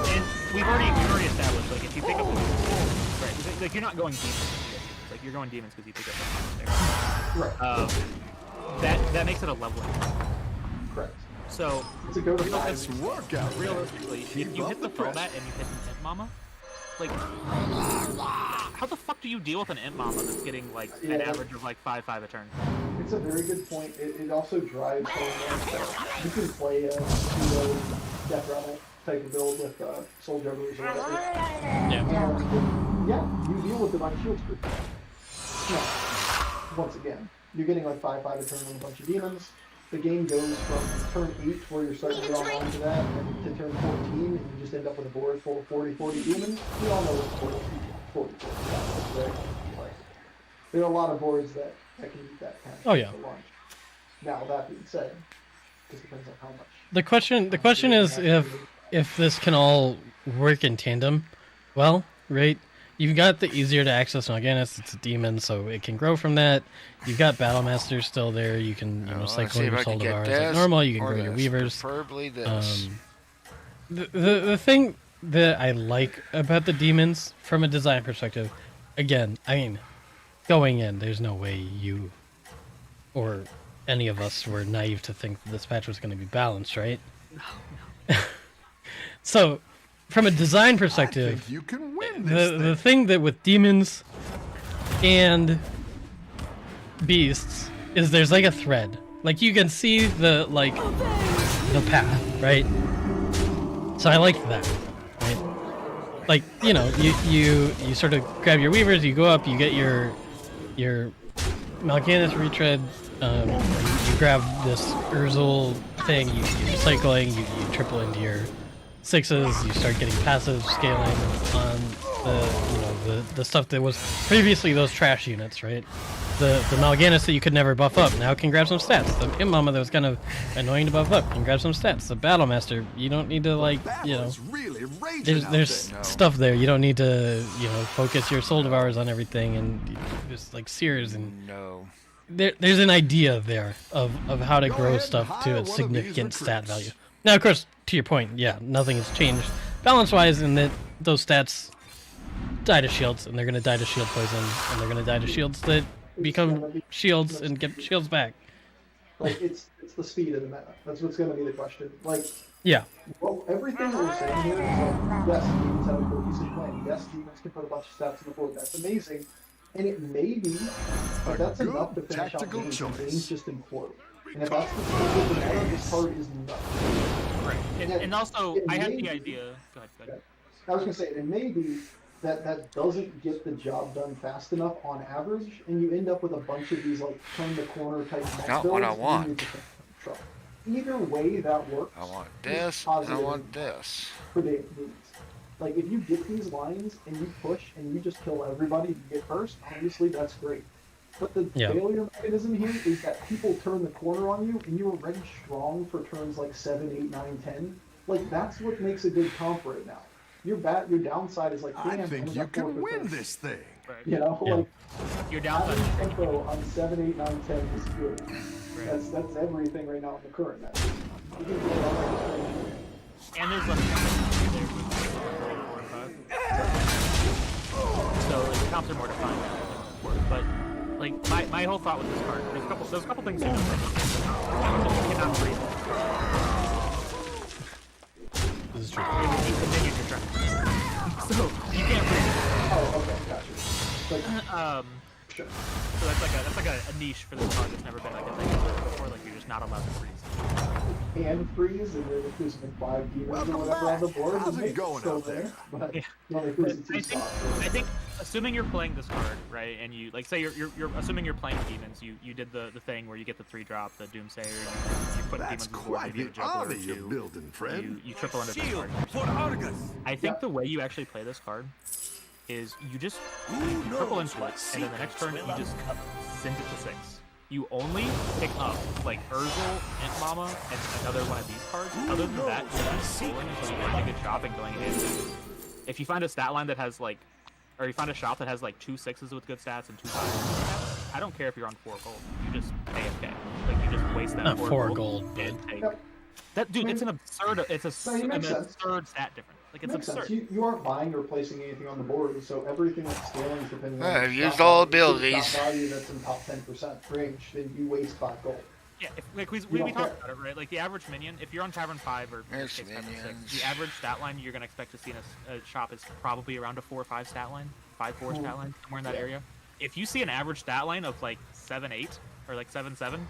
And we've already established, like, if you pick up right, like, you're not going demons. Like, you're going demons because you pick up Right. That makes it a leveling. Correct. So, it's a go to Let's work out. realistically, if you hit the throwback and you hit an Imp Mama, like, how the fuck do you deal with an Imp Mama that's getting, like, an average of, like, 5/5 a turn? It's a very good point. It also drives home you can play a pseudo Death Rattle type of build with Soul Jugglers or whatever. Yeah. And, yeah, you deal with it on Shield Screw. Now, once again, you're getting like 5/5 a turn on a bunch of demons. The game goes from turn 8, where you're starting to get online to that, and to turn 14, and you just end up with a board full of 40 demons. We all know what 40 is, right? Like, there are a lot of boards that can eat that kind of for launch. Now, that being said, it just depends on how much. The question is if this can all work in tandem. Well, right? You've got the easier to access Mal'Ganis, it's a demon, so it can grow from that. You've got Battlemasters still there, you can cycle your Soul Devourers like normal, you can grow your Weavers. Preferably this. The thing that I like about the demons from a design perspective, again, I mean, going in, there's no way you or any of us were naive to think that this patch was going to be balanced, right? No. So, from a design perspective, you can win this the thing that with demons and beasts is there's like a thread. Like you can see the path, right? So I like that, right? Like, you know, you sort of grab your Weavers, you go up, you get your Mal'Ganis retread, you grab this Urzel thing, you're cycling, you triple into your 6s, you start getting passive scaling on the stuff that was previously those trash units, right? The Mal'Ganis that you could never buff up now can grab some stats. The Imp Mama that was kind of annoying to buff up can grab some stats. The Battlemaster, you don't need to there's stuff there. You don't need to focus your Soul Devourers on everything and just like Sears and there's an idea there of how to grow stuff to a significant stat value. Now, of course, to your point, yeah, nothing has changed balance-wise in that those stats die to shields, and they're going to die to shield poison, and they're going to die to shields that become shields and get shields back. Like, it's the speed of the meta. That's what's going to be the question. Like, yeah. Well, everything that we're saying here is like, yes, demons have a cohesive plan. Yes, demons can put a bunch of stats on the board. That's amazing. And it may be that that's enough to finish out games, and games just implode. And if that's the case of the meta, this card is nuts. Right. And also, I had the idea... Go ahead. I was going to say, it may be that doesn't get the job done fast enough on average, and you end up with a bunch of these, like, turn-the-corner type mech Not builds. what I want. Either way that works. I want this, and I want this. For the demons. Like, if you get these lines, and you push, and you just kill everybody you get first, obviously that's great. But the failure mechanism here is that people turn the corner on you, and you're already strong for turns like 7, 8, 9, 10. Like, that's what makes a good comp right now. Your downside is like, damn, I think you can win this thing. You know, like, your downside tempo on 7, 8, 9, 10 is good. Right. That's everything right now in the current match. And there's less there with 4 and 5. So the comps are more defined now. But like my whole thought with this card, there's a couple things you know. You cannot breathe. This is true. You continue to try. So you can't breathe. check. So that's like a niche for this card that's never been like a thing before. Like you're just not allowed to freeze. And freeze, and then if there's some 5 demons Welcome or whatever on the board, How's then it it's going still out there? But Yeah. you only freeze it 2 spots. I think, assuming you're playing this card, right, and you like say you're assuming you're playing demons, you did the thing where you get the 3-drop, the Doomsayer, you put That's demons on the board, quite maybe a the juggler or army you're 2, building, friend. you triple into this Shield card. for Argus. I think the way you actually play this card is you just triple into it, and then the next turn you just send it to 6. You only pick up like Urzel, Int Mama, and another one of these cards. Other than that, you're just scrolling until you find a good shop and going in. If you find a stat line that has like, or you find a shop that has like 2 6s with good stats and 2 5s with good stats, I don't care if you're on 4 gold. You just AFK. Like you just waste that Not 4 gold, but and take. Yep. That dude, it's an absurd. It's an makes sense. absurd stat difference. Like it's Makes absurd. sense. You aren't buying or placing anything on the board, so everything that's scaling is depending on I've your used stock all value. If abilities. your stock value that's in top 10% range, then you waste 5 gold. Yeah, if, like we don't talked care. about it, right? Like the average minion, if you're on Tavern 5 or in this case, Tavern 6, the average stat line you're gonna expect to see in a shop is probably around a 4 or 5 stat line, 5-4 stat line, somewhere in that area. If you see an average stat line of like 7-8 or like 7-7,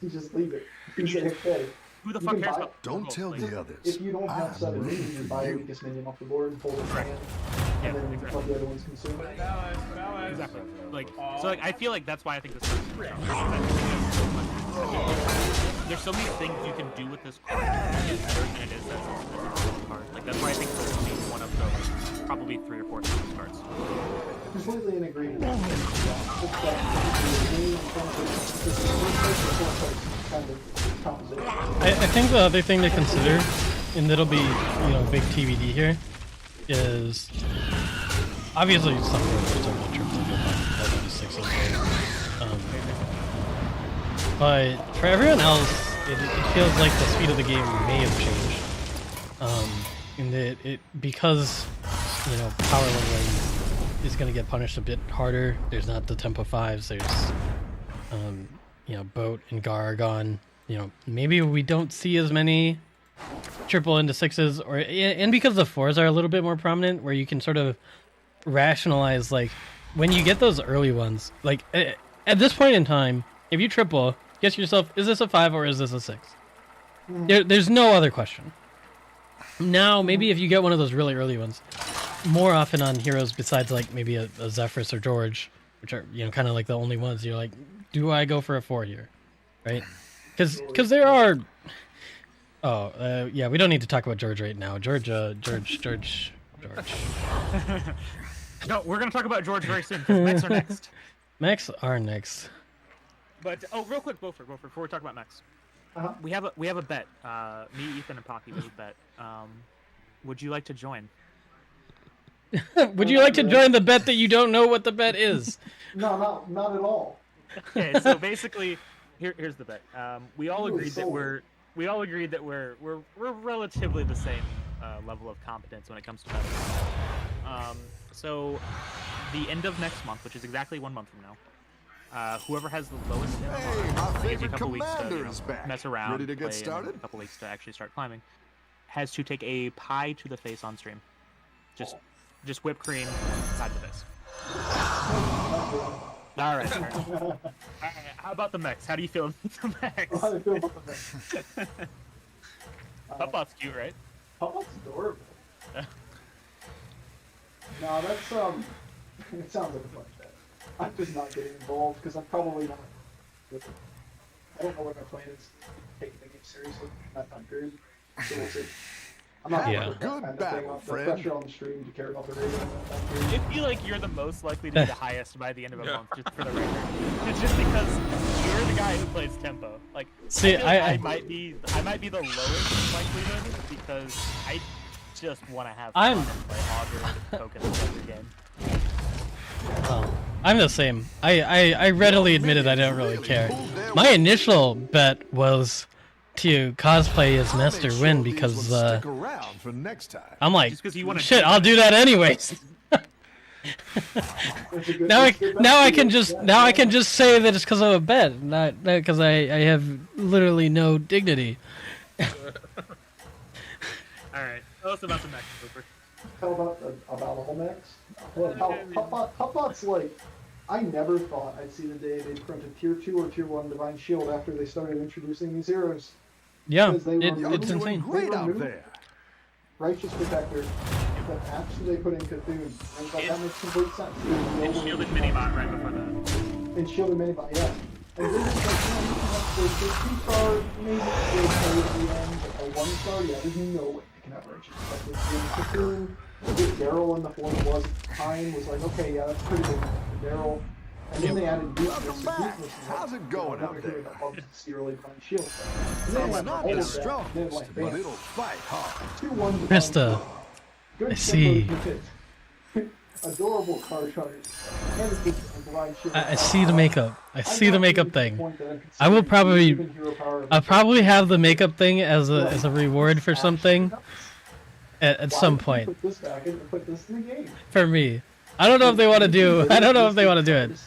You just leave it. You say, okay. who the You fuck can cares buy- about? Don't tell like, the others. If you don't have I'm 7 rooting minions, you for buy the you. weakest minion off the board and hold it in Correct. hand, Yeah, and then exactly. let the other ones consume it. Exactly. Like so, like I feel like that's why I think this card is great. There's so many things you can do with this card than it is as a card. Like that's why I think this will be one of the probably 3 or 4 toughest cards. Completely in agreement. It's kind of composition. I think the other thing to consider, and that'll be, you know, big TBD here, is obviously some characters are going to triple level 6 but for everyone else, it feels like the speed of the game may have changed. In that it because you know power leveling is going to get punished a bit harder. There's not the tempo 5s. There's you know, Boat and Gargon. You know, maybe we don't see as many triple into 6s, or and because the 4s are a little bit more prominent, where you can sort of rationalize like when you get those early ones. Like at this point in time, if you triple, guess yourself, is this a 5 or is this a 6? There's no other question. Now, maybe if you get one of those really early ones, more often on heroes besides like maybe a Zephyrus or George, which are, you know, kind of like the only ones, you're like, do I go for a 4 here? Right? Because there are... Oh, yeah, we don't need to talk about George right now. George. No, we're gonna talk about George very soon because Mechs are next. Mechs are next. But real quick, Beaufort, before we talk about Mechs, we have a bet. Me, Ethan, and Pocky, we have a bet. Would you like to join? Would you like to join the bet that you don't know what the bet is? No, not at all. Okay, so basically, here's the bet. We all agreed that we're relatively the same level of competence when it comes to betting. So the end of next month, which is exactly 1 month from now, whoever has the lowest MMR, gives you a couple weeks to mess around, Ready to get play, started? and a couple weeks to actually start climbing, has to take a pie to the face on stream. Just whipped cream, side to the face. All right. How about the Mechs? How do you feel about the Mechs? How do you feel about the Mechs? Puppot's cute, right? Puppot's adorable. No, that's it sounds like a fun bet. I'm just not getting involved because I'm probably not. I don't know what my plan is. Taking the game seriously in that time period. So we'll see. I'm not Yeah. putting that kind of thing on the pressure on the stream to care about the rating in that time period. I feel like you're the most likely to be the highest by the end of a month, just for the record. It's just because you're the guy who plays tempo. Like, See, I might be the lowest likelihood because I just want to have fun and play Augur and tokens every game. Well, I'm the same. I readily admitted I don't really care. My initial bet was to cosplay as Master Win because I'm like, shit, I'll do that anyways. now I can just say that it's because of a bet, not because I have literally no dignity. All right, tell us about the Mechs, Cooper. Tell about the whole Mechs. Well, Puppot's like I never thought I'd see the day they print a tier 2 or tier 1 Divine Shield after they started introducing these heroes. Yeah, Because they it's insane. Great out there. Righteous Protector, the patch that they put in Cthulhu, and like, that makes complete sense. And shielded Minibot right before that. And shielded Minibot, yeah. And then it's like, you can have the 2-star, maybe they play at the end, but a 1-star, yeah, there's no way they can have Righteous Protector. And Cthulhu, with Daryl in the form it was at the time, was like, okay, yeah, that's pretty good for Daryl. And then they added weakness. How's it going out there? It's the early Divine Shield. It's not the strongest, but it'll fight hard. Krista, I see. Adorable card hunters. I see the makeup. I see the makeup thing. I'll probably have the makeup thing as a reward for something at some point. Put this back and put this in the game. For me. I don't know if they want to do. I don't know if they want to do it.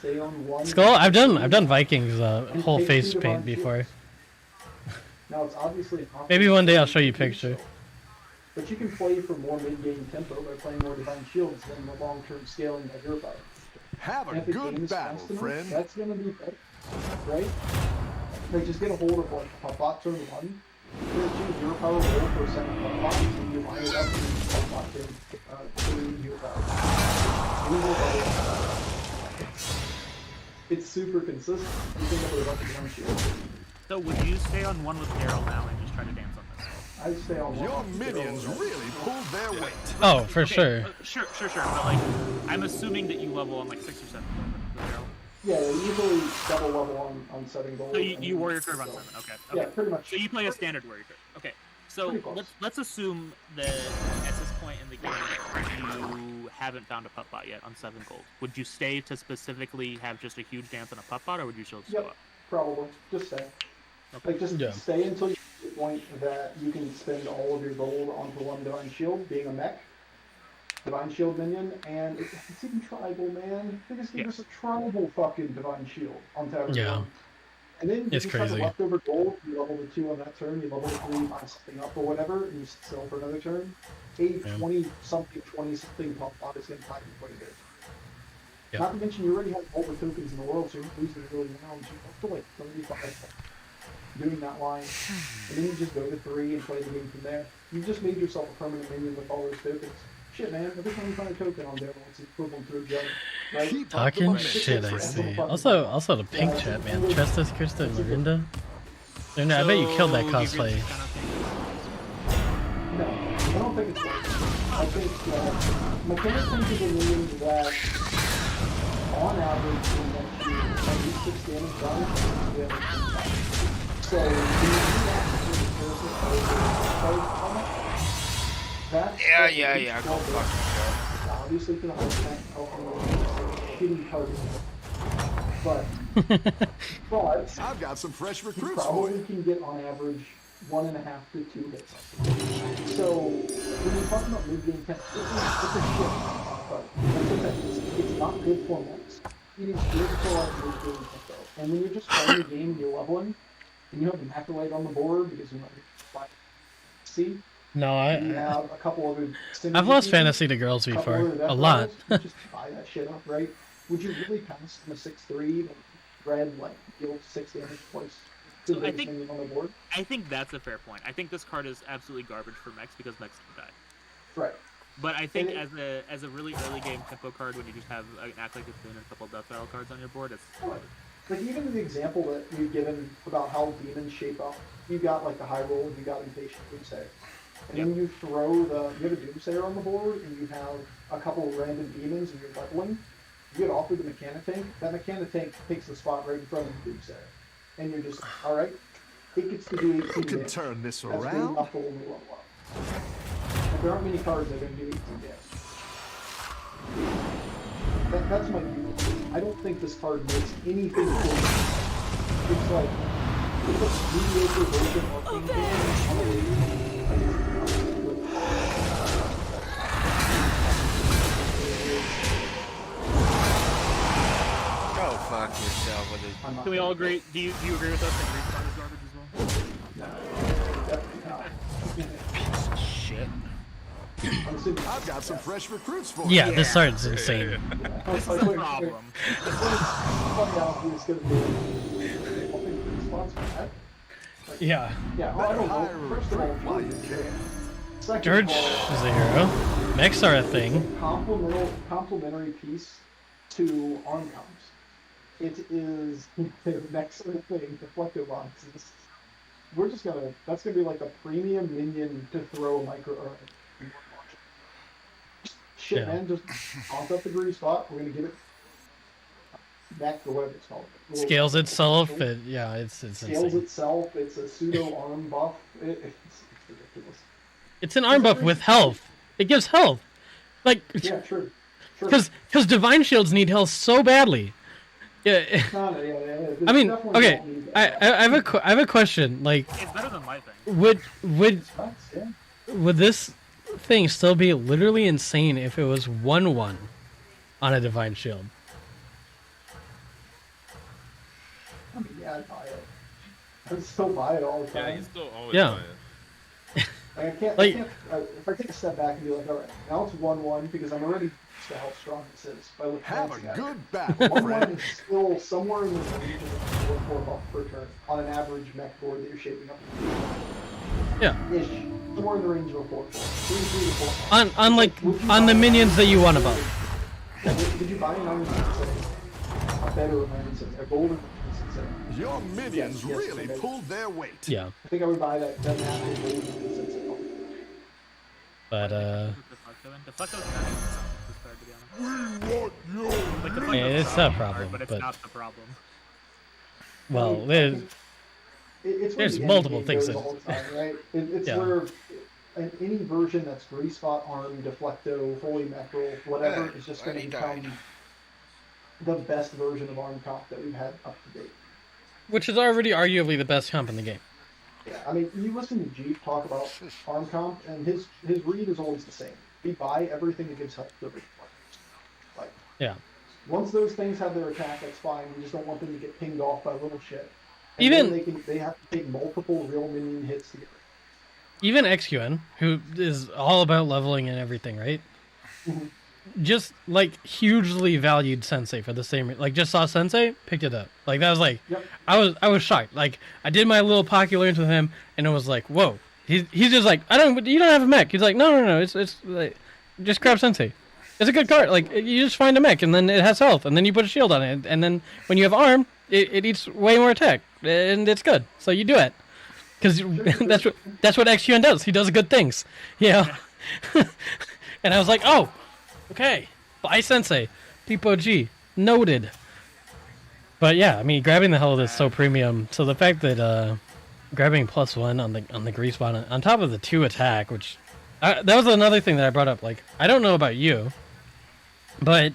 Skull. I've done Vikings whole face paint before. Now it's obviously Maybe one day I'll show you a picture. But you can play for more mid-game tempo by playing more Divine Shields than the long-term scaling by hero power. Have a good battle, friend. That's gonna be better, right? Like just get a hold of like Puppbot turn 1. You're 2 hero power roll for a second Puppbot, and you line it up and Puppbot turn 3 hero power. It's super consistent. You think of it about the one shield. So would you stay on one with Daryl now and just try to dance on this? I'd stay on one. Your minions really pulled their weight. Oh, for sure. Sure. But like, I'm assuming that you level on like 6 or 7 with Daryl. Yeah, usually double level on 7 gold. So you warrior curve on 7. Okay. Yeah, pretty much. So you play a standard warrior curve. Okay. So let's assume that at this point in the game you haven't found a Puppbot yet on 7 gold. Would you stay to specifically have just a huge dance on a Puppbot, or would you still just go up? Probably. Just stay. Okay. Like just stay until you get to the point that you can spend all of your gold onto one Divine Shield, being a mech. Divine Shield minion, and it's even tribal, man. They just gave us a tribal fucking Divine Shield on Tavern 1. And then you just have the leftover gold, you level the 2 on that turn, you level the 3, buy something up or whatever, and you sell for another turn. A 20-something Puppbot is going to tie you quite good. Not to mention, you already have all the tokens in the world, so you're losing really rounds. You have to like 35 doing that line, and then you just go to 3 and play the game from there. You've just made yourself a permanent minion with all those tokens. Shit, man, every time you find a token on there, it's equivalent to a gem. Right? Talking shit, I see. Also the pink chat, man. Trestus, Krista, and Marinda. I bet you killed that cosplay. No, I don't think it's worth it. I think mechanics think of a minion that, on average, will let you at least 6 damage done. So, when you do that to the person Yeah, go fuck yourself. Obviously, for the high tank, shitty targeting. But I've got some fresh recruits. You probably can get on average 1.5 to 2 hits. So when you're talking about mid-game tempo, it's a shit. But it's not good for mechs. It is good for mid-game tempo. And when you're just playing the game and you're leveling, and you have an acolyte on the board because you know see. No, you have a couple other. I've lost fantasy to girls before, a lot. Just buy that shit up, right? Would you really pass from a 6/3 and red like deal 6 damage twice? So I think that's a fair point. I think this card is absolutely garbage for mechs because mechs can die. Right. But I think as a really early game tempo card, when you just have an act like a Cocoon and a couple of Death Rattle cards on your board, it's like even the example that you've given about how demons shape up. You got like the high roll, you got impatient Doomsayer. And then you throw you have a Doomsayer on the board, and you have a couple of random demons, and you're leveling. You get offered the Mechanic Tank. That Mechanic Tank takes the spot right in front of the Doomsayer, and you're just all right. It gets to do 18 Who can damage. turn this That's around? good enough to only level up. Like, there aren't many cards that are going to do 18 damage. That's my view. I don't think this card makes anything for you. It's like it's a mediocre version of Arcane Damage. Go fuck yourself with it. Can we all agree? Do you agree with us that Brimstone is garbage as well? No, definitely not. Piece of shit. assuming. I've got some fresh recruits for Yeah, you. this art's insane. This is a problem. It's funny how it's going to be. I think the response for that. Like, Yeah. Yeah, I don't know. First of all, While you can. second George of all, is a hero. Mechs are a thing. complementary piece to arm comps. It is the next sort of thing, Deflecto boxes. We're just gonna, that's gonna be like a premium minion to throw a micro or shit, Yeah. man, just pop up the grease spot. We're gonna give it back or whatever it's called. Scales itself. Yeah, it's Scales insane. itself. It's a pseudo arm buff. It's ridiculous. It's an arm buff with health. It gives health. Like, Yeah, true. because divine shields need health so badly. Yeah. I mean, okay. I have a question. Like, It's better than my thing. would this thing still be literally insane if it was 1/1 on a divine shield? I mean, yeah, I'd buy it. I'd still buy it all the time. Yeah, you still always Yeah. buy it. Like, I can't, Like- if I take a step back and be like, all right, now it's 1/1 because I'm already used to how strong this is. By looking Have at a it. good battle, 1/1 friend. is still somewhere in the range of 4 buff per turn on an average mech board that you're shaping up. Yeah. Ish. Somewhere in the range of a 4/4. 3 to 4. On like on the minions that you want to buff. Did you buy an Iron Sensei? A better Iron Sensei? A golden Iron Sensei? Your minions Yes, really okay. pulled their weight. Yeah. I think I would buy that natural golden Iron Sensei. But Deflecto's not this card, to be honest. We want you. Like, yeah, Deflecto's it's not a the problem. card, but it's But not the problem. well, there's It's where There's the end multiple game things goes that- all the time, right? It's Yeah. where any version that's grease spot, arm, deflecto, holy mackerel, whatever, is just going to he become died. the best version of arm comp that we've had up to date. which is already arguably the best comp in the game. Yeah, I mean, you listen to Jeep talk about arm comp, and his read is always the same. We buy everything that gives health to every player. Like, Yeah. once those things have their attack, that's fine. We just don't want them to get pinged off by little shit. And Even- then they have to take multiple real minion hits to get. Even XQN, who is all about leveling and everything, right? Just like hugely valued Sensei for the same like just saw Sensei, picked it up. Like that was like Yep. I was shocked. Like I did my little Pocky learns with him and it was like, whoa. He's just like, you don't have a mech. He's like, no, it's like just grab Sensei. It's a good card. Like you just find a mech and then it has health and then you put a shield on it and then when you have arm, it eats way more attack and it's good. So you do it. Because that's what XQN does. He does good things. Yeah. And I was like, oh, okay. Buy Sensei. Tipo G. Noted. But yeah, I mean, grabbing the hell is so premium. So the fact that grabbing +1 on the grease spot on top of the 2 attack, which that was another thing that I brought up. Like, I don't know about you, but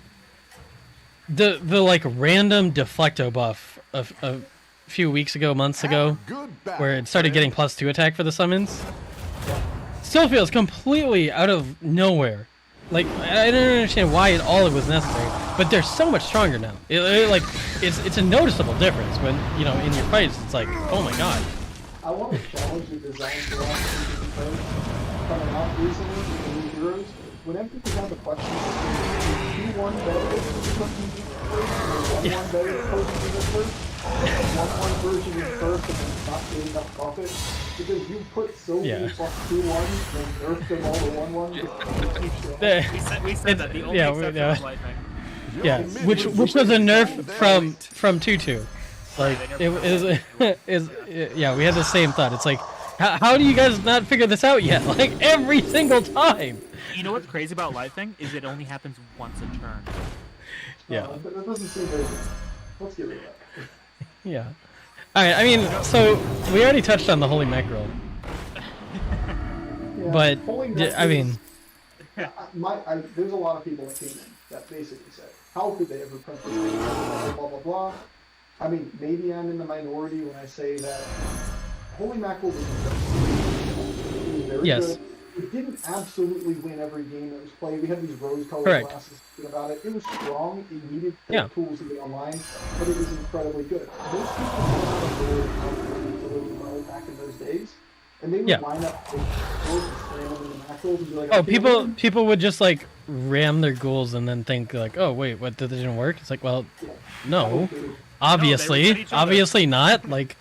the like random deflecto buff of a few weeks ago, months ago, where it started getting +2 attack for the summons, still feels completely out of nowhere. Like I don't understand why it was necessary, but they're so much stronger now. It's a noticeable difference when you know in your fights. It's like, oh my god. I want to challenge the design philosophy coming out recently with the new heroes. Whenever you have a question, is 2-1 better than Cookie first, or 1-1 better than Cookie first? 1-1 version is first and then not getting enough profit? Because you put so many plus 2-1s and nerfed them all to 1-1. We said that the only exception was Lightning. Yeah, which was a nerf from 2-2. Like yeah, we had the same thought. It's like, how do you guys not figure this out yet? Like every single time. You know what's crazy about Lightning is it only happens once a turn. Yeah. That doesn't seem very good. Let's get rid of that. Yeah. Alright, I mean, so we already touched on the Holy Mackerel. Yeah, But, I mean... there's a lot of people that came in that basically said, how could they ever print this thing? Blah, blah, blah. I mean, maybe I'm in the minority when I say that Holy Mackerel was very Yes. good. It didn't absolutely win every game that was played. We had these rose-colored Correct. glasses about it. It was strong. It needed Yeah. tools to get online, but it was incredibly good. Most people don't know how to really well back in those days. and they would Yeah. line up the goals and slam them into macros and be like, Oh, "Okay, we're people would just like ram their ghouls and then think like, oh wait, what, that didn't work? It's like, well, no, obviously not. Like,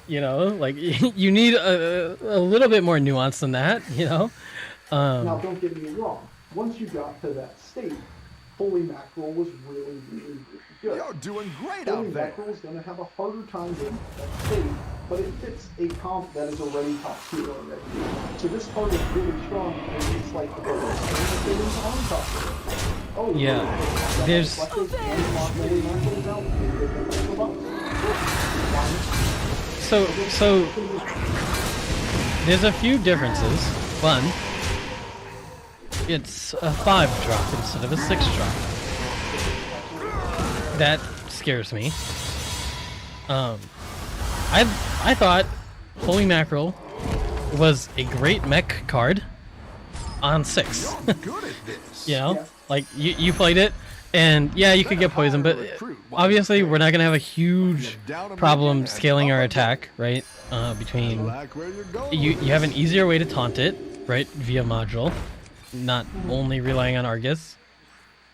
you know, like you need a little bit more nuance than that, you know. Now, don't get me wrong. Once you got to that state, Holy Mackerel was really, really, really good. You're doing great Holy out there. Mackerel is going to have a harder time getting to that state, but it fits a comp that is already top tier already. So this card is really strong, and it's like the thing on top of it. Oh, Yeah, really? there's- Holy Mackerel's out. So there's a few differences. One, it's a 5-drop instead of a 6-drop. That scares me. I thought Holy Mackerel was a great mech card on 6. You know, like you played it, and yeah, you could get poisoned, but obviously we're not gonna have a huge problem scaling our attack, right? Between you have an easier way to taunt it, right, via module, not only relying on Argus,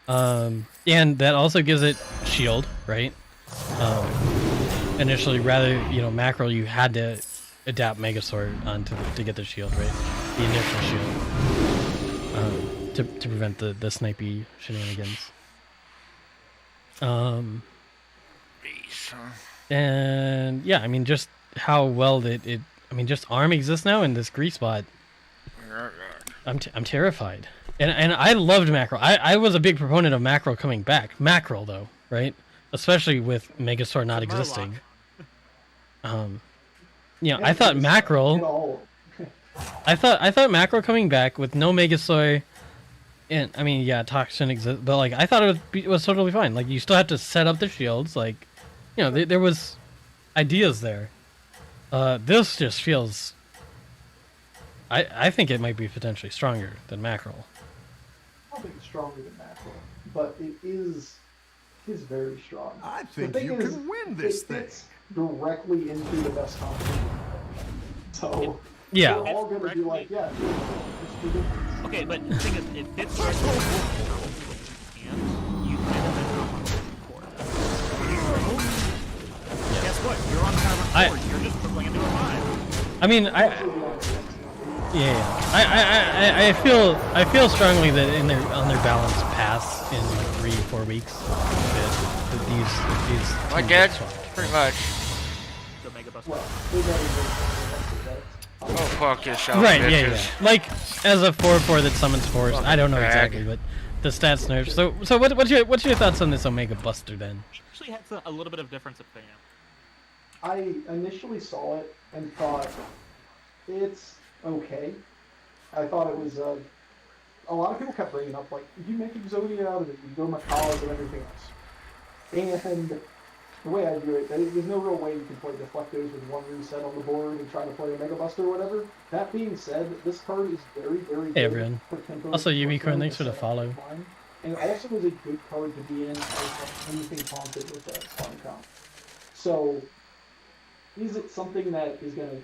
and that also gives it shield, right? Initially, rather, you know, mackerel, you had to adapt Megasword onto to get the shield, right? The initial shield, to prevent the snipey shenanigans. And yeah, I mean, just how well it I mean, just ARM exists now in this grease spot. I'm terrified. And I loved mackerel. I was a big proponent of mackerel coming back. Mackerel though, right? Especially with Megasword not existing. You know, I thought mackerel. I thought mackerel coming back with no Megasoy, and I mean, yeah, toxin exists, but like I thought it was totally fine. Like you still have to set up the shields, like, you know, there was ideas there. This just feels. I think it might be potentially stronger than mackerel. I don't think it's stronger than mackerel, but it is very strong. I think The thing you is, can win this it thing. fits directly into the best competition. So yeah, we're all gonna be like, yeah. Okay, but the thing is, it fits directly into the and you can guess what? You're on kind of a 4. You're just dribbling into a 5. I mean, I feel strongly that on their balanced paths in like 3-4 weeks that these Like two that, get swapped. pretty much. The Mega Buster. Oh, fuck yourself, Right, bitches. yeah. Like as a 4/4 that summons force. I don't know exactly, but the stats nerfs. So what's your thoughts on this Omega Buster then? Actually has a little bit of difference opinion. I initially saw it and thought it's okay. I thought it was a lot of people kept bringing up like, you make Exodia out of it, you go Macaws and everything else. And the way I view it, there's no real way you can play Deflectors with one reset on the board and try to play a Mega Buster or whatever. That being said, this card is very, very good. Hey everyone. For tempo Also, Unicorn, and thanks for the follow. And it also is a good card to be in as anything taunted with a fun comp. So, is it something that is going to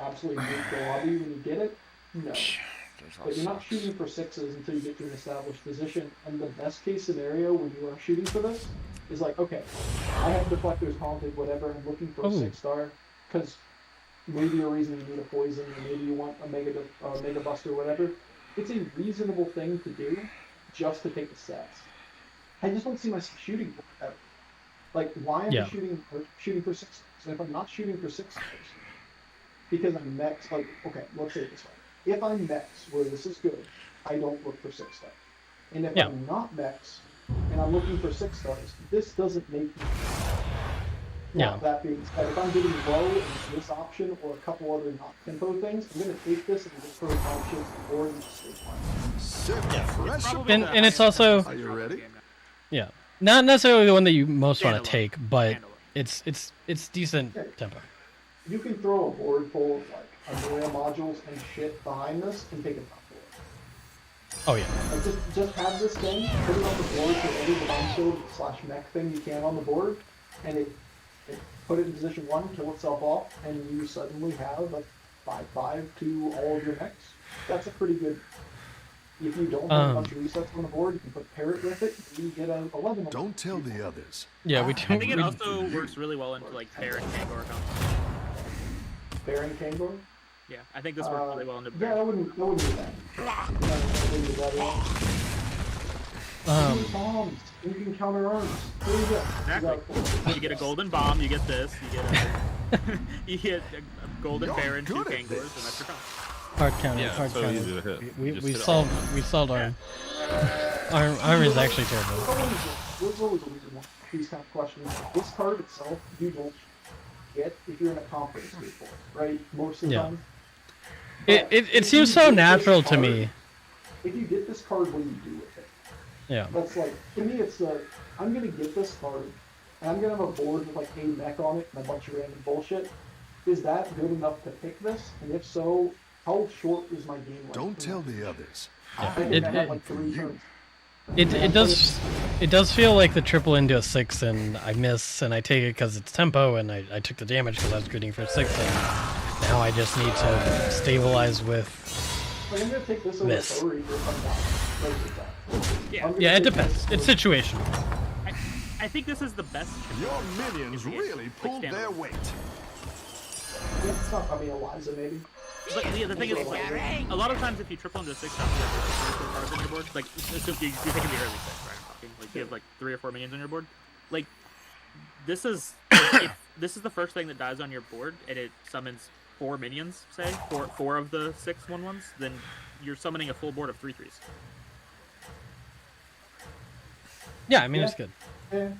absolutely make the lobby when you get it? No. But you're not shooting for 6s until you get to an established position, and the best case scenario when you are shooting for this is like, okay, I have Deflectors, Haunted, whatever, I'm looking for a 6-star, because maybe a reason you need a poison, or maybe you want a Mega Buster, whatever. It's a reasonable thing to do just to take the stats. I just don't see myself shooting for it ever. Like, why am I shooting for 6 stars? And if I'm not shooting for 6 stars, because I'm mechs, like, okay, let's say it this way. If I'm mechs, where this is good, I don't look for 6 stars. And if I'm not mechs, and I'm looking for 6 stars, this doesn't make me. Now, that being said, if I'm getting low and it's this option or a couple other not tempo things, I'm going to take this and look for options or the state line. And it's also. Are you ready? Yeah, not necessarily the one that you most want to take, but it's decent tempo. You can throw a board full of like Amoria modules and shit behind this and take it top for it. Oh yeah. Like just have this thing, put it on the board for every divine shield / mech thing you can on the board, and it put it in position 1, kill itself off, and you suddenly have a 5/5 to all of your mechs. That's a pretty good. If you don't have a bunch of resets on the board, you can put parrot with it. You get an 11. Don't tell the others. Yeah, we I think it also works really well into like Bear and Kangor accounts. Bear and Kangor? Yeah, I think this works really well into Yeah, Bear. I wouldn't do that. I wouldn't do that. Bombs. You can counter arms. There you go. Exactly. You get a golden bomb, you get this, you get a, you get a golden bear and 2 Kangors, and that's your comp. Hard counter, Yeah, hard so counter. easy to hit. We solved our arm is actually terrible. There's always a reason why these kind of questions. This card itself, you don't get if you're in a conference before, right? Most of the time. It seems so natural to me. If you get this card, what do you do with it? Yeah. That's like, to me, it's the, I'm gonna get this card, and I'm gonna have a board with like a mech on it and a bunch of random bullshit. Is that good enough to pick this? And if so, how short is my game? Don't tell the others. I think I have like 3 turns. It does feel like the triple into a 6 and I miss and I take it because it's tempo and I took the damage because I was greeting for 6 and now I just need to stabilize with Like, I'm gonna take this over this. Furry if I'm down. Yeah. Yeah, it depends. It's situational. I think this is the best. Your minions really pulled their weight. Yeah, it's not, I mean, Eliza maybe. But yeah, the thing is, like, a lot of times if you triple into a 6 drop, you have 3 or 4 cards on your board. Like, you're taking the early 6, right? Like, you have like 3 or 4 minions on your board. Like, this is if this is the first thing that dies on your board, and it summons 4 minions, say, four of the 6 1/1s, then you're summoning a full board of 3/3s. Yeah, I mean it's good. Yeah.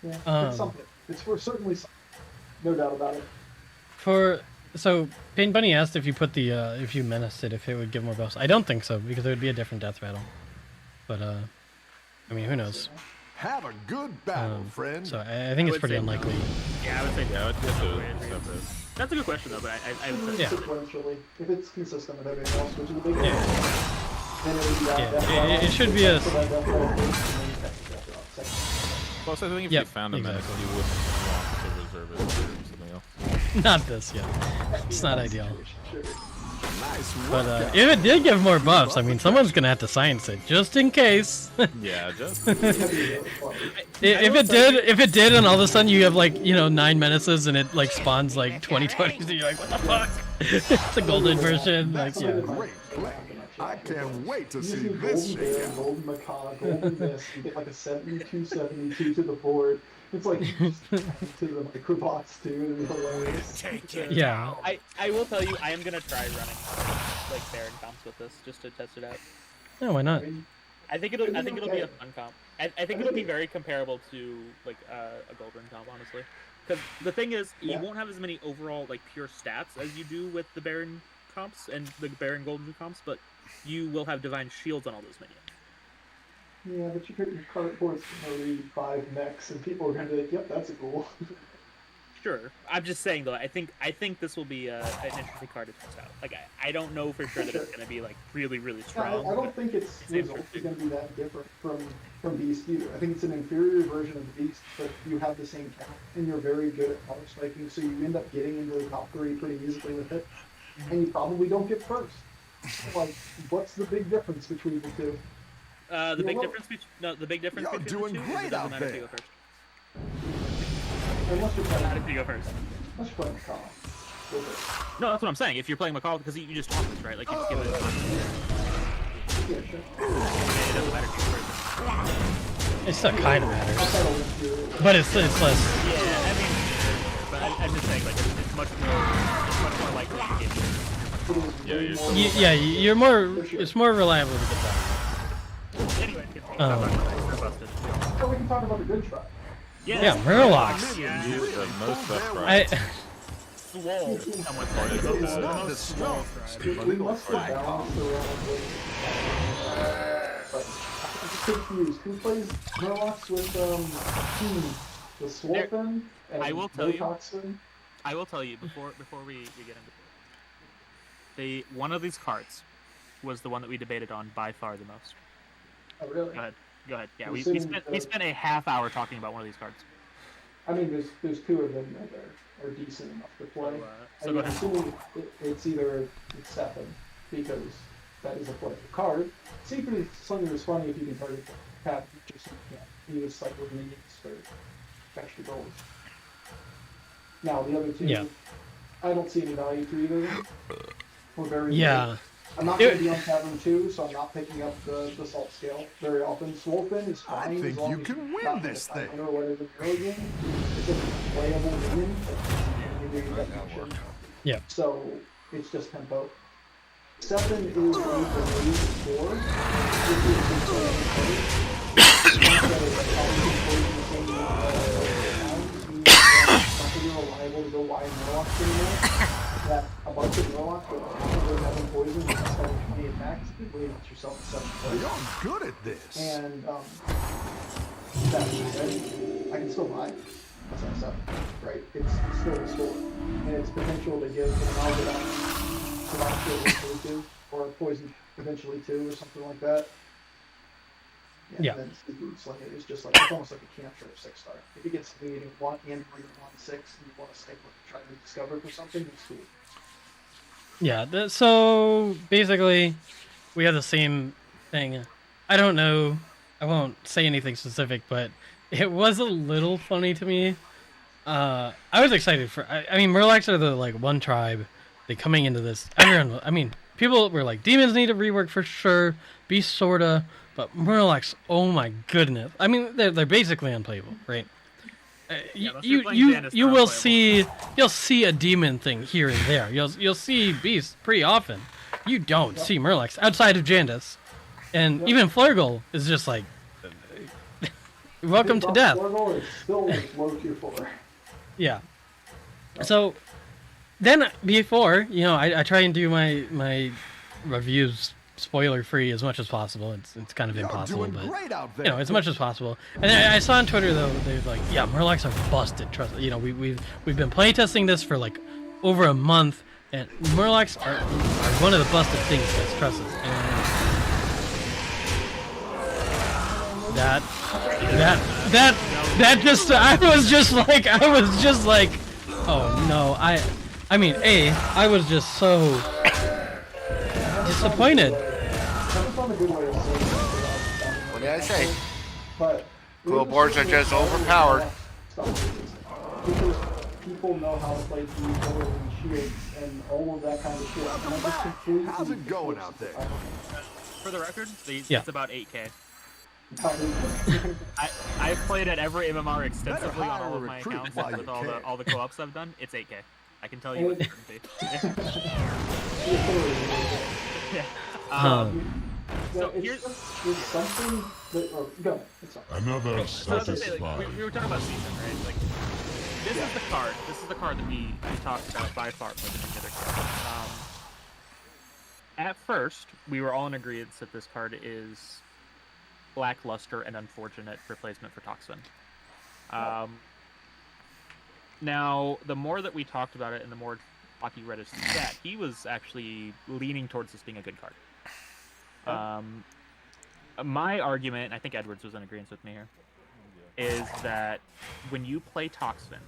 Yeah. It's something. It's for certainly something. No doubt about it. So Pain Bunny asked if you put the if you menaced it, if it would give more buffs. I don't think so because it would be a different death battle. But I mean, who knows? Have a good battle, friend. So I think it's pretty unlikely. Yeah, I would say yeah. That's a good question though, but I would say Sequentially, if it's consistent with everything else, which is a big then it would be Yeah, it should be a. Plus, I think if you found a menace, you wouldn't want to reserve it for something else. Not this, yeah. It's not ideal. Nice But if it did give more buffs, I mean, someone's gonna have to science it just in case. Yeah, just. If it did, and all of a sudden you have like 9 menaces and it like spawns like 2020s, and you're like, what the fuck? It's a golden version, like yeah. I can't wait to see Using this golden bear, shake. golden macaw, golden this, you get like a 72 to the board. It's like to the microbots too, and hilarious. Yeah. I will tell you, I am gonna try running like Baron comps with this just to test it out. Yeah, why not? I think it'll be a fun comp. I think it'll be very comparable to like a Goldring comp, honestly. Because the thing is, you won't have as many overall like pure stats as you do with the Baron comps and the Baron Golden comps, but you will have divine shields on all those minions. Yeah, but you put your cardboards for 5 mechs, and people are gonna be like, "Yep, that's a goal." Sure, I'm just saying though. I think this will be an interesting card to test out. Like I don't know for sure that it's gonna be like really strong. I don't think its result is gonna be that different from Beast either. I think it's an inferior version of Beast, but you have the same count, and you're very good at power spiking, so you end up getting into the top 3 pretty easily with it, and you probably don't get first. Like, what's the big difference between the two? The big difference between doing the two is great it doesn't out matter if there. you go first. Unless you're playing, Not if you go first. unless you're playing Macaw. No, that's what I'm saying. If you're playing McCall, because you just want this, right? Like you just give it. Yeah, sure. It doesn't matter if you go first. It still kind of matters, but it's less. Yeah, I mean, but I'm just saying, like it's much more likely to get you. Yeah, You're more. It's more reliable to get that. Anyway, busted. So we can talk about the good try. Yeah, Murlocs. Yeah. The most upright. Swole. Somewhat sorry. It's not the snow. We must have balanced the round. But I'm confused. Who plays Murlocs with the Swolfen and I will tell you. Toxin? I will tell you before we get into it. One of these cards was the one that we debated on by far the most. Oh really? Go ahead. Yeah, we spent a half hour talking about one of these cards. I mean, there's 2 of them that are are decent enough to play. So I'm assuming it's either it's Stefan, because that is a playable card. Secret Slender is funny if you can target the tap, just so you can't use cycle minions for extra goals. Now the other two, I don't see any value to either of them. We're very good. I'm not going to be on Tavern 2, so I'm not picking up the salt scale very often. Swolefin is fine. I think you can win this thing. Or whatever the early game. It's a playable minion. Yeah. So it's just tempo. Stefan is going to raise 4, which is reliable to go wide Murlocs anymore. That a bunch of Murlocs with half of having poison and 720 attacks, it really puts yourself in such a place. You're good at this. And that being said, I can still buy it. That's not stuff, right? It's still a store, and its potential to give an Algebon exclusive or a poison eventually too, or something like that. Yeah. And then Seafood Sling is just like it's almost like a cantrip 6-star. If it gets to be in 1 and or 1/6, and you want to stay with try to discover for something, it's cool. Yeah. So basically, we have the same thing. I don't know. I won't say anything specific, but it was a little funny to me. I was excited for. I mean, Murlocs are the one tribe. They coming into this. Everyone. I mean, people were like, demons need a rework for sure. Beasts sorta. But Murlocs, oh my goodness! I mean, they're basically unplayable, right? You will see a demon thing here and there. You'll see beasts pretty often. You don't see Murlocs outside of Jandas, and even Flurgle is just like, welcome to death. Flurgle is still low tier 4. Yeah. So then before I try and do my reviews spoiler free as much as possible. It's kind of impossible, but as much as possible. And I saw on Twitter though they're like, yeah, Murlocs are busted. Trust we've been playtesting this for over a month, and Murlocs are one of the busted things. Guys, trust us. And that just I was just like, oh no, I mean, I was just so disappointed. What did I say? Cool boards are just overpowered. Because people know how to play these doors and shields and all of that kind of shit. And I just completely How's it going out there? For the record, Yeah. it's about 8K. I've played at every MMR extensively on all of my accounts with all the co-ops I've done. It's 8K. I can tell you with certainty. Yeah. So here's something that, go. It's fine. Another we were talking about season, right? Like this is the card. This is the card that we talked about by far more than any other card. At first, we were all in agreement that this card is lackluster and unfortunate replacement for Toxin. Now, the more that we talked about it and the more Hockey read his stat, he was actually leaning towards this being a good card. My argument, and I think Edwards was in agreement with me here, is that when you play Toxin,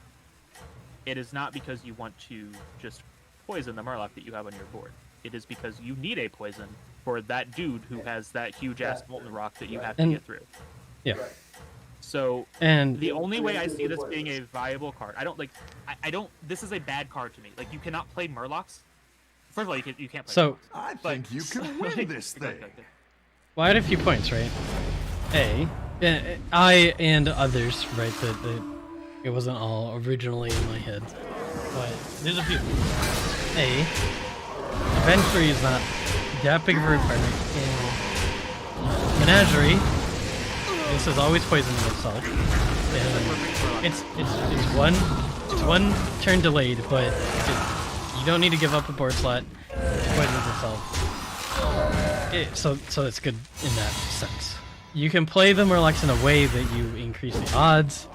it is not because you want to just poison the Murloc that you have on your board. It is because you need a poison for that dude who has that huge-ass Molten Rock that you have to get through. Yeah. So, the only way I see this being a viable card, I don't, this is a bad card to me. Like, you cannot play Murlocs. First of all, you can't play Murlocs. I think you can win this thing. Well, I had a few points, right? I and others, right, that it wasn't all originally in my head. But there's a few. Inventory is not that big of a requirement in Menagerie. This is always poisoning itself. And it's one turn delayed, but you don't need to give up a board slot. It poisons itself. So it's good in that sense. You can play the Murlocs in a way that you increase the odds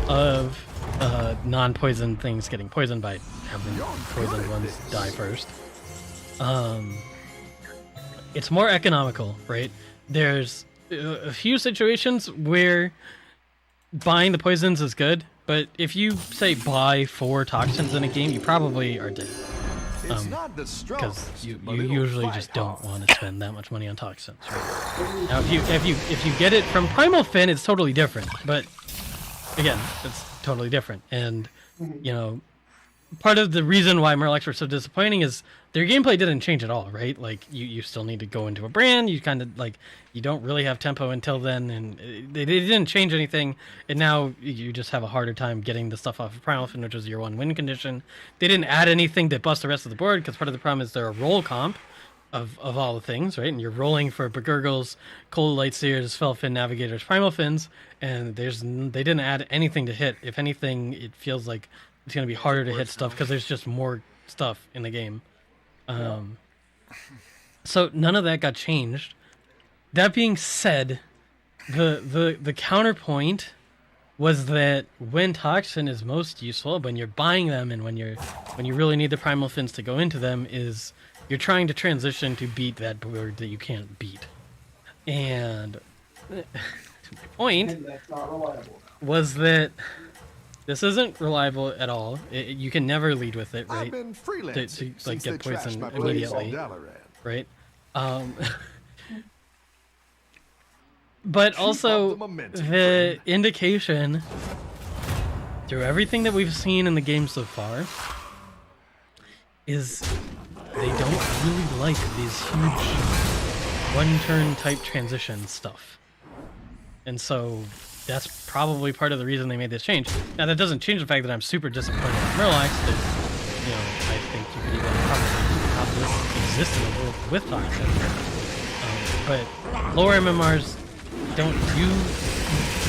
of non-poison things getting poisoned by having poisoned ones die first. It's more economical, right? There's a few situations where buying the poisons is good, but if you say buy 4 toxins in a game, you probably are dead. It's not the Because strongest, you but it'll usually fight just don't hard. want to spend that much money on toxins. Right? Now, if you get it from Primal Fin, it's totally different. But again, it's totally different. And you know, part of the reason why Murlocs were so disappointing is their gameplay didn't change at all, right? Like you still need to go into a brand. You kind of like you don't really have tempo until then, and they didn't change anything. And now you just have a harder time getting the stuff off of Primal Fin, which was your 1 win condition. They didn't add anything to bust the rest of the board because part of the problem is they're a roll comp of all the things, right? And you're rolling for Begurgles, Cold Lightseers, Felfin, Navigators, Primal Fins, and they didn't add anything to hit. If anything, it feels like it's going to be harder to hit stuff because there's just more stuff in the game. So none of that got changed. That being said, the counterpoint was that when Toxin is most useful, when you're buying them and when you really need the Primal Fins to go into them, is you're trying to transition to beat that board that you can't beat. And my point was that this isn't reliable at all. You can never lead with it, right? I've been freelancing to like since get they trashed poisoned my place on immediately, Dalaran. right? But also up the momentum, the indication through everything that we've seen in the game so far is they don't really like these huge one-turn type transition stuff. And so that's probably part of the reason they made this change. Now that doesn't change the fact that I'm super disappointed in Murlocs, that, you know, I think you could even probably have this exist in a world with Toxin. But lower MMRs don't do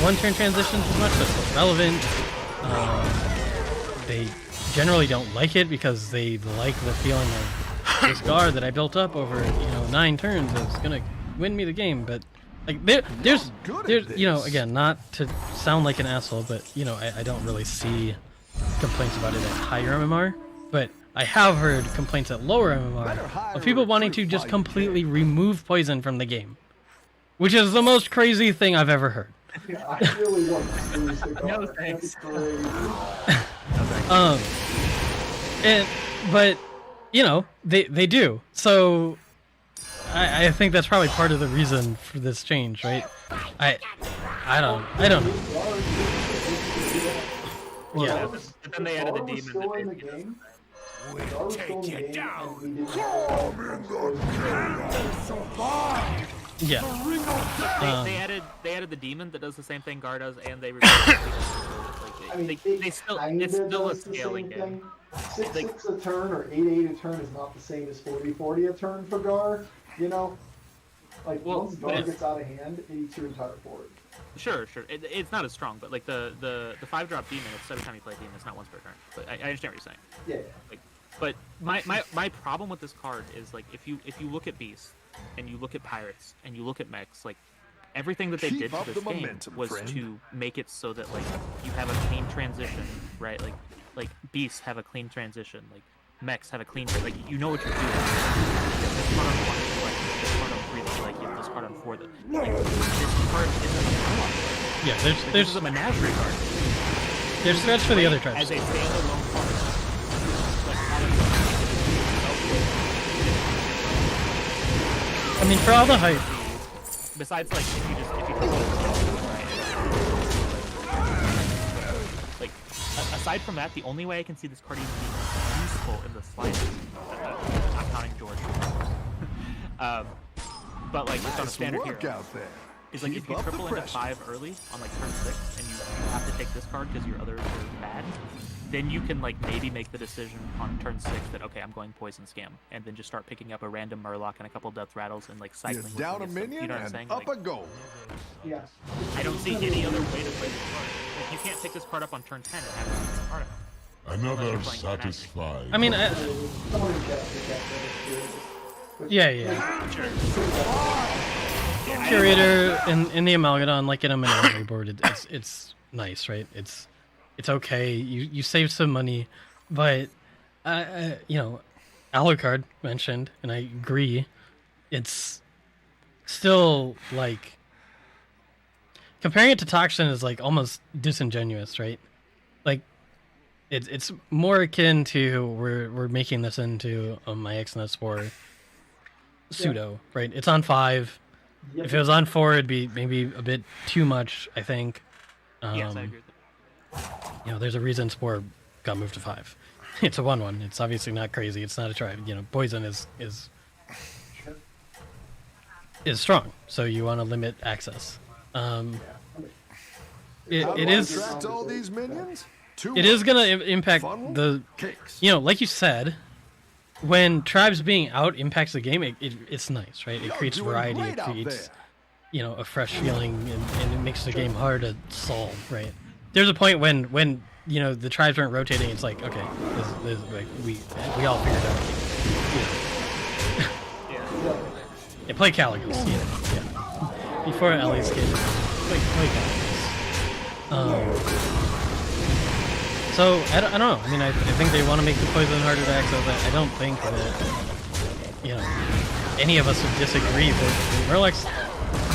one-turn transitions as much, so it's less relevant. They generally don't like it because they like the feeling of this guard that I built up over 9 turns is gonna win me the game. But like there's you know, again, not to sound like an asshole, but you know, I don't really see complaints about it at higher MMR, but I have heard complaints at lower MMR of people wanting to just completely remove poison from the game, which is the most crazy thing I've ever heard. Yeah, I really want to lose the guard. No thanks. But you know, they do. So I think that's probably part of the reason for this change, right? I don't know. Yeah. But then they added the demon that made it game. We'll take you down. Yeah. They added the demon that does the same thing Gar does, and they removed it's still a scaling game. 6-6 a turn or 8-8 a turn is not the same as 40-40 a turn for Gar. You know, like once Gar gets out of hand, it eats your entire board. Sure. It's not as strong, but like the 5-drop demon, it's every time you play demon, it's not once per turn. But I understand what you're saying. Yeah. Like, but my problem with this card is like if you look at Beast and you look at Pirates and you look at Mechs, like everything that they did to this game was to make it so that like you have a clean transition, right? Like Beasts have a clean transition, like Mechs have a clean, like you know what you're doing. This card on 1 is like this card on 3 that like you, this card on 4 that like this card isn't a Murloc. Yeah, there's a menagerie card. There's threats for the other tribes. As a standalone card. I mean, for all the hype. Besides, like, if you like, aside from that, the only way I can see this card even being useful in the slightest, I'm counting George. But like, it's on a standard hero. Is like if you triple into 5 early on like turn 6, and you have to take this card because your others are bad, then you can like maybe make the decision on turn 6 that okay, I'm going poison scam, and then just start picking up a random Murloc and a couple death rattles and like cycling. You're down a minion you know what I'm and saying? up Like, a goal. Yeah. I don't see any other way to play this card. Like, you can't pick this card up on turn 10 and have it pick this card up. Another satisfied. I mean, Curator in the Amalgadon, like in a menagerie board, it's nice, right? It's okay. You save some money, but you know, Alucard mentioned, and I agree. It's still like comparing it to Toxin is like almost disingenuous, right? like it's more akin to we're making this into my XNS war pseudo, right? It's on 5. Yep. If it was on 4, it'd be maybe a bit too much, I think. Yes, I agree. You know, there's a reason Spore got moved to 5. It's a 1/1. It's obviously not crazy. It's not a tribe. You know, poison is strong, so you want to limit access. It is. Attract all these minions? It is gonna impact the. You know, like you said, when tribes being out impacts the game, it's nice, right? It creates variety. It creates, you know, a fresh feeling, and it makes the game hard to solve, right? There's a point when you know the tribes aren't rotating. It's like, okay, this like we all figured out. Yeah, play Caligars. Yeah. Before Ellie's came, play Caligars. So I don't know. I mean, I think they want to make the poison harder to access. I don't think that, you know, any of us would disagree. But Murlocs,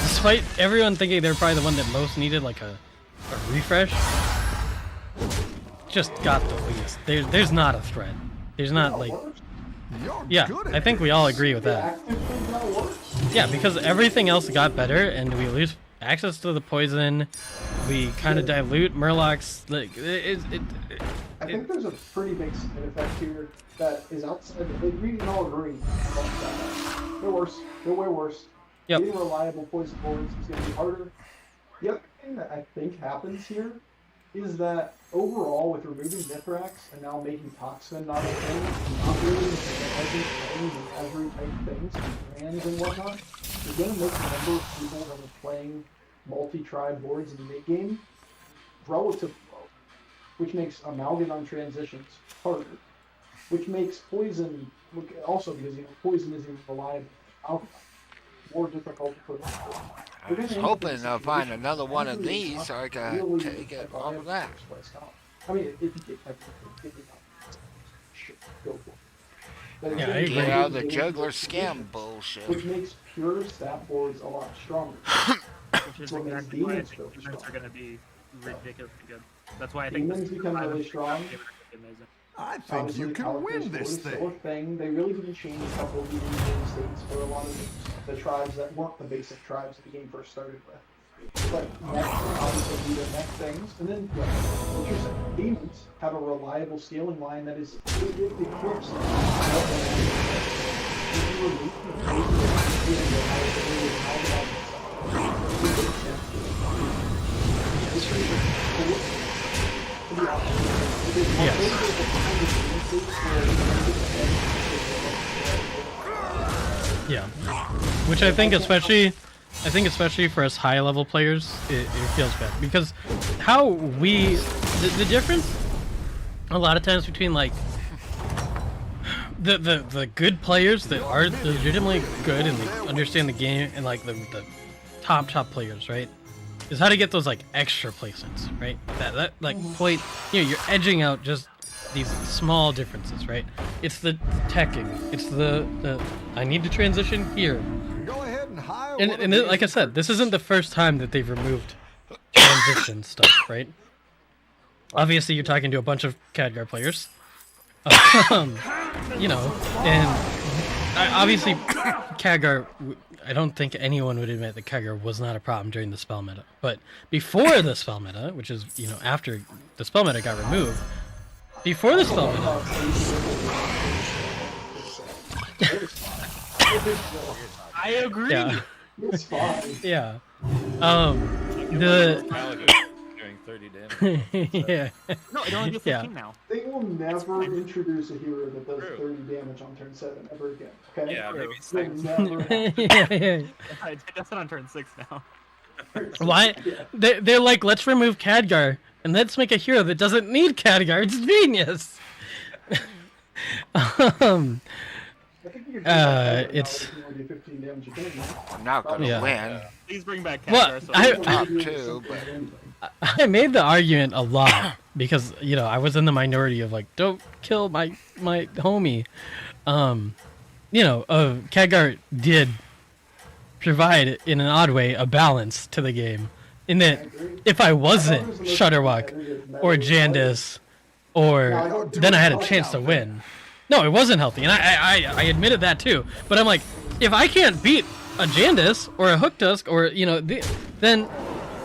despite everyone thinking they're probably the one that most needed like a refresh, just got the least. There's not a threat. There's not like. Yeah, I think we all agree with that. Yeah, because everything else got better, and we lose access to the poison. We kind of dilute Murlocs. Like I think there's a pretty big side effect here that is outside. We can all agree. They're worse. They're way worse. Yep. Getting reliable poison boards is going to be harder. The other thing that I think happens here is that overall, with removing Mithrax and now making Toxin not a thing, not really things and every type things, and brands and whatnot, you're going to make the number of people that are playing multi-tribe boards in the mid-game relatively low, which makes Amalgam on transitions harder, which makes Poison, also because Poison isn't reliable, more difficult to put on. I was hoping to find another one of these so I could take it off of that. I mean, if you get everything, sure, go for it. Yeah, I agree. Get out of the juggler scam bullshit. Which makes pure stat boards a lot stronger. Which is exactly why I think demons are going to be ridiculously good. That's why I think demons become really strong. Amazing. I think you can win this thing. They really didn't change a couple of leading game states for a lot of the tribes that weren't the basic tribes that the game first started with. But next, obviously, do their next things, and then what you're saying, demons have a reliable scaling line that is equips. Yeah, which I think especially for us high level players, it feels bad because how we the difference a lot of times between like the good players that are legitimately good and they understand the game and like the top players, right, is how to get those like extra placements, right? That like point, you know, you're edging out just these small differences, right? It's the teching. It's the I need to transition here. Go ahead and hire. And like I said, this isn't the first time that they've removed transition stuff, right? Obviously, you're talking to a bunch of Khadgar players, you know, and obviously Khadgar. I don't think anyone would admit that Khadgar was not a problem during the spell meta, but before the spell meta, which is, you know, after the spell meta got removed. Before the spell meta. I agree. Yeah. It's fine. Yeah. The doing 30 damage. yeah. No, it only do 15 now. They will never introduce a hero that does 30 damage on turn 7 ever again. Okay? Yeah, maybe They'll 6. never yeah. It does it on turn 6 now. Why? They're like, let's remove Khadgar and let's make a hero that doesn't need Khadgar. It's genius. It's. I'm not gonna win. Please bring back Khadgar. Well, So Top 2, but I made the argument a lot because, you know, I was in the minority of like, don't kill my homie. You know, Khadgar did provide in an odd way a balance to the game In that, if I wasn't Shutterwalk or Jandis, or then I had a chance to win. No, it wasn't healthy, and I admitted that too. But I'm like, if I can't beat a Jandis or a Hooktusk or then,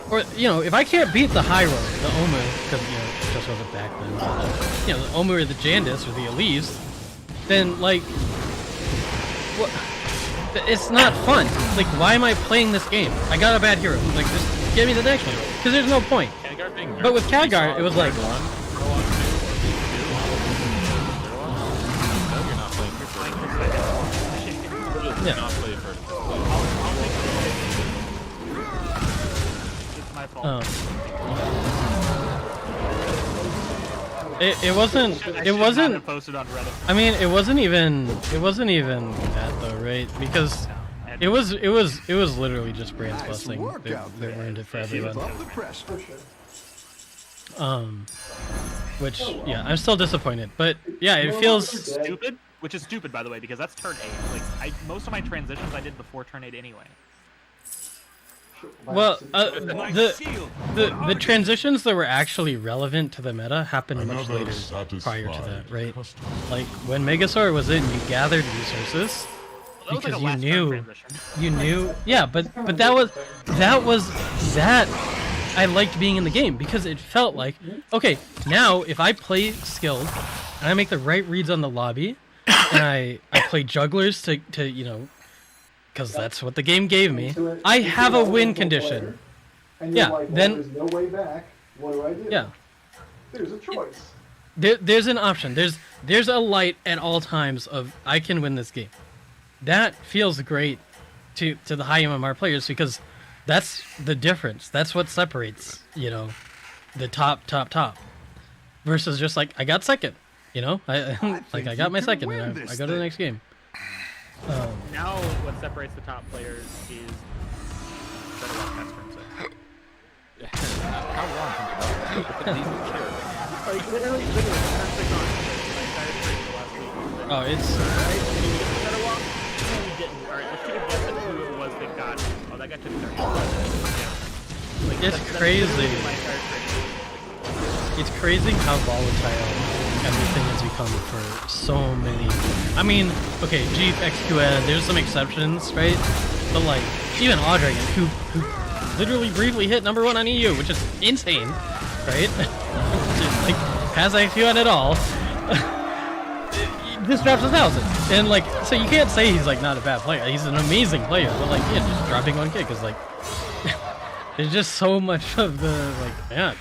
or if I can't beat the high road, the Omu, because it just wasn't back then. But, the Omu or the Jandis or the Elise, then like, what? It's not fun. Like, why am I playing this game? I got a bad hero. Like, just give me the next one, because there's no point. But with Khadgar, it was like. Yeah. It wasn't. I mean, it wasn't even that though, right? Because it was literally just Brand's blessing that ruined it for everyone. Which I'm still disappointed, but yeah, it feels stupid. Which is stupid, by the way, because that's turn 8. Like, most of my transitions I did before turn 8 anyway. Well, the transitions that were actually relevant to the meta happened much later prior to that, right? Like when Megasaur was in, you gathered resources because you knew. Yeah, but that was I liked being in the game because it felt like, okay, now if I play skilled and I make the right reads on the lobby and I play jugglers to because that's what the game gave me. I have a win condition. Yeah, then there's no way back. What do I do? Yeah, there's a choice. There's an option. There's a light at all times of I can win this game. That feels great to the high MMR players because that's the difference. That's what separates the top versus just like I got second. I got my second and I go to the next game. Now, what separates the top players is better luck. That's Brimstone. How long can you like literally, turn 6 on. My entire streak the last week. Oh, it's. Better walk. No, we didn't. All right, let's take a guess at who it was that got. Oh, that guy took 30. Like, it's crazy. It's crazy how volatile everything has become for so many. I mean, okay, Jeep, XQN, there's some exceptions, right? But like, even Audrey, who literally briefly hit #1 on EU, which is insane, right? Like, has IQ at all. This drops 1,000. And like, so you can't say he's like not a bad player. He's an amazing player, but like, yeah, just dropping 1K, because like, there's just so much of the, like, yeah,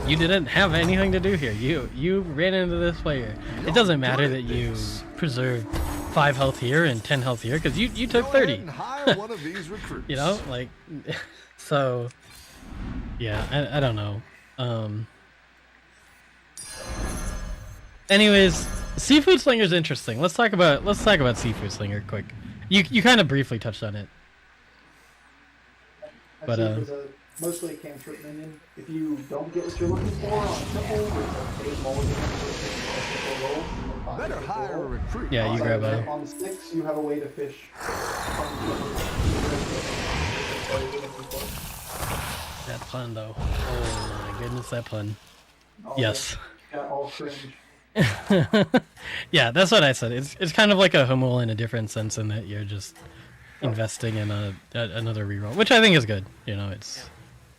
you didn't have anything to do here. You ran into this player. It doesn't matter that you preserved 5 health here and 10 health here because you took 30. Like, so yeah, I don't know. Anyways, Seafood Slinger's interesting. Let's talk about Seafood Slinger quick. You kind of briefly touched on it. But mostly a cantrip minion. If you don't get what you're looking for on triple, there's mulligan roll. Better hire a recruit. Yeah, you grab a. On 6, you have a way to fish. That pun though. Oh my goodness, that pun. Yes. All cringe. Yeah, that's what I said. It's kind of like a Hummel in a different sense in that you're just investing in another reroll, which I think is good.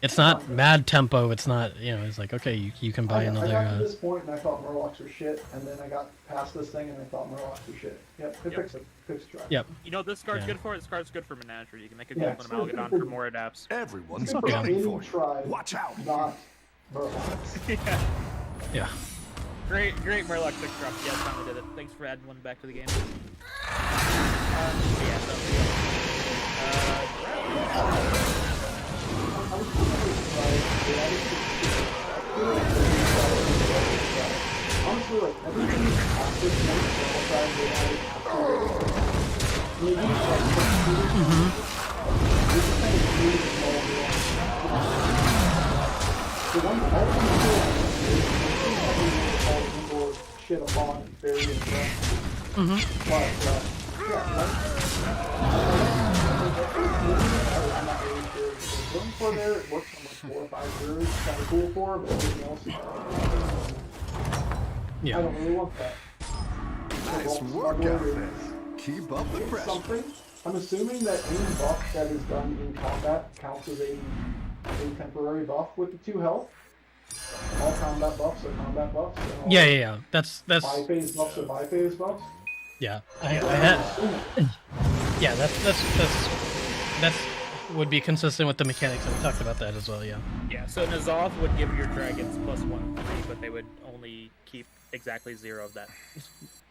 It's not mad tempo. It's not, it's like, okay, you can buy another. I got to this point and I thought Murlocs were shit, and then I got past this thing and I thought Murlocs were shit. Yep, it fixed it. Yep. This card's good for it. This card's good for Menagerie. You can make a golden amalgadon for more adapts. Everyone's gunning for it. Watch out. Not Murlocs. Yeah. Great Murloc 6 drop. Yeah, finally did it. Thanks for adding one back to the game. Honestly, like, everything after the time they added the one all shit upon very for there. It works on like 4 or 5 heroes. It's kind of cool for, but everything else is Yeah. I don't really want that. Nice work out there. Keep up the pressure. Something. I'm assuming that any buff that is done in combat counts as a temporary buff with the 2 health. All combat buffs are combat buffs. Yeah. That's Bi-phase buffs are bi-phase buffs. Yeah, I had. Yeah, that's would be consistent with the mechanics. We talked about that as well. Yeah. Yeah. So N'Zoth would give your dragons +1/3, but they would only keep exactly 0 of that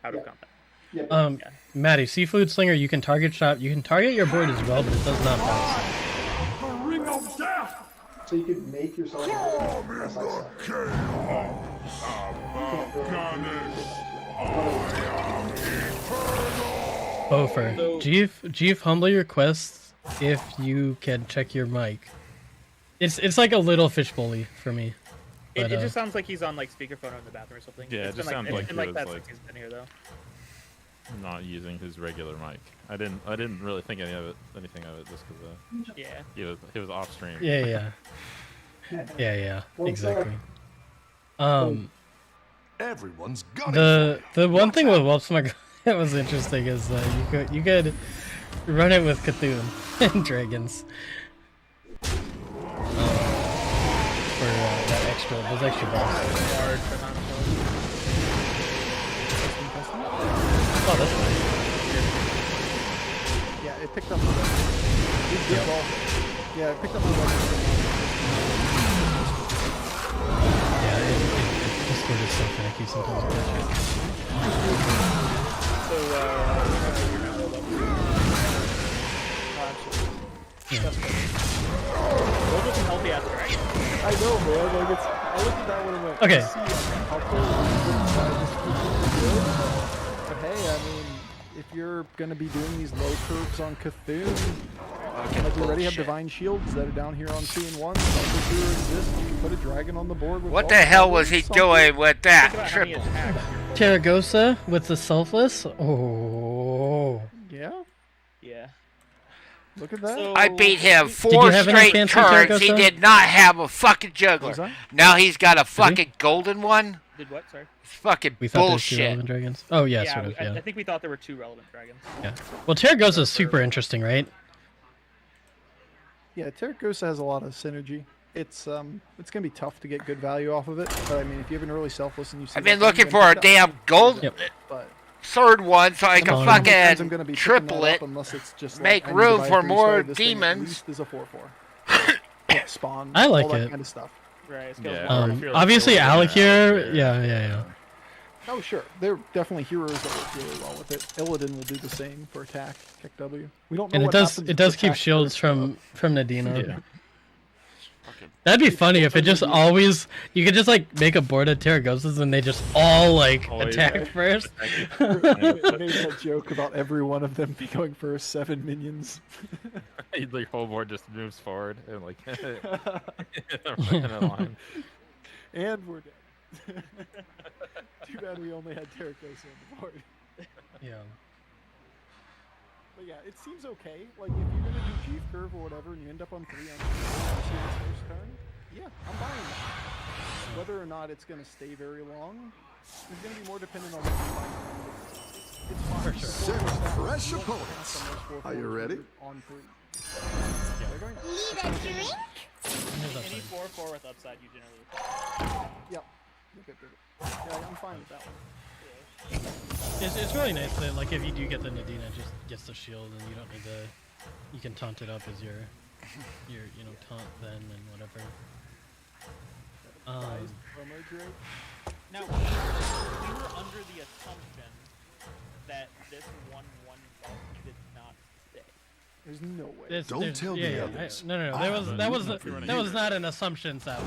out of combat. Yeah. Maddie, Seafood Slinger, you can target shot. You can target your board as well, but it does not bounce. The ring of death! So you could make yourself a board, as I said. Bofer, Jeef humbly requests if you can check your mic. It's like a little fish bully for me. But, it just sounds like he's on like speakerphone in the bathroom or something. Yeah, it's it just been, sounds it's like been he like was, that like, since he's been here though. Not using his regular mic. I didn't really think anything of it just because yeah. he was off stream. Yeah. Exactly. Everyone's got the one thing with Whelp Smart that was interesting is you could run it with Cthulhu and dragons. For those extra buffs. Oh, that's nice. Yeah, it picked up. Yeah, it picked up. Discord is so finicky sometimes with that shit. Those are some healthy ass dragons. I know, man. Like I looked at that one and went, okay. But hey, I mean, if you're gonna be doing these low curves on Cthulhu, like we already have Divine Shields that are down here on 2 and 1. You can put a dragon on the board. With what the hell was he doing with that triple? Terragosa with the selfless? Oh. Yeah? Yeah. Look at that. So, I beat him 4 straight turns. He did not have a fucking juggler. Now he's got a fucking golden one. Did what? Sorry. It's fucking we thought bullshit. There were 2 relevant dragons. Oh yeah, sort of. Yeah. I think we thought there were 2 relevant dragons. Yeah. Well, Terragosa is super interesting, right? Yeah, Terragosa has a lot of synergy. It's gonna be tough to get good value off of it, but I mean, if you have an early selfless and you see I've been looking for a damn gold third one so I can fucking triple it. Unless it's just make like, room for more this demons. Is a 4/4. Spawn. I like all that it. kind of stuff. Right. Obviously, Alec here. Yeah. Oh sure, there are definitely heroes that work really well with it. Illidan will do the same for attack, kick W. We don't know and what it does keep shields from Nadina. Yeah. That'd be funny if it just always you could just like make a board of Terragosas and they just all like attack first. I made that joke about every one of them be going for 7 minions. The whole board just moves forward and like in a line. And we're dead. Too bad we only had Terracosa on the board. Yeah. But yeah, it seems okay. Like, if you're gonna do Chief Curve or whatever and you end up on 3 on first turn, yeah, I'm buying that. Whether or not it's gonna stay very long is gonna be more dependent on what you find. It's fine. For sure. Set fresh opponents. Are you ready? On 3. Need a drink? Any 4/4 with upside, you generally. Yep. Yeah, I'm fine with that one. It's really nice that like if you do get the Nadina, it just gets the shield and you don't need to. You can taunt it up as your taunt then and whatever. Now we were under the assumption that this 1/1 buff did not stay. There's no way. Don't tell the others. No. That was not an assumption out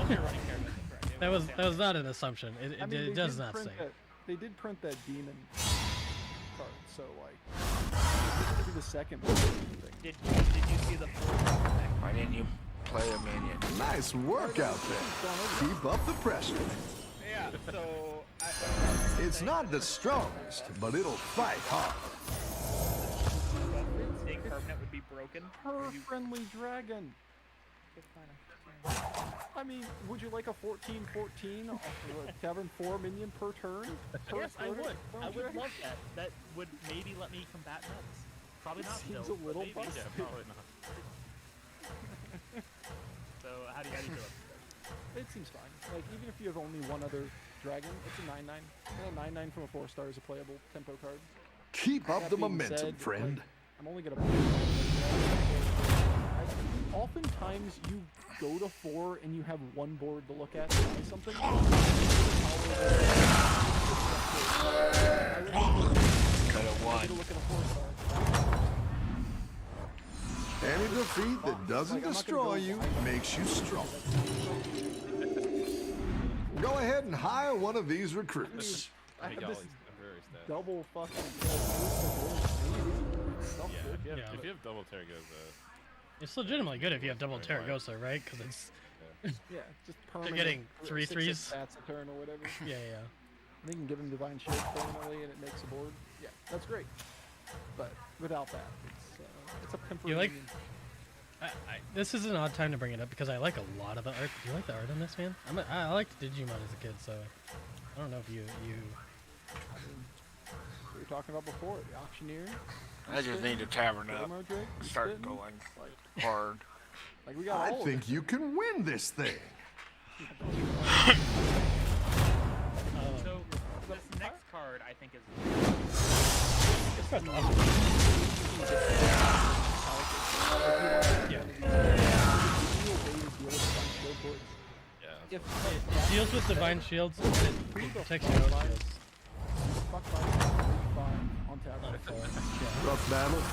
there. That was not an assumption. It does not say. They did print that demon card, so like maybe the second one. Did you see the Why didn't you play a minion? Nice work out there. Keep up the pressure. Yeah, so it's not the strongest, but it'll fight hard. Think Hermnet would be broken? Her friendly dragon. I mean, would you like a 14/14 off of a Tavern 4 minion per turn? Yes, I would. I would love that. That would maybe let me combat nuts. Probably not Seems still. a little but maybe. busted. Yeah, probably not. So how do you feel about this? It seems fine. Like, even if you have only one other dragon, it's a 9/9. And a 9/9 from a 4-star is a playable tempo card. Keep up That the being momentum, said, friend. like, I'm only gonna. Oftentimes, you go to 4 and you have one board to look at to buy something. Could have won. Any defeat that doesn't destroy you makes you strong. Go ahead and hire one of these recruits. I have Y'all this is very stat. double fucking. Yeah, if you have double Terragosa, It's legitimately good if you have double Terragosa, right? Because it's Yeah, just they're permanent. getting 3 6 threes. stats a turn or whatever. Yeah, yeah. They can give him Divine Shield permanently and it makes a board. Yeah, that's great. But without that, it's a temporary. You like? This is an odd time to bring it up because I like a lot of the art. Do you like the art on this, man? I liked Digimon as a kid, so I don't know if you. I mean, we were talking about before the auctioneer. I just need to tavern up. Start going hard. Like we got I all of think you can win this thing. So this next card I think is. It deals with divine shields and it protects your own shields. Rough battle.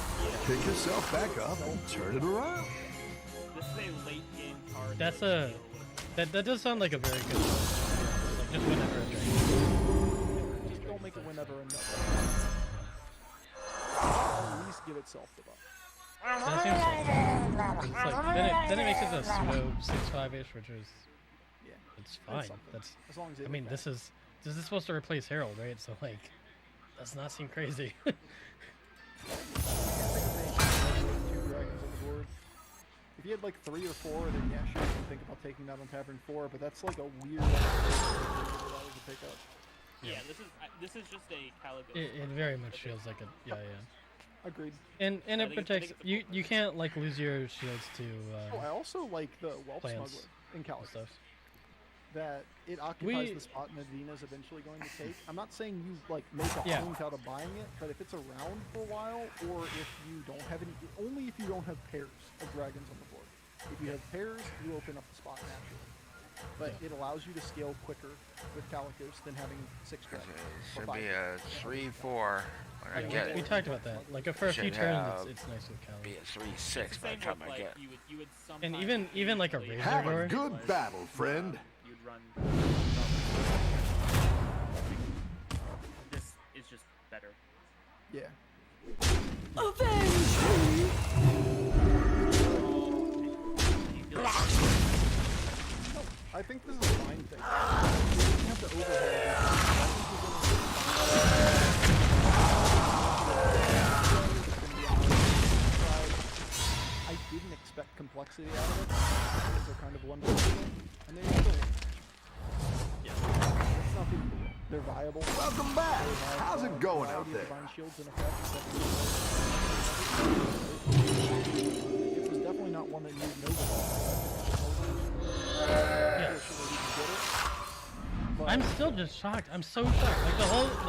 Pick yourself back up and turn it around. This is a late game card. That's a that does sound like a very good one. Like just whenever a dragon. Just don't make it whenever enough. At least give itself the buff. That seems so. It's like, then it makes it a pseudo 6/5-ish, which is it's fine. That's as long as I mean this is supposed to replace Herald, right? So like does not seem crazy. Two dragons on the board. If you had like 3 or 4, then yeah, sure, you can think about taking that on Tavern 4. But that's like a weird to pick up. Yeah, this is just a Caligo. It very much feels like a yeah. Agreed. And it protects you can't like lose your shields to. I also like the Whelp plants Smuggler in Calico. stuff. That it occupies the spot Nadina's eventually going to take. I'm not saying you like make a point out of buying it, but if it's around for a while, or if you don't have any, only if you don't have pairs of dragons on the board. If you have pairs, you open up the spot naturally. But it allows you to scale quicker with Calicos than having 6 dragons. Should be a 3/4 when I get it. We talked about that. Like for a few turns, it's nice with Cali. Be a 3/6 by the time I get. And even like a razor Have a door. good battle, friend. You'd run. This is just better. Yeah. Avenge me! I think this is a fine thing. You have to I didn't expect complexity out of it. They're kind of one-dimensional, and they're still. Yeah, it's not being cool. They're viable. Welcome back. How's it going out there? Divine shields in effect. It was definitely not one that needed no I'm still just shocked. I'm so shocked. Like the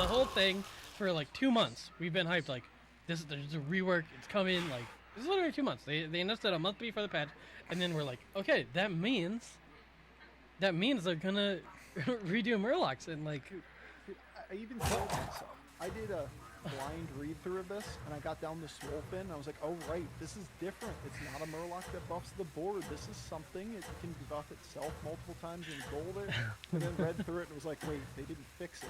whole thing for like 2 months, we've been hyped. Like there's a rework. It's coming. Like this is literally 2 months. They announced it a month before the patch, and then we're like, okay, that means they're gonna redo Murlocs and like. I even told myself. I did a blind read through of this, and I got down to Swolefin, and I was like, oh right, this is different. It's not a Murloc that buffs the board. This is something. It can buff itself multiple times and gold it. And then read through it and was like, wait, they didn't fix it.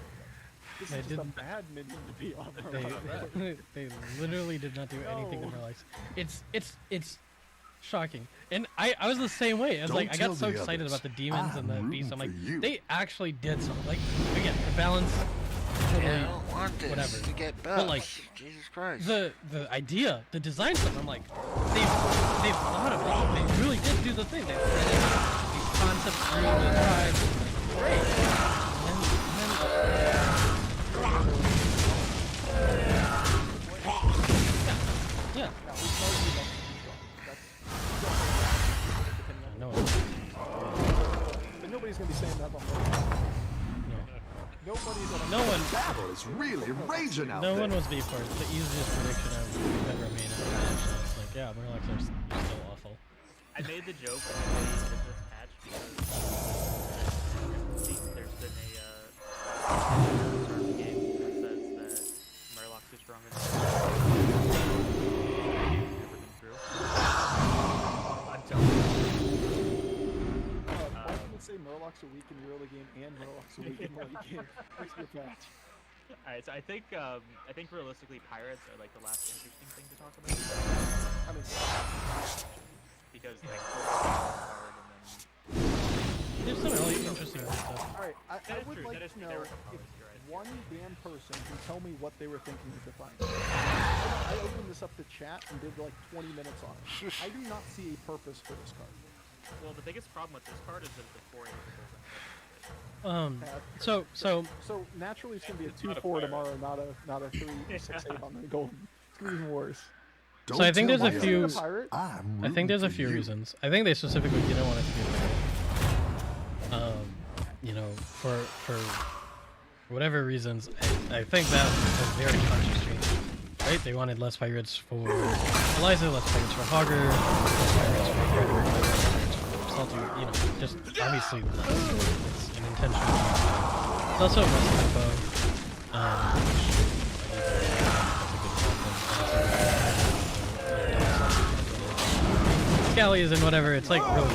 This is just a bad minion to be on Murloc. They literally did not do anything to Murlocs. It's shocking. And I was the same way. I was like, I got so excited about the demons and the beasts. I'm like, they actually did something. Like again, the balance. want this whatever. to get buffs. But like, Jesus Christ. the idea, the design stuff, I'm like, they've thought of it. They really did do the thing. They threaded these concepts through the tribes. Great. Yeah. No. But nobody's gonna be saying that on Nobody's gonna. No one. Battle is really raging out No there. one was beat for it. It's the easiest prediction I've ever made in a match. So it's like, yeah, Murlocs are still awful. I made the joke when I did this patch because there's been a start of the game that says that Murlocs are stronger than never been true. Until why people say Murlocs are weak in the early game and Murlocs are weak in the late game? That's your patch. Alright, so I think realistically pirates are like the last interesting thing to talk about. I mean, because like hard and then there's some really interesting stuff. Alright, I would like to know if one damn person can tell me what they were thinking of defining. I opened this up to chat and did like 20 minutes on it. I do not see a purpose for this card. Well, the biggest problem with this card is that it's a 4-8 So naturally it's gonna be a 2-4 tomorrow, not a 3-6-8 on the golden. It's gonna be even worse. So I think there's a few. I think there's a few reasons. I think they specifically didn't want it to be a pirate. You know, for whatever reasons, I think that was a very conscious change. Right? They wanted less pirates for Eliza, less pirates for Hogger, less pirates for Predator, less pirates for Salty. You know, just obviously less. It's an intentional change. It's also less tempo. Galleys and whatever, it's like really.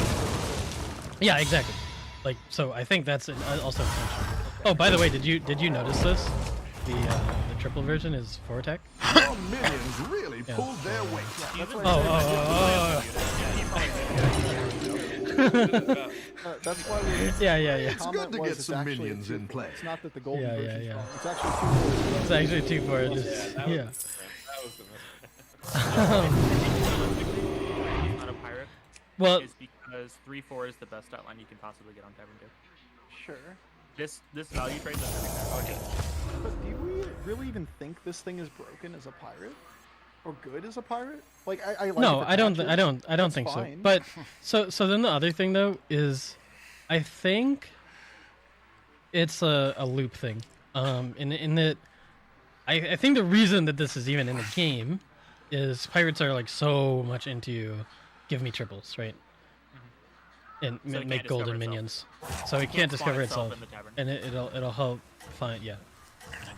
Yeah, exactly. Like, so I think that's also intentional. Oh, by the way, did you notice this? The triple version is 4 attack. Your minions really pulled their weight. That's why we. Yeah. It's good to get some minions in play. It's not that the golden version's yeah. strong. It's actually 2-4. It's actually 2-4. Yeah. Not a pirate. Well, is because 3-4 is the best stat line you can possibly get on Tavern 2. Sure. This value trade doesn't okay. But do we really even think this thing is broken as a pirate, or good as a pirate? Like I like no, I don't think fine. so. But so then the other thing though is, I think it's a loop thing. In that, I think the reason that this is even in the game is pirates are like so much into give me triples, right? And So make golden minions, so it can't discover itself, in the tavern. and it'll help find I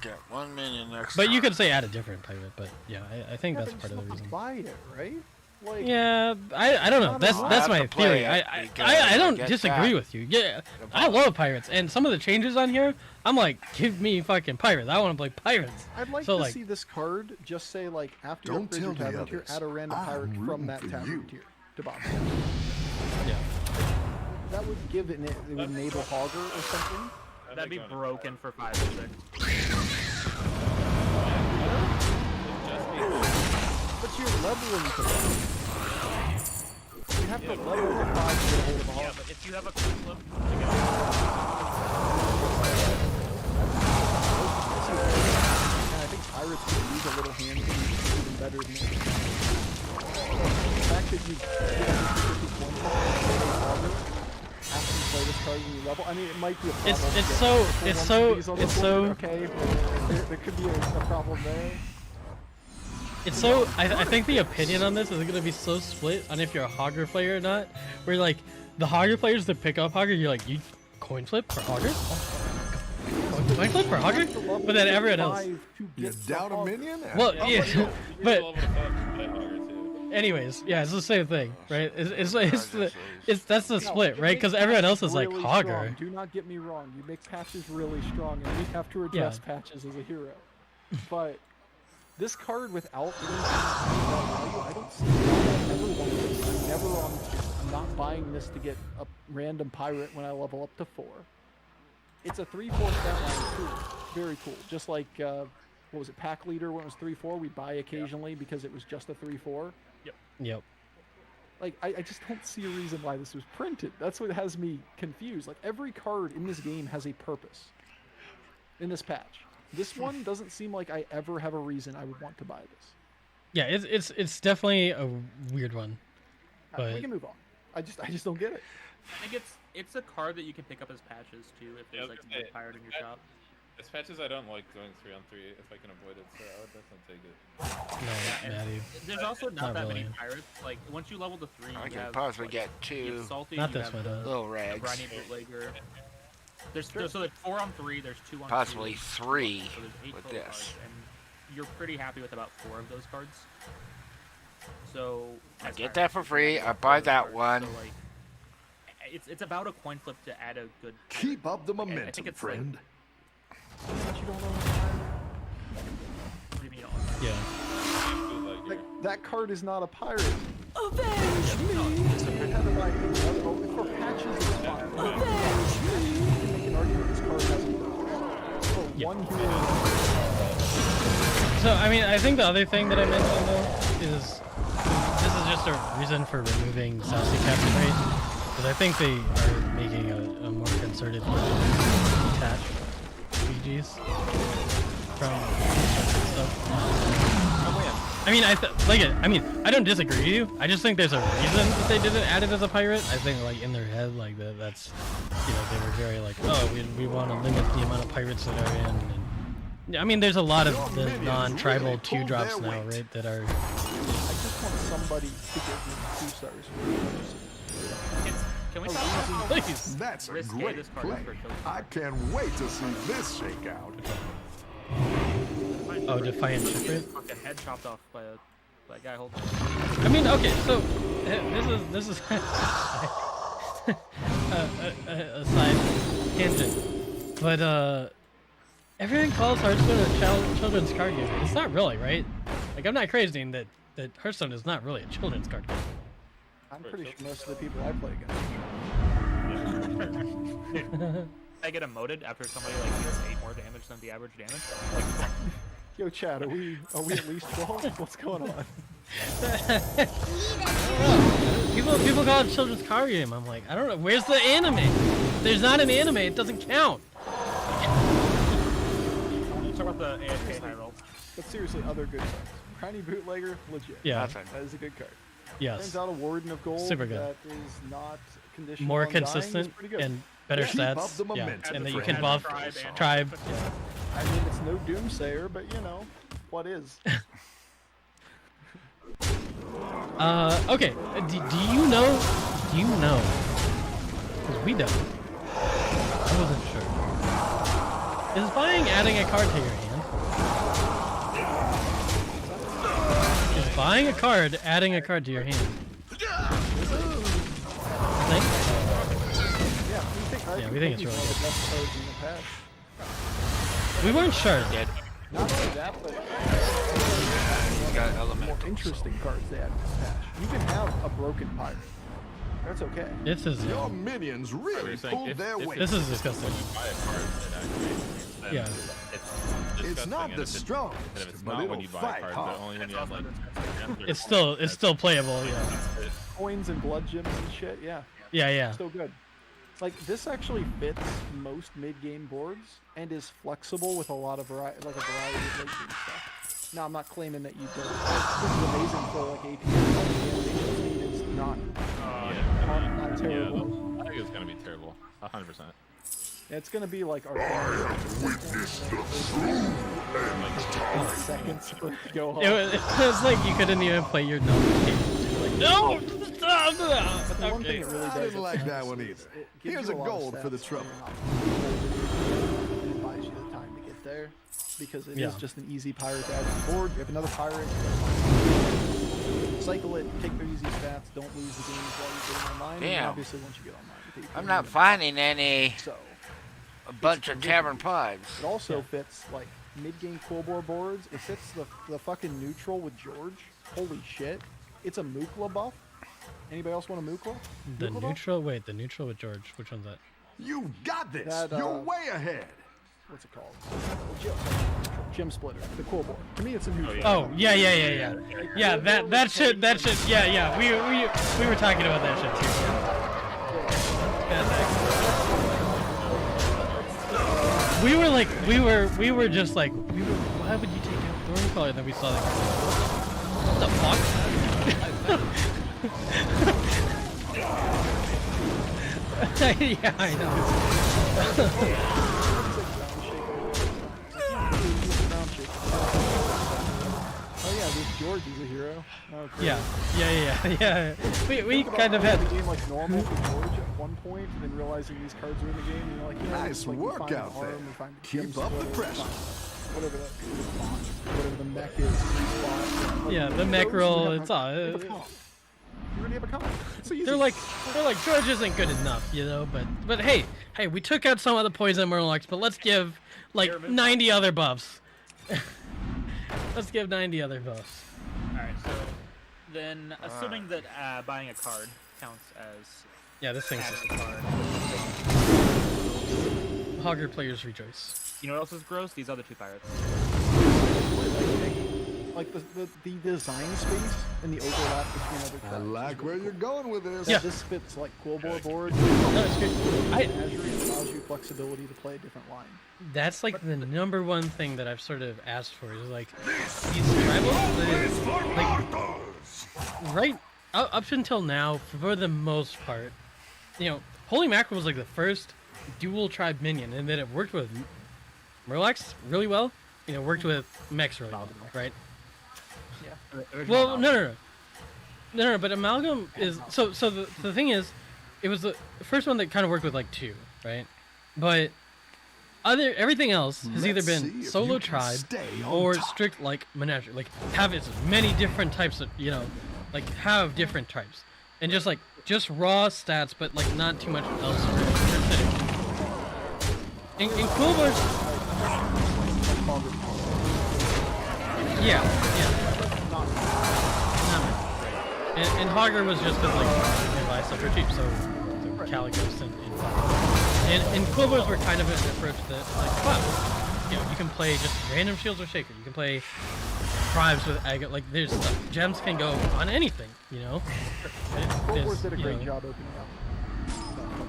get 1 minion next But time. you could say add a different pirate, but yeah, I think Yeah, that's but part of the you reason. still have to buy it, right? Like, Yeah, I don't know. That's my have to play theory. it I because don't I get disagree that. with you. Yeah, I love pirates, and some of the changes on here, I'm like, give me fucking pirates. I want to play pirates. I'd like So, to like, see this card just say like after you Don't upgrade your tell the tavern tier, others. add a random I'm pirate from rooting that for tavern you. tier to box. Yeah. That would give it would enable Hogger or something. That'd be broken for 5 or 6. But you're leveling to 5. You have to level to 5 to get a hold of a Hogger. Yeah, but if you have a coin flip to get And I think pirates could use a little hand to be even better than this. The fact that you get a 50 coin flip after you play this card and you level, I mean, it might be a problem. It's so okay, but there could be a problem there. It's so. I think the opinion on this is going to be so split on if you're a Hogger player or not. Where like the Hogger players that pick up Hogger, you're like, you coin flip for Hogger? Coin flip for Hogger? But then everyone else. You down a minion? Well, yeah, but. Anyways, yeah, it's the same thing, right? It's that's the split, right? Because everyone else is like really Hogger. strong. Do not get me wrong. You make patches really strong, and we have to address patches as a hero. But this card without anything value, I don't see that ever one of these. I'm never on 2. I'm not buying this to get a random pirate when I level up to 4. It's a 3-4 stat line too. very cool. Just like what was it, Pack Leader when it was 3-4, we buy occasionally because it was just a 3-4. Yep. Like I just don't see a reason why this was printed. That's what has me confused. Like every card in this game has a purpose. In this patch, this one doesn't seem like I ever have a reason I would want to buy this. Yeah, it's definitely a weird one. But we can move on. I just don't get it. I think it's a card that you can pick up as patches too if there's like a pirate in your shop. As patches, I don't like going 3-on-3 if I can avoid it, so I would definitely take it. No, Maddie. There's also not that really. many pirates. Like once you level to 3, I you can have possibly like, get you have 2. Salty, Not you this have one, the little rags. Briny Bootlegger. There's so there's 4-on-3. There's 2-on-2. Possibly 3 so there's 8 with total this. cards, and you're pretty happy with about 4 of those cards. So I as get pirates, that for free. I buy that one. So, like, it's about a coin flip to add a good. Keep up the I think momentum, it's friend. But you don't know What do you mean you don't? Yeah. like that card is not a pirate. Avenge me! You had to buy for patches. It's fine. Avenge me! You can make an argument this card has one hero. So I mean, I think the other thing that I mentioned though is this is just a reason for removing Sassy Captain Rate, because I think they are making a more concerted attach BGs from stuff. I mean, I don't disagree with you. I just think there's a reason that they didn't add it as a pirate. I think like in their head, like that's, you know, they were very like, oh, we want to limit the amount of pirates that are in. And, I mean, there's a lot of the non-tribal really 2-drops pulled now, their weight. right? That are. I just want somebody to give me 2 stars. Can we Oh, talk about Please. That's a risque great this card is play. for killing? I can't wait to see this shake out. Oh, Defiant Shipwreck? Fucking head chopped off by a guy holding. I mean, okay, so this is a side tangent, but everyone calls Hearthstone a children's card game. It's not really, right? Like, I'm not crazy in that Hearthstone is not really a children's card game. I'm pretty sure most of the people I play against. I get emoted after somebody like deals 8 more damage than the average damage. Like, Yo, Chad, are we at least 12? What's going on? People call it a children's card game. I'm like, I don't know. Where's the anime? If there's not an anime, it doesn't count. let's talk about the AFK high roll. But seriously, other good cards. Briny Bootlegger, legit. Yeah. That is a good card. Yes. Turns out a Warden of Gold Super good. that is not conditional More on dying consistent is pretty good. and better Keep up stats. the Yeah. momentum, And then you friend. can buff tribe. Yeah. I mean, it's no Doomsayer, but you know, what is? Okay. Do you know? Because we don't. I wasn't sure. Is buying adding a card to your hand? Is buying a card adding a card to your hand? I think. Yeah, we think it's you really know good. the best cards in the past. We weren't sure. Not only that, but more interesting cards they add in this patch. You can have a broken pirate. That's okay. This is. Your minions really pulled their weight. This is disgusting. Buy a card that actually, Yeah. It's not and the if strongest, and if it's but not it'll when you buy fight a card, hard. but only when you have like. It's still playable. Yeah. Coins and blood gems and shit, yeah. Yeah. Still good. Like, this actually fits most mid-game boards and is flexible with a lot of variety of late game stuff. Now, I'm not claiming that you don't. This is amazing for like APM. The animation speed is not terrible. I think it's gonna be terrible. 100%. It's gonna be like our seconds for it to go home. It was like you couldn't even play your notifications. Like, no! Stop! But the one thing it really I does, didn't like that one either. it gives Here's you a lot of gold for the stats trouble. It buys you the time to get there because it is just an easy pirate to add to the board. You have another pirate. Cycle it, take their easy stats, don't lose the games while you're getting online. And Damn. obviously, once you get online, you I'm not finding any. So, A bunch of tavern pods. it also fits like mid-game Quilboar boards. It fits the fucking neutral with George. Holy shit! It's a Mookla buff. Anybody else want a Mookla? The Mookla buff? neutral? Wait, the neutral with George. Which one's that? You've got this. That, You're way ahead. what's it called? Gem splitter, the cool board. To me, it's a neutral. Oh yeah. Yeah, that shit. Yeah. We were talking about that shit too. We were just like, why would you take out Thorn Collar? And then we saw that. What the fuck? Yeah, I know. Oh yeah, this George is a hero. Oh, great. Yeah. We kind of had the game like normal for George at one point, and then realizing these cards are in the game, and you're like, nice work out there. Keep up the pressure. Whatever the mech is. Yeah, the mech roll. It's all. You already have a comment. They're like George isn't good enough, you know. But hey, we took out some of the poison Murlocs, but let's give like 90 other buffs. Let's give 90 other buffs. Alright, so then assuming that buying a card counts as this thing's just a card. Hogger players rejoice. You know what else is gross? These other two pirates. Like the design space and the overlap between other tracks. I like where you're going with this. Yeah, this fits like cool board. No, it's good. Azure allows you flexibility to play a different line. That's like the number one thing that I've sort of asked for is like these tribals. Like, right up until now, for the most part, you know, Holy Mackerel was like the first dual tribe minion, and then it worked with Murlocs really well. You know, worked with mechs really well, right? Yeah. Well, no. But Amalgam is so. The thing is, it was the first one that kind of worked with like 2, right? But everything else has either been solo tribe or strict like menagerie, like have as many different types of, you know, like have different types and just raw stats, but like not too much else. In Cool Boards, yeah. And Hogger was just because like you can buy stuff for cheap, so Caligos and Quilboars were kind of an approach that like, wow, you know, you can play just random shields or shaker, you can play tribes with agate, like there's stuff. Gems can go on anything, you know. Quilboars did a great job opening up.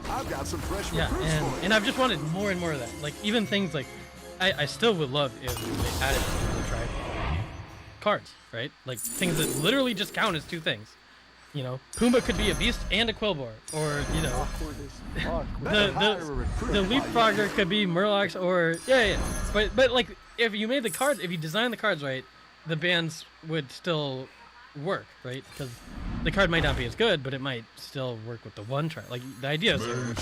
I've got some fresh recruits for you. And I've just wanted more and more of that. Like even things like I still would love if they added to the tribe cards, right? Like things that literally just count as 2 things. You know, Pumbaa could be a beast and a Quillboar, or you know, the Leapfrogger could be Murlocs, or But like if you made the cards, if you designed the cards right, the bands would still work, right? Because the card might not be as good, but it might still work with the one tribe. Like the idea is right?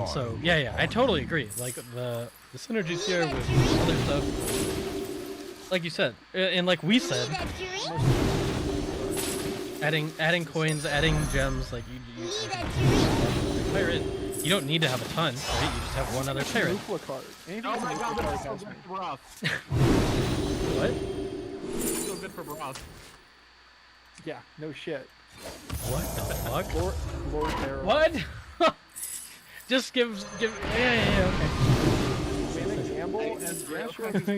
So yeah, I totally agree. Like the synergies here with other stuff, like you said, and like we said. Adding coins, adding gems, like you pirate. You don't need to have a ton, right? You just have one other pirate. Oh my god, that's so good for Broth. What? So good for Broth. Yeah, no shit. What the fuck? Lord Harrow. What? Just give. Yeah, okay. Gamble and Nukla was the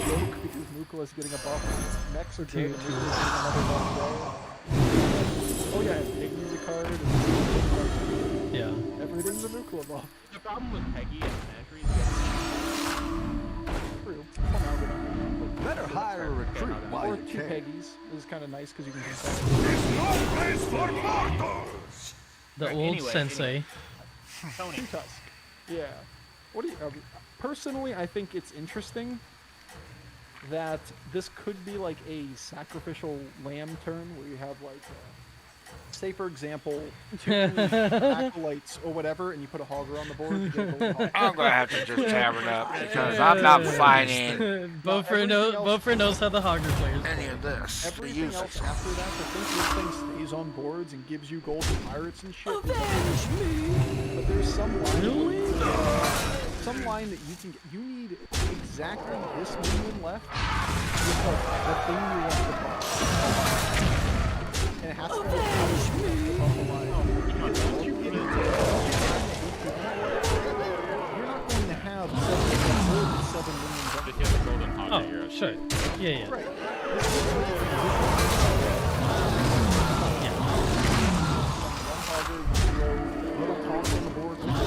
joke because Nukla is getting a buff. Mechs are good and Nukla is getting another buff today. Oh yeah, Igni's a card. Yeah. Everything's a Nukla buff. The problem with Peggy and Menagerie is true. Better hire a recruit while or you 2 can. Peggies is kind of nice because you can There's no place for mortals! The old sensei. Tony. Tusk. Yeah. What do you? Personally, I think it's interesting that this could be like a sacrificial lamb turn where you have like, say for example, 2 acolytes or whatever, and you put a hogger on the board. You get a golden hog. I'm gonna have to just tavern up because I'm not finding Boffer knows how the Hogger players any of this. Everything else after that, the thing this thing stays on boards and gives you golden pirates and shit. Avenge me! But there's some line that you can get. You need exactly this minion left with the thing you want to buy. And it has to be off the line. Because once you get into 7 minions. If you have a golden hog, Oh, you're sure. Yeah. Right. Little taunt on the board most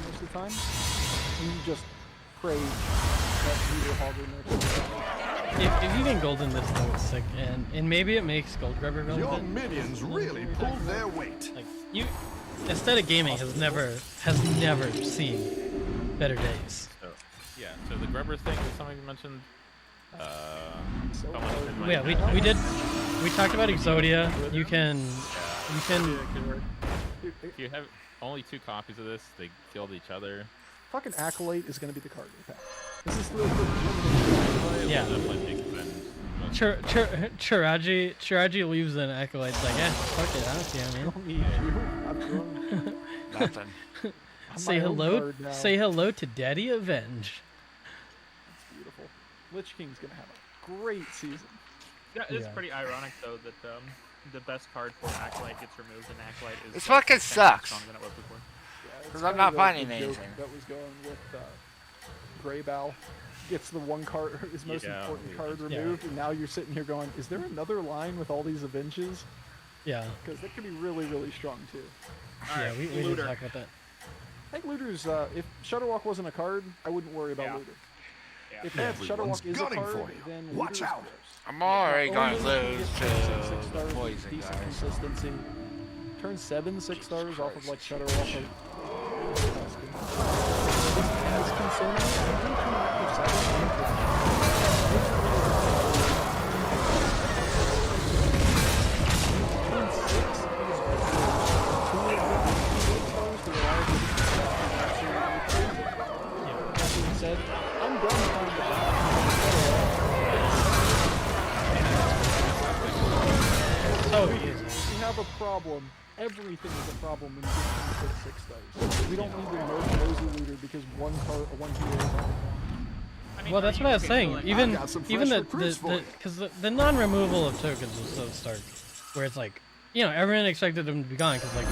of the time, and you just pray that meter hogger If you can golden this though, it's sick, and maybe it makes Gold Grubber relevant. Your minions really pulled their weight. Like Aesthetic Gaming has never seen better days. So, yeah. So the Grubber thing is something you mentioned. We talked about Exodia. You can. If you have only 2 copies of this, they killed each other. Fucking Acolyte is going to be the card in the pack. This is really good. Yeah. Chiraji leaves an Acolyte. Like, fuck it, I don't care, man. Don't need you. Nothing. Say hello to Daddy Avenge. That's beautiful. Lich King's gonna have a great season. Yeah, it's pretty ironic though that the best card for Acolyte gets removed, and Acolyte is This fucking sucks. stronger than it was before. Because I'm not finding anything. That was going with Greybow. Gets the one card, his most important card removed, and now you're sitting here going, is there another line with all these Avenges? Yeah. Because that could be really, really strong too. Right, we didn't talk about that. I think Looter's, if Shutterwalk wasn't a card, I wouldn't worry about Looter. Yeah. If Shutterwalk is a card, then Watch Looter's out. gross. I'm already going to Only lose gets to 6 stars, Poison, decent guys. consistency. Turn 7 6 stars off of like Shutterwalk. As said, I'm done on the So easy. We have a problem. Everything is a problem when you get 6 stars. We don't need to nerf Nosy Looter because one hero is on the ground. Well, that's what I was saying. Even the non-removal of tokens was so stark, where it's like, everyone expected them to be gone because like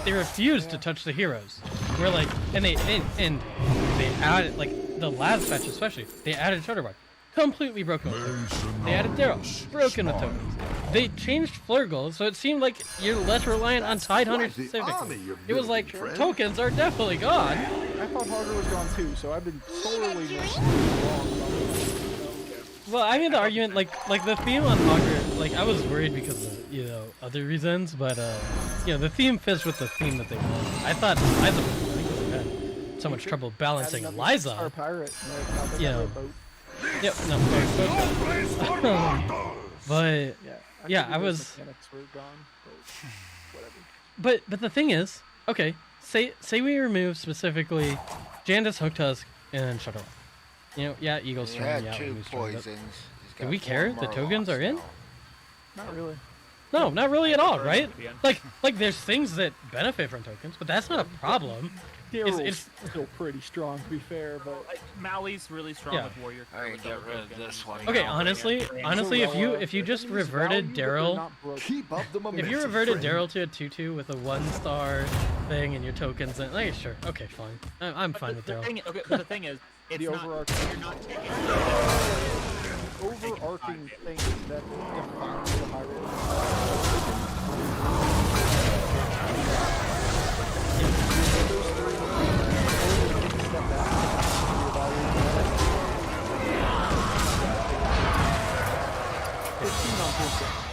they refused to touch the heroes. We're like, and they added like the last patch especially, they added Shutterbark, completely broken with tokens. They added Darrow, broken with tokens. They changed Flurgle, so it seemed like you're less reliant on Tide Hunter specifically. It was like, tokens are definitely gone. I thought Hogger was gone too, so I've been totally wrong. Well, I mean the argument, like the theme on Hogger, like I was worried because of, other reasons, but, the theme fits with the theme that they wanted. I thought Eliza was because they had so much trouble balancing Eliza. Our pirate. Yep, no, but yeah, I was. But the thing is, okay, say we remove specifically Janda's Hook Tusk and Shutterlock. Eagle String. He had yeah, 2 poisons. Do we care? The tokens are in? Not really. No, not really at all, right? Like there's things that benefit from tokens, but that's not a problem. It's still pretty strong, to be fair, but like Maui's really strong with Warrior. I can get rid of this one. Okay, honestly, if you just reverted Daryl, if you reverted Daryl to a 2/2 with a 1-star thing and your tokens, then sure, okay, fine, I'm fine with Daryl. Okay, but the thing is, it's the not, overarching, you're not taking overarching thing that defines the high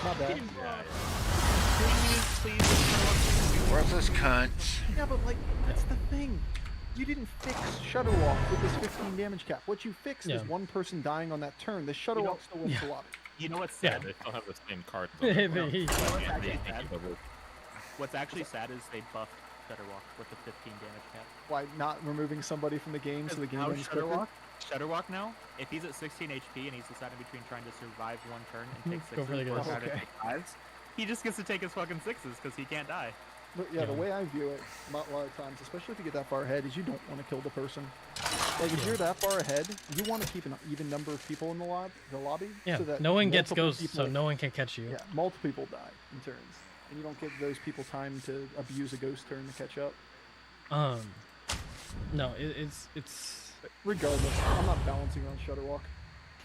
Not bad. Worthless cunts. Yeah, but that's the thing. You didn't fix Shutterwalk with this 15 damage cap. What you fixed is one person dying on that turn. The Shutterwalk still wins the lobby. You know what's sad? Yeah, they still have the same card. What's actually sad is they buffed Shutterwalk with the 15 damage cap. Why not removing somebody from the game so the game ends quicker? Shutterwalk now, if he's at 16 HP and he's deciding between trying to survive one turn and take 6s or try to take 5s, he just gets to take his fucking 6s because he can't die. But yeah, the way I view it, a lot of times, especially if you get that far ahead, is you don't want to kill the person. Like, if you're that far ahead, you want to keep an even number of people in the lobby. Yeah, so that no one gets ghosts, so no one can catch you. Yeah, multiple people die in turns. And you don't give those people time to abuse a ghost turn to catch up. No, it's. Regardless, I'm not balancing on Shutterwalk.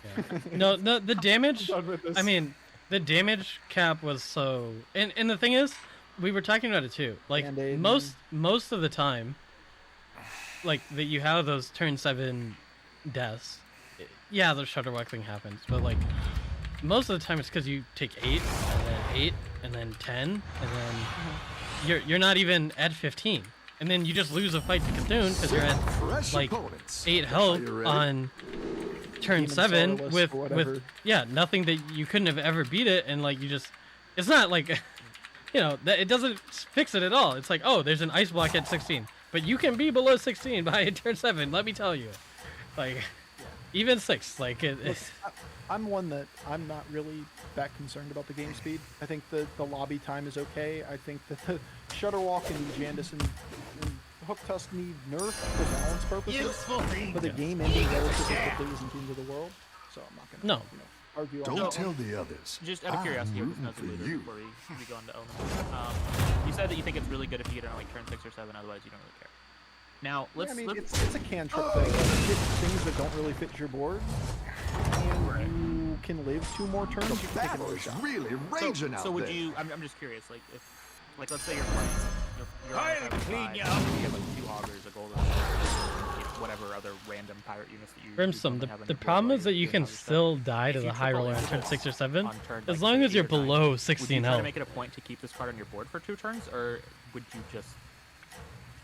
Yeah. No, the damage. I mean, the damage cap was so. And the thing is, we were talking about it too. Like Band-Aid, most of the time, like that you have those turn 7 deaths. Yeah, the Shutterwalk thing happens, but like most of the time it's because you take 8 and then 8 and then 10 and then you're not even at 15. And then you just lose a fight to Cthulhu because you're at like 8 health on turn 7 with nothing that you couldn't have ever beat it, and like you just, it's not like, you know, that it doesn't fix it at all. It's like, oh, there's an ice block at 16, but you can be below 16 by turn 7. Let me tell you, like even 6, like it's. I'm one that I'm not really that concerned about the game speed. I think the lobby time is okay. I think that the Shutterwalk and Jandis and Hook Tusk need nerf for balance purposes. But the game ending relatively quickly isn't the end of the world. So I'm not gonna argue on that. Don't tell the others. Just out of curiosity, before we go on to elements. You said that you think it's really good if you get it on like turn 6 or 7, otherwise you don't really care. Now, it's a cantrip thing. You get things that don't really fit your board, and you can live 2 more turns. You can take another shot. Really raging out so would there. you? I'm just curious. Like if, like let's say you're playing, you're on clean you you have like 2 augers, a golden, whatever other random pirate units that you. Brimstone. The problem is that you can still die to the high roller on turn 6 or 7, as long as you're below 16 Would you try health. to make it a point to keep this card on your board for 2 turns, or would you just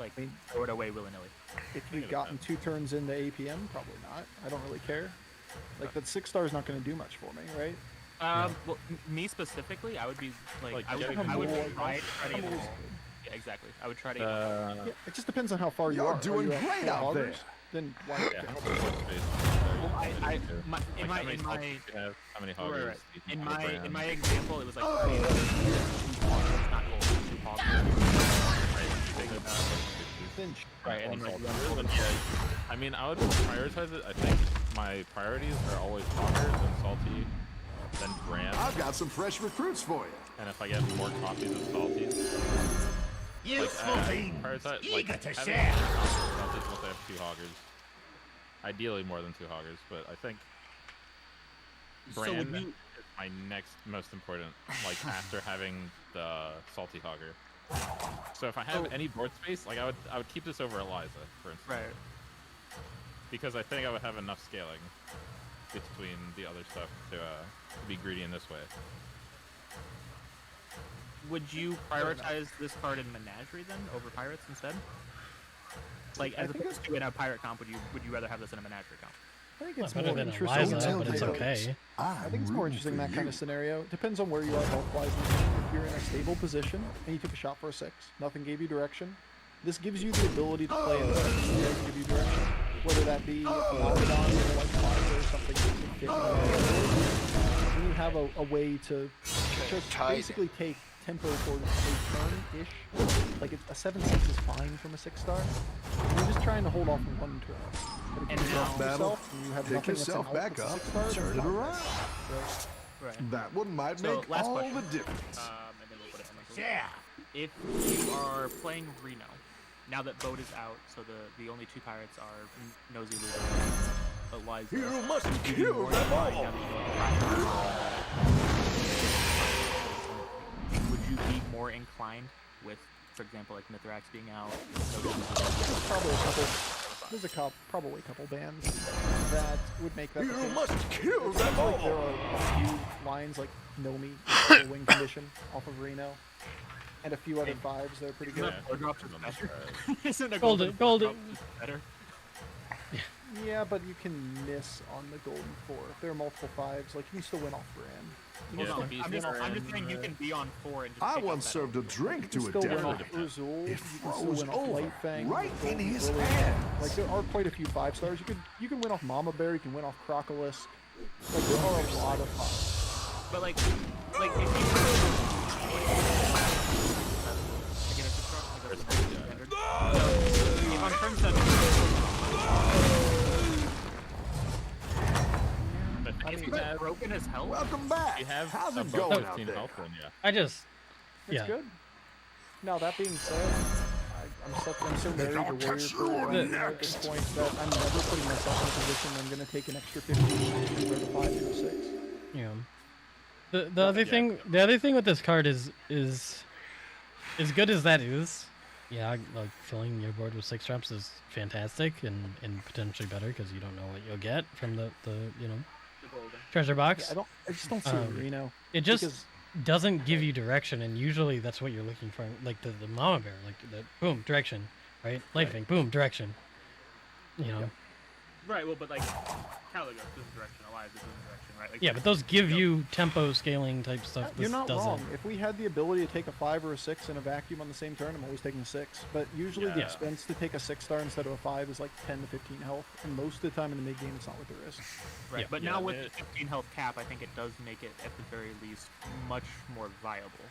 like throw it away willy-nilly? If you've gotten 2 turns into APM, probably not. I don't really care. Like that 6-star is not going to do much for me, right? Well, me specifically, I would be like I would try to get them all. Yeah, exactly. I would try to. Yeah, it just depends on how far you are. You're doing great out there. Then why? How many hoggers? In my example, it was like 2 Right, and I mean, I would prioritize it. I think my priorities are always hoggers and salty, then brand. I've got some fresh recruits for you. And if I get more copies of salties, Useful things, eager to having share. Salties once I have 2 hoggers. Ideally more than 2 hoggers, but I think brand is my next most important, like after having the salty hogger. So if I have any board space, like I would keep this over Eliza, for instance. Right. Because I think I would have enough scaling between the other stuff to be greedy in this way. Would you prioritize this card in Menagerie then over Pirates instead? Like as opposed to in a Pirate comp, would you rather have this in a Menagerie comp? I think it's better more than interesting. Eliza, but it's okay. I think it's more interesting in that kind of scenario. It depends on where you are health-wise. If you're in a stable position and you took a shot for a 6, nothing gave you direction. This gives you the ability to play a 6 to give you direction. Whether that be a Lockdown or like 5 or something. When you have a way to just basically take tempo for a turn-ish, like a 7/6 is fine from a 6-star. You're just trying to hold off 1 turn. But if you drop yourself and you have pick yourself back up, turn it around. Right. That one might make all the difference. And then we'll put it in the if you are playing Reno, now that Boat is out, so the only 2 pirates are Nosy Ludo, Eliza. You must kill them all. Would you be more inclined with, for example, like Mithrax being out? Probably a couple bands that would make that. You the case. must kill them Like there all. are a few lines like Nomi, wing condition off of Reno, and a few other 5s that are pretty good. Isn't a golden better? Yeah, but you can miss on the golden 4. If there are multiple 5s, like you can still win off brand. I'm just saying you can be on 4 and just I once served a drink to a still win devil. off Urzul, It you can still froze win off over Light Fang, right in Golden his Early. hands. Like there are quite a few 5-stars. You can win off Mama Bear, you can win off Crocolisk. Like there are a lot of 5s. But like if you if on turn 7, I if you have broken as hell. Welcome back. You have How's it above going out 15 there? health, then yeah. I just, It's good. Now that being said, I'm so married to Warrior Crew at this point that I'm never putting myself in a position where I'm going to take an extra 15 and wear the 5 or 6. Yeah. The other thing with this card is as good as that is. Yeah, like filling your board with 6 traps is fantastic and potentially better because you don't know what you'll get from the treasure box. Yeah, I just don't see Reno. It just doesn't give you direction, and usually that's what you're looking for. Like the mama bear, like the boom direction, right? Lightning, boom direction. You know. Right. Well, but like Caligos is direction, Elias is direction, right? Like, yeah, but those give you tempo scaling type stuff. You're not doesn't. wrong. If we had the ability to take a 5 or a 6 in a vacuum on the same turn, I'm always taking a 6. But usually the expense to take a 6-star instead of a 5 is like 10 to 15 health, and most of the time in the mid game it's not worth the risk. Right. Yeah. But now with the 15 health cap, I think it does make it at the very least much more viable.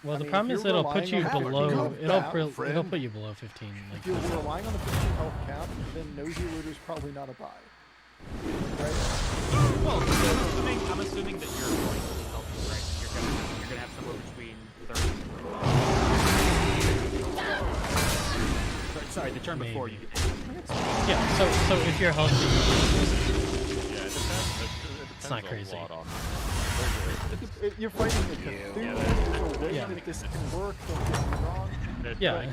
Well, the problem is it'll put you below. It'll put you below 15. Like, if you're relying on the 15 health cap, then Nosy Looter's probably not a buy. Right? Well, I'm assuming that you're going to be healthy, right? You're gonna have somewhere between 30. Sorry, the turn before you. Yeah. So if you're healthy, Yeah, it depends. it's not crazy. You're fighting the Cthulhu, Yeah. this can work, don't get me wrong. Yeah.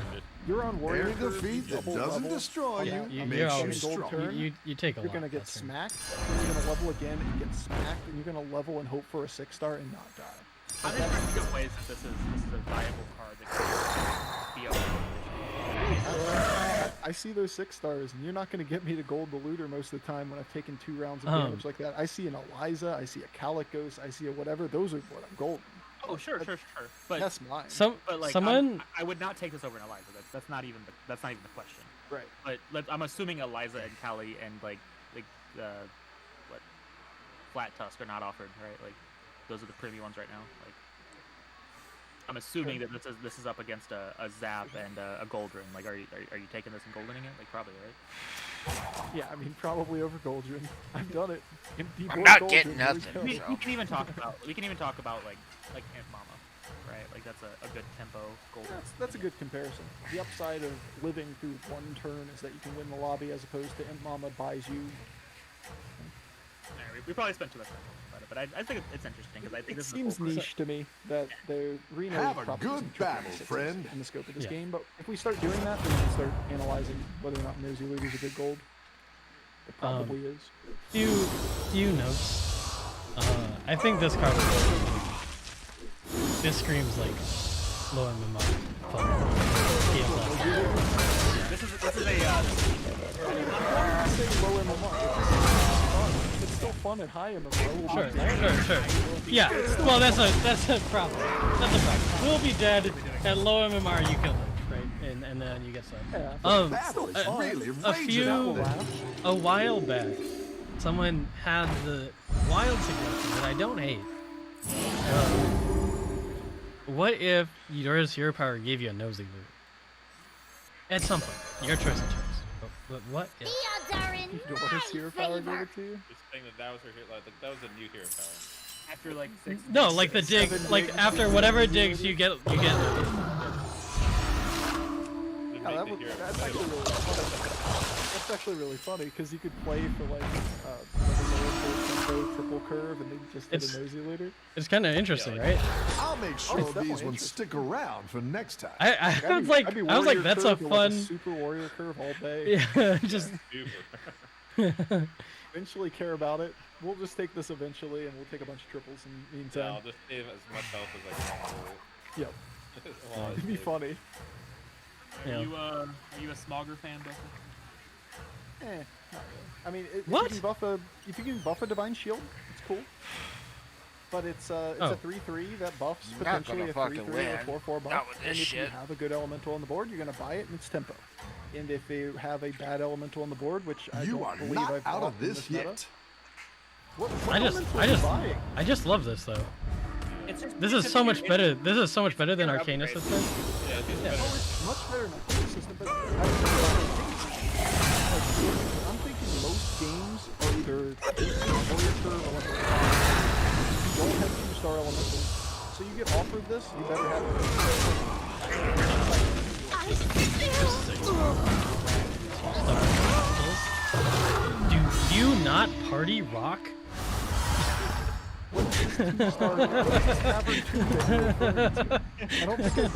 You're on Warrior Every defeat that doesn't destroy you makes you strong. You take a lot. You're gonna get smacked, and you're gonna level again and get smacked, and you're gonna level and hope for a 6-star and not die. I'm just trying to think of ways that this is a viable card that can be able I see those 6-stars, and you're not going to get me to gold the looter most of the time when I've taken 2 rounds of damage like that. I see an Eliza, I see a Calicos, I see a whatever. Those are what I'm golden. Oh, sure. But that's mine. But like, someone, I would not take this over an Eliza. That's not even the question. Right. But I'm assuming Eliza and Kali and like what Flat Tusk are not offered, right? Like those are the premium ones right now. Like I'm assuming that this is up against a Zap and a Goldrin. Like, are you taking this and goldening it? Like probably, right? Yeah, I mean probably over Goldrin. I've done it. I'm not getting nothing. We can even talk about like Imp Mama, right? Like that's a good tempo gold. That's a good comparison. The upside of living through 1 turn is that you can win the lobby as opposed to Imp Mama buys you. We probably spent too much time about it, but I think it's interesting because I think it seems niche to me that the Reno have a good battle, friend, in the scope of this game. But if we start doing that, then we can start analyzing whether or not Nosy Looter's a good gold. It probably is. Few notes. I think this card this screams like low MMR fun. This is low MMR. It's still fun at high MMR. Sure. Yeah. Well, that's a problem. That's a problem. We'll be dead at low MMR. You kill them, right? And then you get some. A while back, someone had the wild suggestion that I don't hate. What if Yora's Hero Power gave you a Nosy Loot? At some point, your choice of choice. But what if? The odds are in Yora's Hero Power gave favor. it to you? Just saying that was her hero, like that was a new hero power. after like 6. No, like the dig, like after whatever digs you get. That's actually really funny because you could play for like triple curve and they just did a Nosy Looter. It's kind of interesting, right? I'll make sure these ones stick around for next time. I was like, that's a fun like a super warrior curve all day. Yeah, just eventually care about it. We'll just take this eventually, and we'll take a bunch of triples in the meantime. Yeah, I'll just save as much health as I can. Yep. It'd be funny. Are you a Smogger fan, Buffy? Not really. I mean, what? If you can buff a Divine Shield, it's cool. But it's a 3/3 that buffs potentially a 3/3 or 4/4 buff. And if you have a good elemental on the board, you're gonna buy it, and it's tempo. And if you have a bad elemental on the board, which I don't believe I've out of bought in this yet. What I just love this though. This is so much better. This is so much better than Arcanus system. Yeah, it's much better than Arcanus system, but I'm thinking most games are either warrior curve or you don't have 2-star elementals. So you get offered this, you better have it. Do you not party rock? I don't think I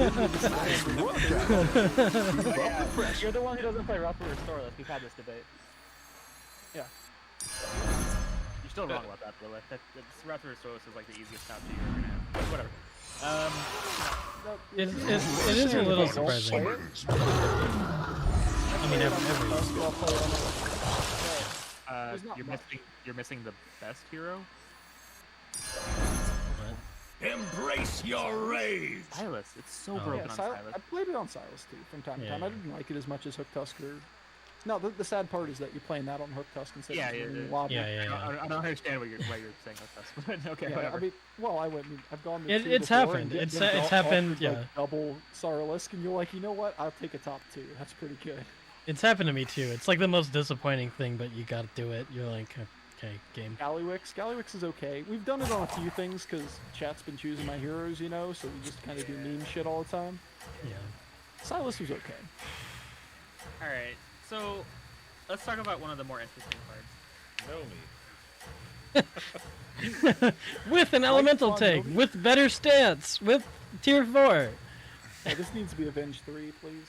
did You're the one who doesn't play Rough or Restore. We've had this debate. Yeah. You're still wrong about that, by the way. Rough or Restore is like the easiest top 2 you're gonna have. But whatever. It is a little surprising. I mean, you're missing the best hero. Embrace your rage! Silas, it's so broken on Silas. I played it on Silas too from time to time. I didn't like it as much as Hook Tusker. No, the sad part is that you're playing that on Hook Tusk instead of Lobby. I don't understand what you're saying Hook Tusk, but okay, whatever. I mean, I've gone the it's happened. It's happened. Yeah. Like double Saralisk, and you're like, you know what? I'll take a top 2. That's pretty good. It's happened to me too. It's like the most disappointing thing, but you gotta do it. You're like, okay, game. Scallywix is okay. We've done it on a few things because chat's been choosing my heroes, you know, so we just kind of do meme shit all the time. Yeah. Silas was okay. Alright, so let's talk about one of the more interesting parts. Know me. With an elemental tank, with better stance, with tier 4. Yeah, this needs to be Avenge 3, please.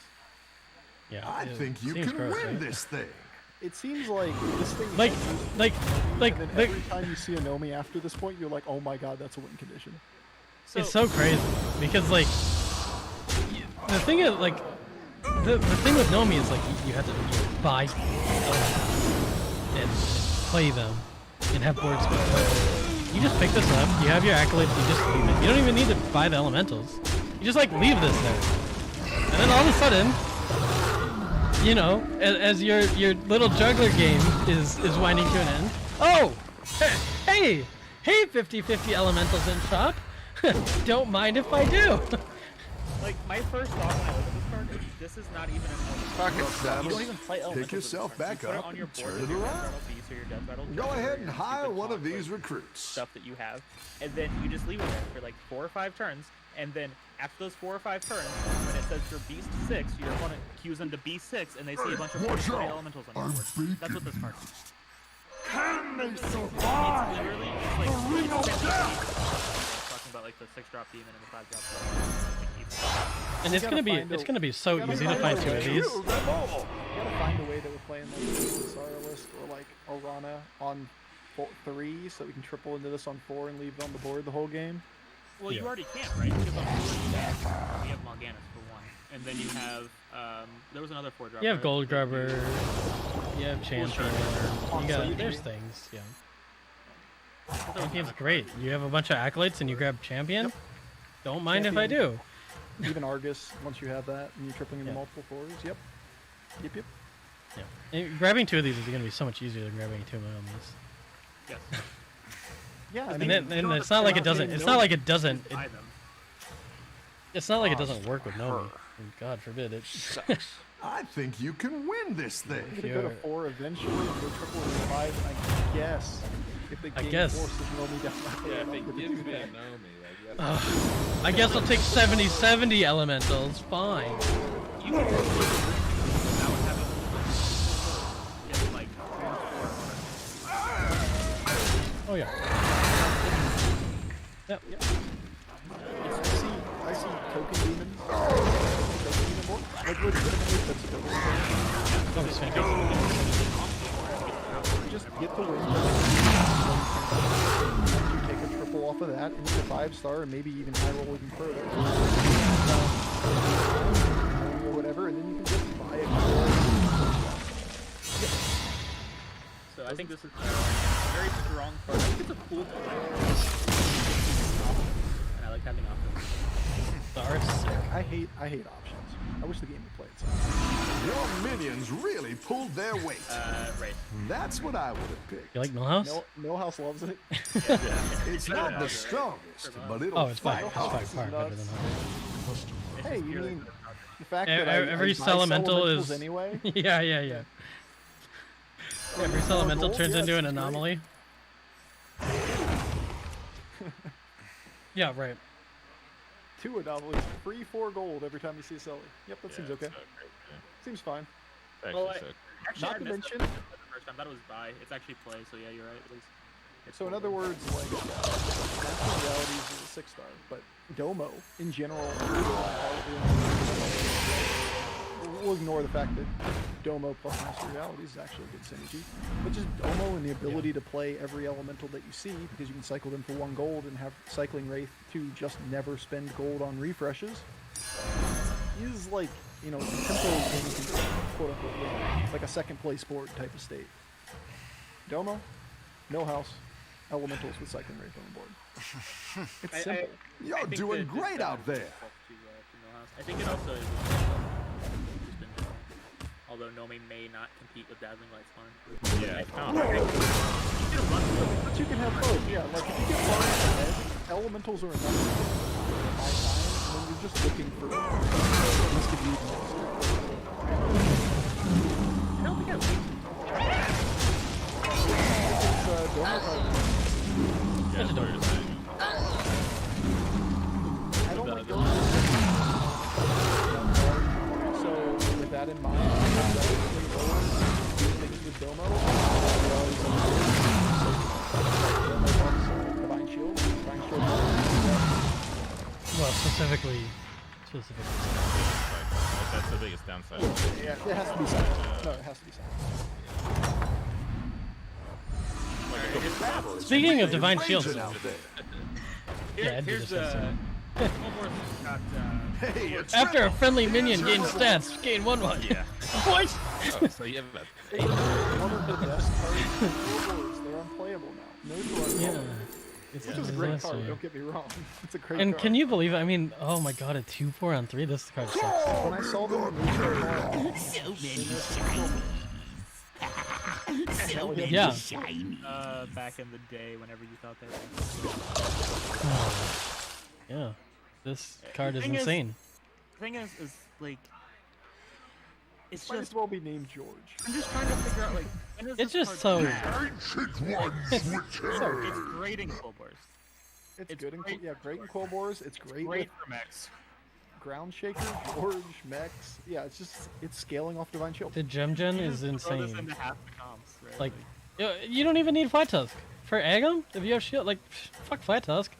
Yeah. I think you can win this thing. It seems like this thing. Every time you see a Nomi after this point, you're like, oh my god, that's a win condition. It's so crazy because like the thing is like the thing with Nomi is like you have to buy and play them and have board space. You just pick this up, you have your accolades, you just leave it. You don't even need to buy the elementals. You just like leave this there, and then all of a sudden, you know, as your little juggler game is winding to an end. Oh, hey, 50/50 elementals in shop. Don't mind if I do. Like my first thought when I look at this card is this is not even an elemental. You don't even play elementals. Pick yourself back up on your and board turn it around. Go ahead and hire one of these recruits. Stuff that you have, and then you just leave it there for like 4 or 5 turns, and then after those 4 or 5 turns, when it says you're Beast 6, your opponent cues them to B6, and they see a bunch of elementals on your board. That's what this card is. Can they survive? It's literally just like talking about like the 6-drop demon and the 5-drop demon. And it's gonna be so easy to find 2 of these. You gotta find a way that we're playing like Saralisk or like Orana on 3, so we can triple into this on 4 and leave it on the board the whole game. Well, you already can, right? Because on 4 you have Morganis for 1, and then you have there was another 4-drop. You have Gold Grubber. You have Champion. There's things. Yeah. Champion's great. You have a bunch of accolades and you grab Champion. Yep. Don't mind if I do. Even Argus, once you have that, and you're tripling into multiple 4s. Yep. Yeah. And grabbing 2 of these is going to be so much easier than grabbing 2 of these. Yes. Yeah, and it's not like it doesn't. It's not like it doesn't. It's not like it doesn't work with Nomi. God forbid it. I think you can win this thing. I'm gonna go to 4 eventually, and go triple into 5, and I guess if the game forces Nomi down, if it gives me a Nomi, I guess I'll take 70/70 elementals. Fine. You can like oh yeah. Yep. I see token demon. Like legitimately, that's a just get the win. You take a triple off of that, and you 5-star, and maybe even high roll even further. Or whatever, and then you can just buy it. So I think this is a very strong card. I think it's a cool card. And I like having options. I hate options. I wish the game would play itself. Your minions really pulled their weight. Right. That's what I would have picked. You like Millhouse? Millhouse loves it. It's not the strongest, but it'll it's far better than Hearthstone. Hey, you mean the fact that every I elemental is anyway? Yeah. Every elemental turns into an anomaly. Yeah, right. 2 anomalies, free 4 gold every time you see a Sully. Yep, that seems okay. Seems fine. Well, actually, Not to mention, the first time. I thought it was buy. It's actually play. So yeah, you're right. It's so in other words, like Master Realities is a 6-star, but Domo in general, we'll ignore the fact that Domo plus Master Realities is actually a good synergy. But just Domo and the ability to play every elemental that you see, because you can cycle them for 1 gold and have cycling Wraith to just never spend gold on refreshes, is like, you know, tempo quote unquote win. It's like a second place board type of state. Domo, no house, elementals with cycling Wraith on the board. It's simple. You're doing great out there. I think it also is. Although Nomi may not compete with Dazzling Light's fun. Yeah, but you can have both. Yeah, like if you get far ahead, elementals are enough to buy time, and then you're just looking for this could be I don't think I've I don't like Domo. So with that in mind, things with Domo, Divine Shield. Well, specifically. That's the biggest downside. Yeah, it has to be silent. No, it has to be silent. Speaking of Divine Shields, after a friendly minion gains stats, gain 1/1. Yeah. What? Oh, so you have that. One of the best cards. They're unplayable now. No Yeah. Which is a great card, don't get me wrong. It's a great And card. can you believe it? I mean, oh my god, a 2/4 on 3? This card sucks. When I saw them remove their card, So many shinies. So many Yeah. shinies. Back in the day, whenever you thought they were. Yeah. This card is thing is- insane. The thing is like, it's might just as well be named George. I'm just trying to figure out like when is It's this just card so- bad? Ancient ones return. It's great in Quillbars. It's It's good in great- great in Quillbars. It's great Great with for mechs. Ground Shaker, George, Mechs. Yeah, it's scaling off Divine Shield. The gem gen is Throw this insane. into half the comps, right? Like, you don't even need Flat Tusk. For Agam, if you have shield, like, fuck Flat Tusk.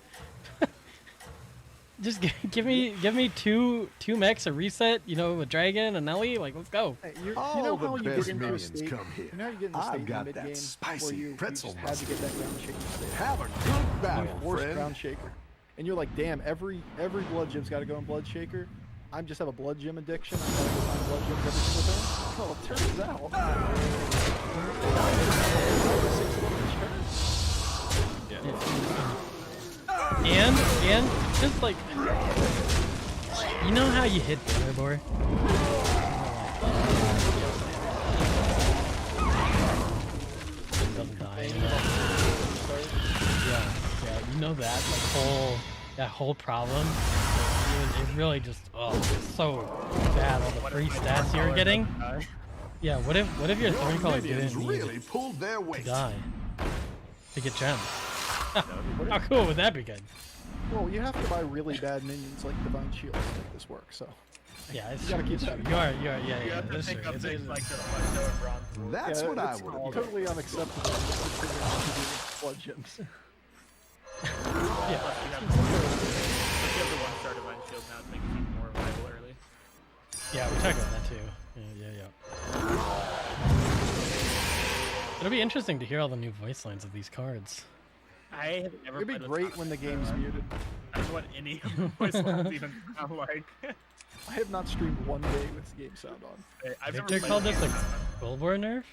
Just give me two mechs, a reset, you know, a dragon, a Nelly, like, let's go. Hey, you All know the how you best get into a minions state, come here. You know how you get into a I've state in got the that mid-game spicy where you pretzel just had to get that Ground Shaker state. Have a good battle, You forced friend. Ground Shaker. And you're like, damn, every Blood Gem's got to go in Blood Shaker. I just have a Blood Gem addiction. I gotta go find Blood Gems every single turn. Well, it turns out. And just like, you know how you hit Thunderbore? It doesn't die. Yeah, you know that whole problem. It really just it's so bad. All the free stats you're getting. Yeah, what if your three color didn't need really pulled their weight. to die to get gems? How cool would that be, good? Well, you have to buy really bad minions like Divine Shield to make this work. So. Yeah, it's You gotta keep that. You are, yeah. You have to That's take true. up things like the Flexo and Bronze. That's what I it's would have. totally unacceptable considering Blood Gems. Yeah. Plus you have the 1-star Divine Shield now to make it even more viable early. Yeah, we talked about that too. Yeah. It'll be interesting to hear all the new voice lines of these cards. I have never It'd be played with great Sonic when the before. game's muted. I don't know what any of the voice lines even sound like. I have not streamed one day with the game sound on. I've never Victor played called the this game a sound on. Goldborn nerf?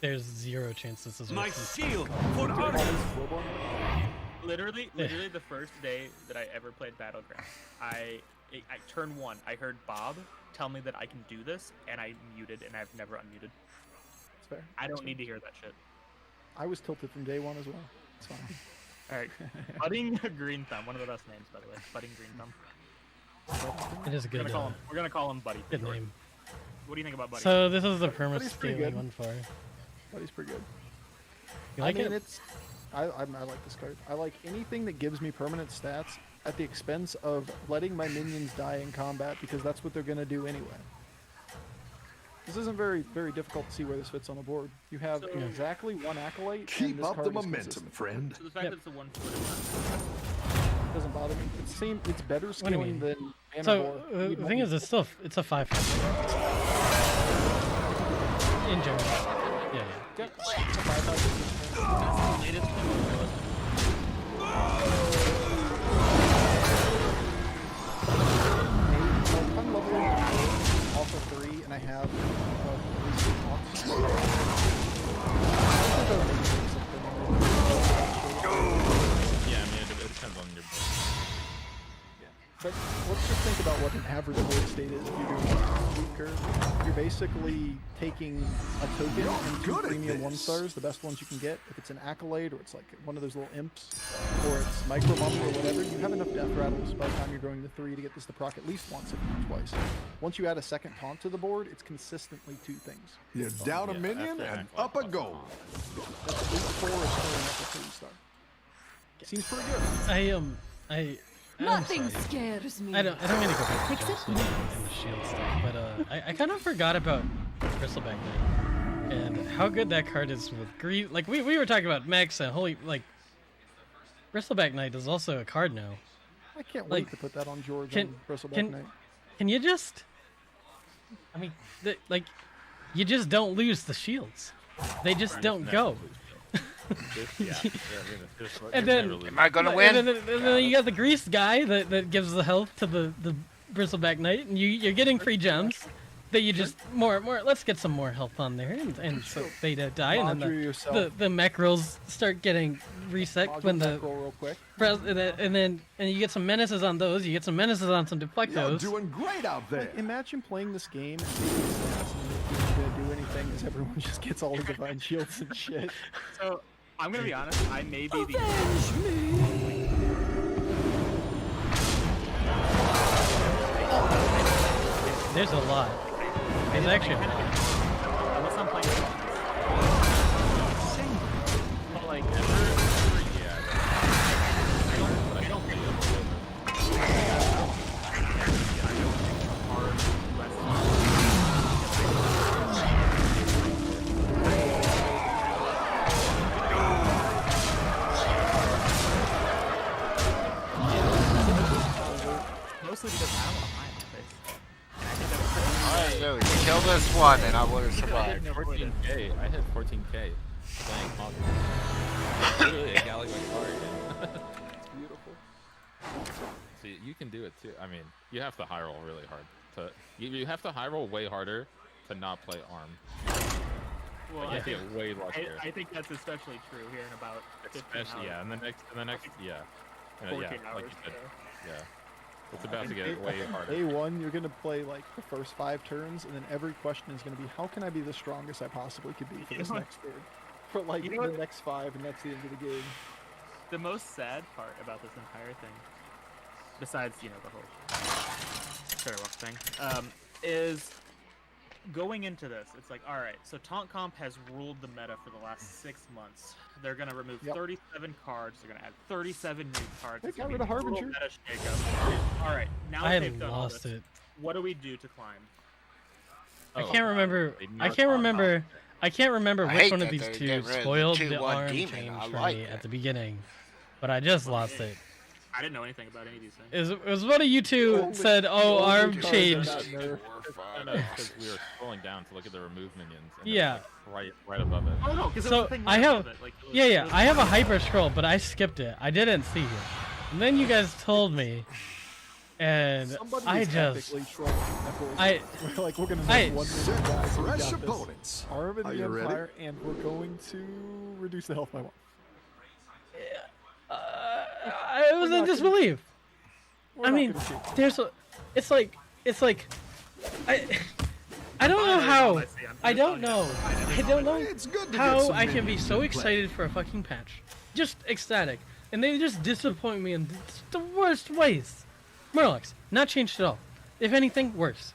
There's zero chance this is My racist. shield for honor. Literally the first day that I ever played Battleground, I turn 1, I heard Bob tell me that I can do this, and I muted, and I've never unmuted. It's fair. I don't need to hear that shit. I was tilted from day 1 as well. It's fine. Alright, Budding Green Thumb, one of the best names, by the way. Budding Green Thumb. It is a good. We're gonna call him Buddy. Good name. What do you think about Buddy? So this is the perma Buddy's pretty scaling good. one for. Buddy's pretty good. You like I mean, it? I like this card. I like anything that gives me permanent stats. at the expense of letting my minions die in combat because that's what they're going to do anyway. This isn't very difficult to see where this fits on the board. You have exactly one Acolyte. Keep up the momentum, friend. So the fact that it's a 1/4 doesn't bother me. It's better scaling than Banner So the thing is, it's a 5/5. In general. Yeah. It's a 5/5. I'm leveling also 3, and I have Yeah, I mean, it depends on your. But let's just think about what an average board state is. If you're doing weaker, you're basically taking a token and 2 premium 1-stars, the best ones you can get. If it's an Acolyte, or it's like one of those little imps, or it's Micro Mumble or whatever, you have enough death rattles by the time you're going to 3 to get this to proc at least once, if not twice. Once you add a second taunt to the board, it's consistently 2 things. You're down a minion and up a gold. That's 8/4 is still up a 3-star. Seems pretty good. Nothing scares me. I don't mean to go back to Johnson and the shield stuff, but I kind of forgot about Bristleback Knight and how good that card is with greed. Like we were talking about mechs and holy, like Bristleback Knight is also a card now. I can't wait to put that on George on Bristleback Knight. Can you just? I mean, you just don't lose the shields. They just don't go. And then, am I gonna win? And then you got the grease guy that gives the health to the Bristleback Knight, and you're getting free gems that you just more. Let's get some more health on there, and so they die, and then the mech rolls start getting reset when the and you get some menaces on those. You get some menaces on some deflectos. You're doing great out there. Like, imagine playing this game and not gonna do anything because everyone just gets all the divine shields and shit. So I'm gonna be honest. I may be the. There's a lot. There's actually a lot. Unless I'm playing. But like, I don't think mostly because I don't want to buy my face. Alright, kill this one and I would have survived. 14K. I hit 14K playing Hogwarts. Literally a galley card. It's beautiful. See, you can do it too. I mean, you have to high roll really hard. You have to high roll way harder to not play ARM. Well, I think way luckier. I think that's especially true here in about 15 especially hours. yeah, in the next 14 yeah, hours. like you said, yeah. It's about to get way harder. Day 1, you're gonna play like the first 5 turns, and then every question is gonna be, how can I be the strongest I possibly could be for this next turn? For like the next 5, and that's the end of the game. The most sad part about this entire thing, besides the whole Farewell thing, is going into this. It's like, all right, so Taunt Comp has ruled the meta for the last 6 months. They're gonna remove 37 cards. They're gonna add 37 new cards. They got rid of Harbinger. All right, now I they've done all this, it. what do we do to climb? I can't remember which one of these two spoiled the ARM change for me at the beginning, but I just lost it. I didn't know anything about any of these things. It was one of you two said, "Oh, ARM changed." Because we were scrolling down to look at the remove minions. And yeah. Right above it. Oh no, because so I have, I have a hyper scroll, but I skipped it. I didn't see it, and then you guys told me, and I just, like we're gonna make one fresh opponents. ARM and the Empire, and we're going to reduce the health by 1. I was in disbelief. I mean, it's like, I don't know how. I don't know how I can be so excited for a fucking patch, just ecstatic, and they just disappoint me in the worst ways. Murlocs, not changed at all. If anything, worse.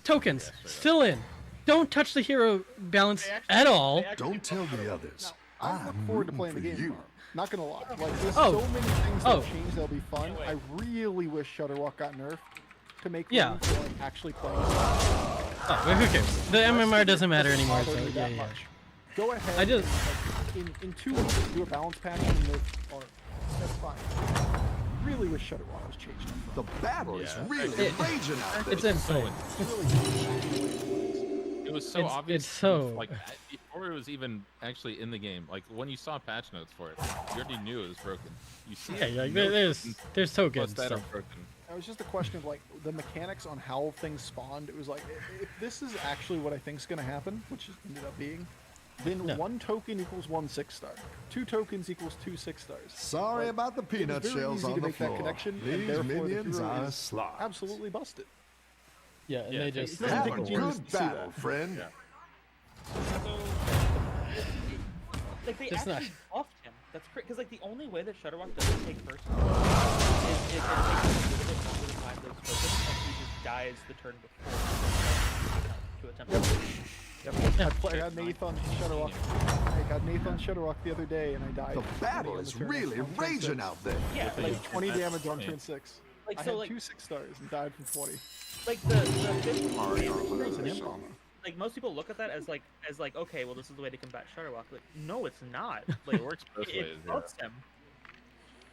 Tokens still in. Don't touch the hero balance at all. Don't tell the others. I look forward to playing the game tomorrow. Not gonna lie. Like, there's Oh. so many things that change that'll be fun. I really wish Shutterwalk got nerfed to make room for like actually playing. Oh, who cares? The MMR doesn't matter anymore, so yeah. Go ahead. I just in 2 weeks do a balance patch and nerf art. That's fine. Really wish Shutterwalk was changed up. The battle is really raging out there. It's insane. It was so obvious. It's so like before it was even actually in the game. Like when you saw patch notes for it, you already knew it was broken. You see, like there's so good that stuff. are broken. It was just a question of like the mechanics on how things spawned. It was like if this is actually what I think is going to happen, which it ended up being, then 1 token equals 1 6-star. 2 tokens equals 2 6-stars. Sorry about the peanut shells on the floor. That connection, These and therefore minions the hero are is slots. absolutely busted. Yeah, and they just have a good battle, friend. Like they It's actually buffed him. That's great because like the only way that Shutterwalk doesn't take first is it takes a little bit longer to find those tokens, and he just dies the turn before to attempt. I got Nathan Shutterwalk. I got Nathan Shutterwalk the other day, and I died. The battle is really raging out there. Yeah, like 20 damage on turn 6. Like I so, had like 2 6-stars and died from 20. like the fifth like most people look at that as like okay, well this is the way to combat Shutterwalk. Like no, it's not. Like It works both ways. buffs him.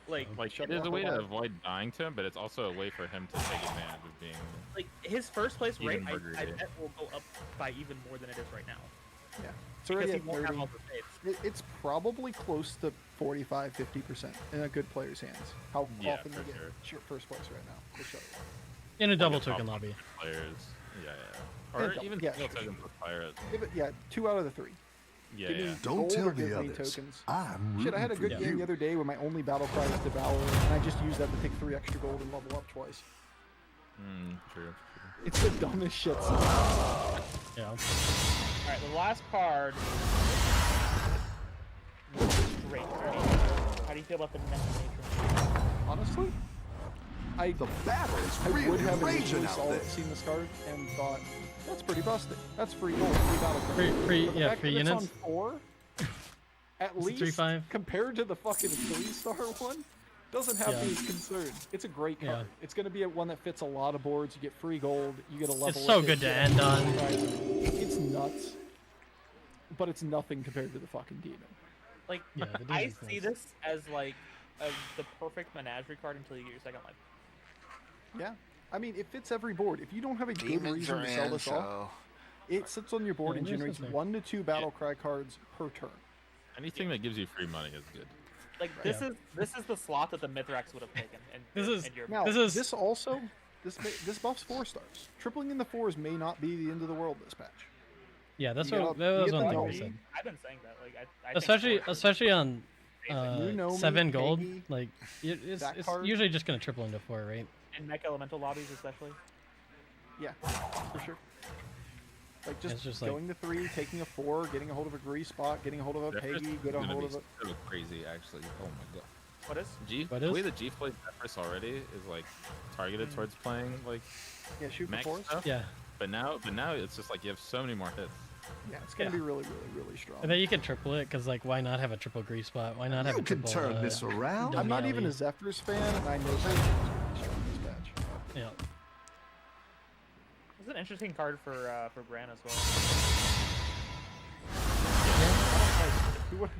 Like it is a way to avoid dying to him, but it's also a way for him to take advantage of being like his first place rate. I murdered. bet will go up by even more than it is right now. Yeah, it's already Because at he won't 30. have all the fates. It's probably close to 45-50% in a good player's hands. How often they get first place right now for Shutterwalk. in a double token lobby. Players, or Yeah, even single tokens with pirates. Yeah, 2 out of the 3. Yeah. Don't tell the others. Tokens. I'm Shit, I had a good game the other day where my only battle cry was Devour, and I just used that to take 3 extra gold and level up twice. True. It's the dumbest shit. Yeah. Alright, the last card is straight. How do you feel about the next nature? Honestly, the battle is I really would have raging initially out saw there. seen this card and thought, that's pretty busted. That's free gold, free battle card. Free But the fact free that units. It's on 4, at It's a least 3/5. compared to the fucking 3-star one, doesn't have me as concerned. It's a great card. It's going to be one that fits a lot of boards. You get free gold. You get a level. It's so with it, good to you get end on. It's nuts, but it's nothing compared to the fucking demon. Like, Yeah, the I demon's see nice. this as like the perfect menagerie card until you get your second life. Yeah, I mean, it fits every board. If you don't have a good Demons reason are to sell in, this off, it sits on your board and there's generates something. 1 to 2 battle cry cards per turn. Anything that gives you free money is good. Like this is the slot that the Mithrax would have taken. And This is- and your Now, This is- this also this buffs 4-stars. Tripling in the 4s may not be the end of the world this patch. Yeah, that's You what get that was the one thing we Nomi. said. I've been saying that. Like I Especially on Nomi, 7 gold. Peggy, Like it's that card. usually just gonna triple into 4, right? in mech elemental lobbies especially. Yeah, for sure. Like It's just, just like- going to 3, taking a 4, getting a hold of a Grease spot, getting a hold of a Zephyrus Peggy, is getting a gonna hold be of a. so crazy, actually. Oh my god. What is? What The is? way that G plays Zephyrus already is like targeted towards playing like Yeah, shoot for mech 4s. stuff. Yeah. But now it's just like you have so many more hits. Yeah, it's gonna Yeah. be really, really, really strong. And then you can triple it because like why not have a triple grease spot? Why not have You a can triple? turn this around. I'm not even a Dominelli? Zephyrs fan, and I know Zephyrs is gonna be strong this patch. Yeah. It's an interesting card for Bran as well. Who would?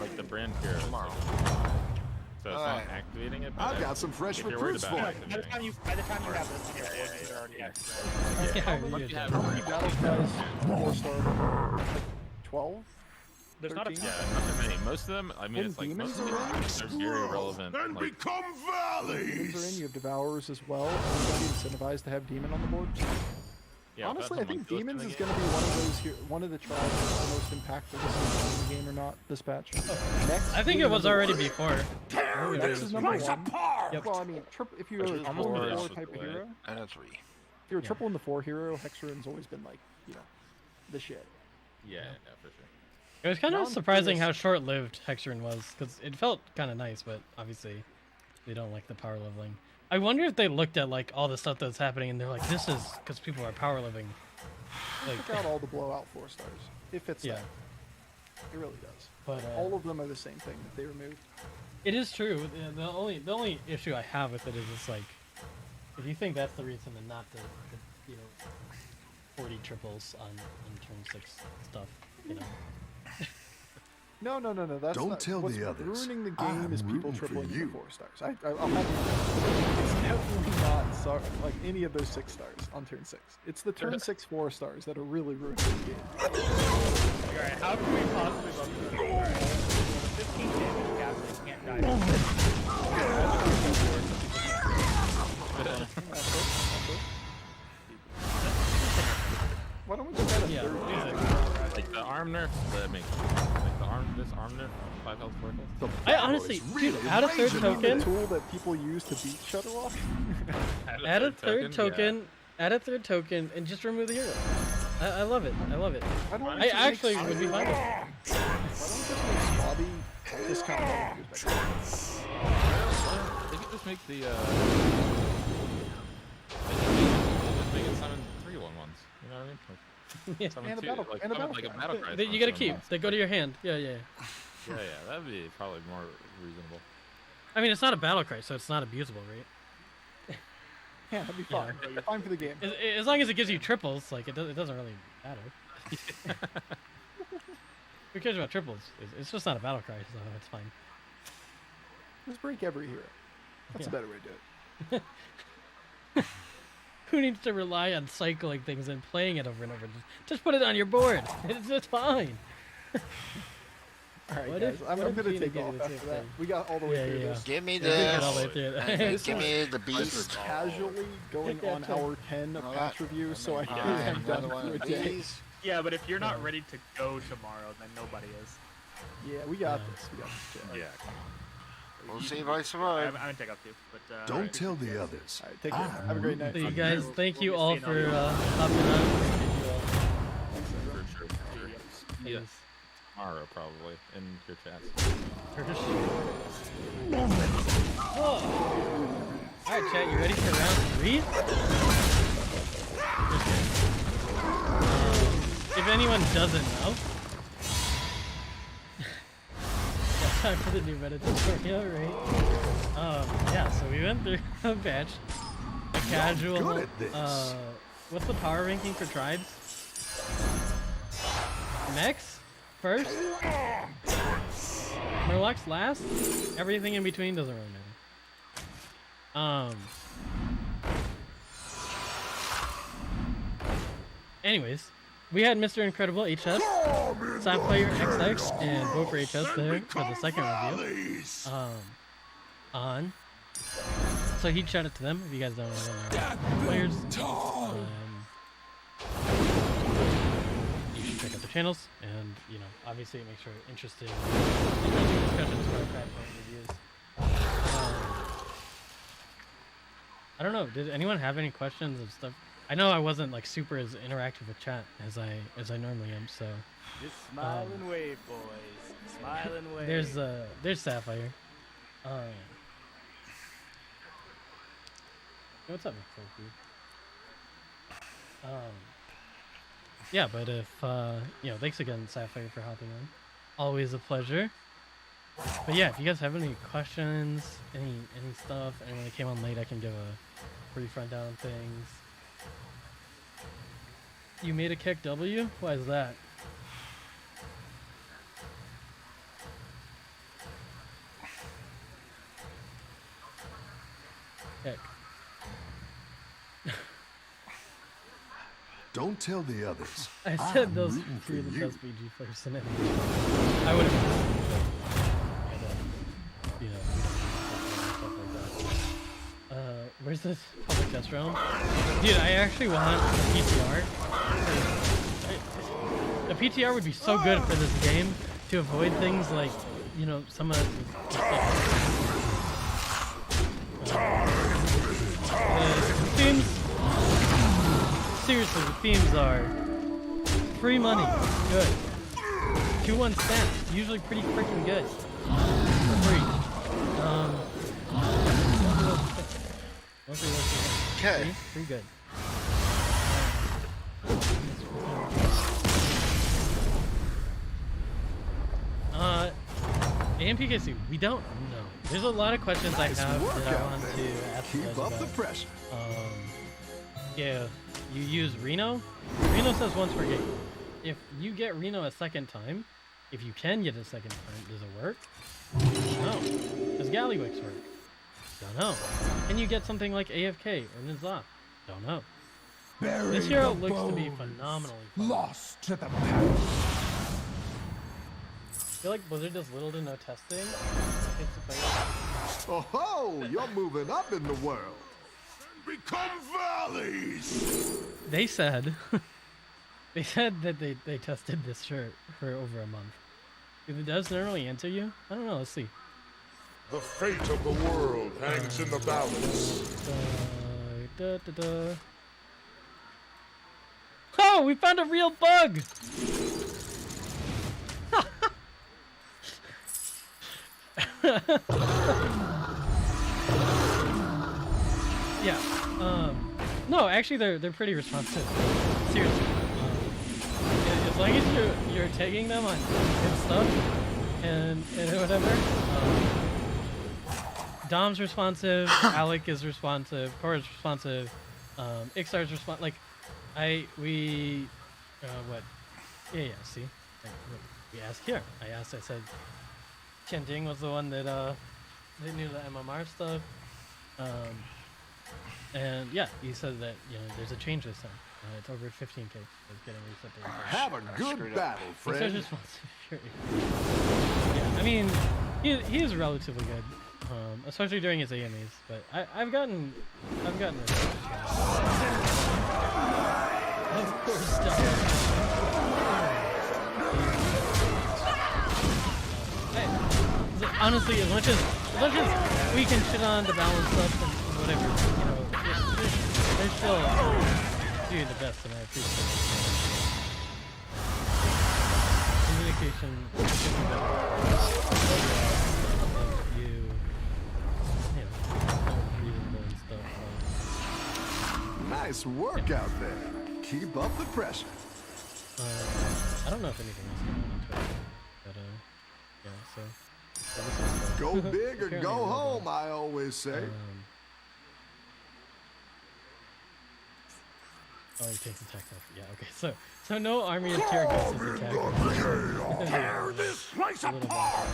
Like the brand hero. So it's Alright. not activating it. But I've got some fresh if you're worried recruits about for activating By the time you have this, you're already activated. Yeah, How many battle cries 4-star? Like 12? There's not a 13? Yeah, not that many. Most of them, I mean, And it's like demons most of are them are very relevant. And Like, become Demons are valleys! in, you have Devourers as well. Are you gonna be incentivized to have Demon on the board? yeah, Honestly, I that's think a Demons in is the going to be one of the tribes that's the most impactful this season in the game or not this patch. Next, I think it was already before. Next is number 1. Yep. Well, I mean, if you're a almost triple in the almost 4 type of the way. hero, And a 3. if you're a triple in the 4 hero, Hexaron's always been like, the shit. Yeah, no, for sure. It was kind Now of I'm surprising curious- how short-lived Hexaron was, because it felt kind of nice, but obviously they don't like the power leveling. I wonder if they looked at like all the stuff that's happening and they're like, this is because people are power living. Like, Check out all the blowout 4-stars. It fits yeah. that. It really does. But all of them are the same thing that they removed. It is true. The only issue I have with it is it's like, if you think that's the reason, then not the 40 triples on turn 6 stuff, you know. No. That's Don't not, tell what's the others. ruining the game is people tripling you. into 4 stars. I'll have you. It's definitely not like any of those 6 stars on turn 6. It's the turn 6 4 stars that are really ruining the game. Alright, how can we possibly love this? Alright, 15 damage captain can't die. Why don't we just add a third? Like the arm nerf, this arm nerf, 5 health, 4 health. I honestly, dude, add a third token. The tool that people use to beat Shutterlock. Add a third token. Add a third token and just remove the hero. I love it. I love it. I actually would be fine with it. Why don't we just make Swabby discount They could just make the make it summon 3/1 ones. You know what I mean? Yeah. Summon And a two, battle- like, and a summon battle like a cry. battle cry. You gotta keep. They go to your hand. Yeah. Yeah, that'd be probably more reasonable. I mean, it's not a battle cry, so it's not abusable, right? Yeah, that'd be fine. Fine for the game. As long as it gives you triples, like it doesn't really matter. Who cares about triples? It's just not a battle cry, so it's fine. Just break every hero. That's a better way to do it. Who needs to rely on cycling things and playing it over and over? Just put it on your board. It's just fine. Alright, guys, I'm gonna take off after that. We got all the way through this. Give me This. Give me the We're beast. casually going on hour 10 of patch review, so I think I'm done for a day. Yeah, but if you're not ready to go tomorrow, then nobody is. Yeah, we got this. We got this. Yeah. We'll see if I survive. I'm gonna take off too, but Don't tell the others. Alright, take care. Have a great night. So you guys, thank you all for hopping on. For sure. Yes. Tomorrow, probably, in your chats. Alright, chat, you ready for round 3? If anyone doesn't know, yeah, time for the new meta tutorial, right? Yeah, so we went through a patch, a casual, what's the power ranking for tribes? Mechs first, Murlocs last, everything in between doesn't really matter. Anyways, we had Mr. Incredible HS, Sapphire XX, and Gopher HS there for the second review. On. So he'd shout it to them if you guys don't know their players. You should check out their channels, and obviously make sure you're interested in discussions for our platform reviews. I don't know. Did anyone have any questions of stuff? I know I wasn't like super as interactive with chat as I normally am. So just smile and wave, boys. Smile and wave. There's Sapphire. What's up, Nick? Yeah, but if thanks again, Sapphire, for hopping on. Always a pleasure. But yeah, if you guys have any questions, any stuff, and when I came on late, I can give a brief rundown on things. You made a kick W? Why is that? Kick. Don't tell the others. I said those three of the best BG first and I would have where's this public test realm? Dude, I actually want a PTR. A PTR would be so good for this game to avoid things like, some of the themes. Seriously, the themes are free money, good. 2-1 stats, usually pretty freaking good. For free. Okay. Pretty good. AMPKC, we don't know. There's a lot of questions I have that I want to ask you guys Keep up about. the pressure. Yeah, you use Reno. Reno says once per game. If you get Reno a second time, if you can get a second time, does it work? No. Does Gallywix work? Don't know. Can you get something like AFK or Nizla? Don't know. This hero looks to be phenomenally fun. Lost to the past. I feel like Blizzard does little to no testing. Oh ho! You're moving up in the world. Become valleys. They said that they tested this shirt for over a month. If it does normally answer you, I don't know. Let's see. The fate of the world hangs in the balance. Oh, we found a real bug. Yeah. No, actually, they're pretty responsive. Seriously. As long as you're tagging them on good stuff and whatever. Dom's responsive. Alec is responsive. Cora's responsive. Ixar's responsive. Like, what? Yeah. See, we asked here. I said, Qianjing was the one that knew the MMR stuff. And yeah, he said that there's a change this time. It's over 15k. It's getting reset to Have a good battle, friend. Yeah, I mean, he is relatively good, especially during his AMEs. But I've gotten this. Of course, honestly, as much as we can shit on the balance stuff and whatever, they're still doing the best, and I appreciate it. Communication should be better. Reasonable and stuff. Nice work out there. Keep up the pressure. I don't know if anything else going on Twitter, but yeah, so. Go big or go home, I always say. Oh, he takes attack off. Yeah, okay. So no army of tier gets his attack. Tear this place apart!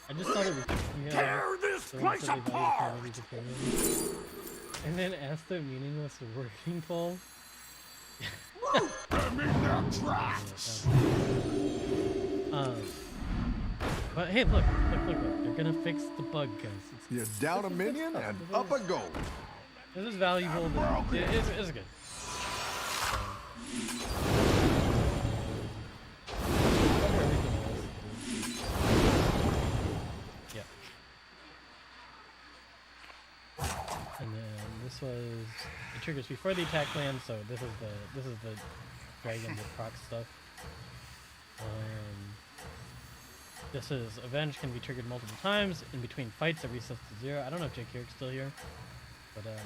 I just thought it was tear this place apart! And then ask the meaningless wording poll. I mean their tracks! But hey, look. They're gonna fix the bug, guys. You're down a minion and up a goal. This is valuable. It's good. Yeah. And then this was it triggers before the attack lands, so this is the dragon that procs stuff. This is Avenge can be triggered multiple times in between fights. It resets to 0. I don't know if Jake Kirk's still here, but yeah,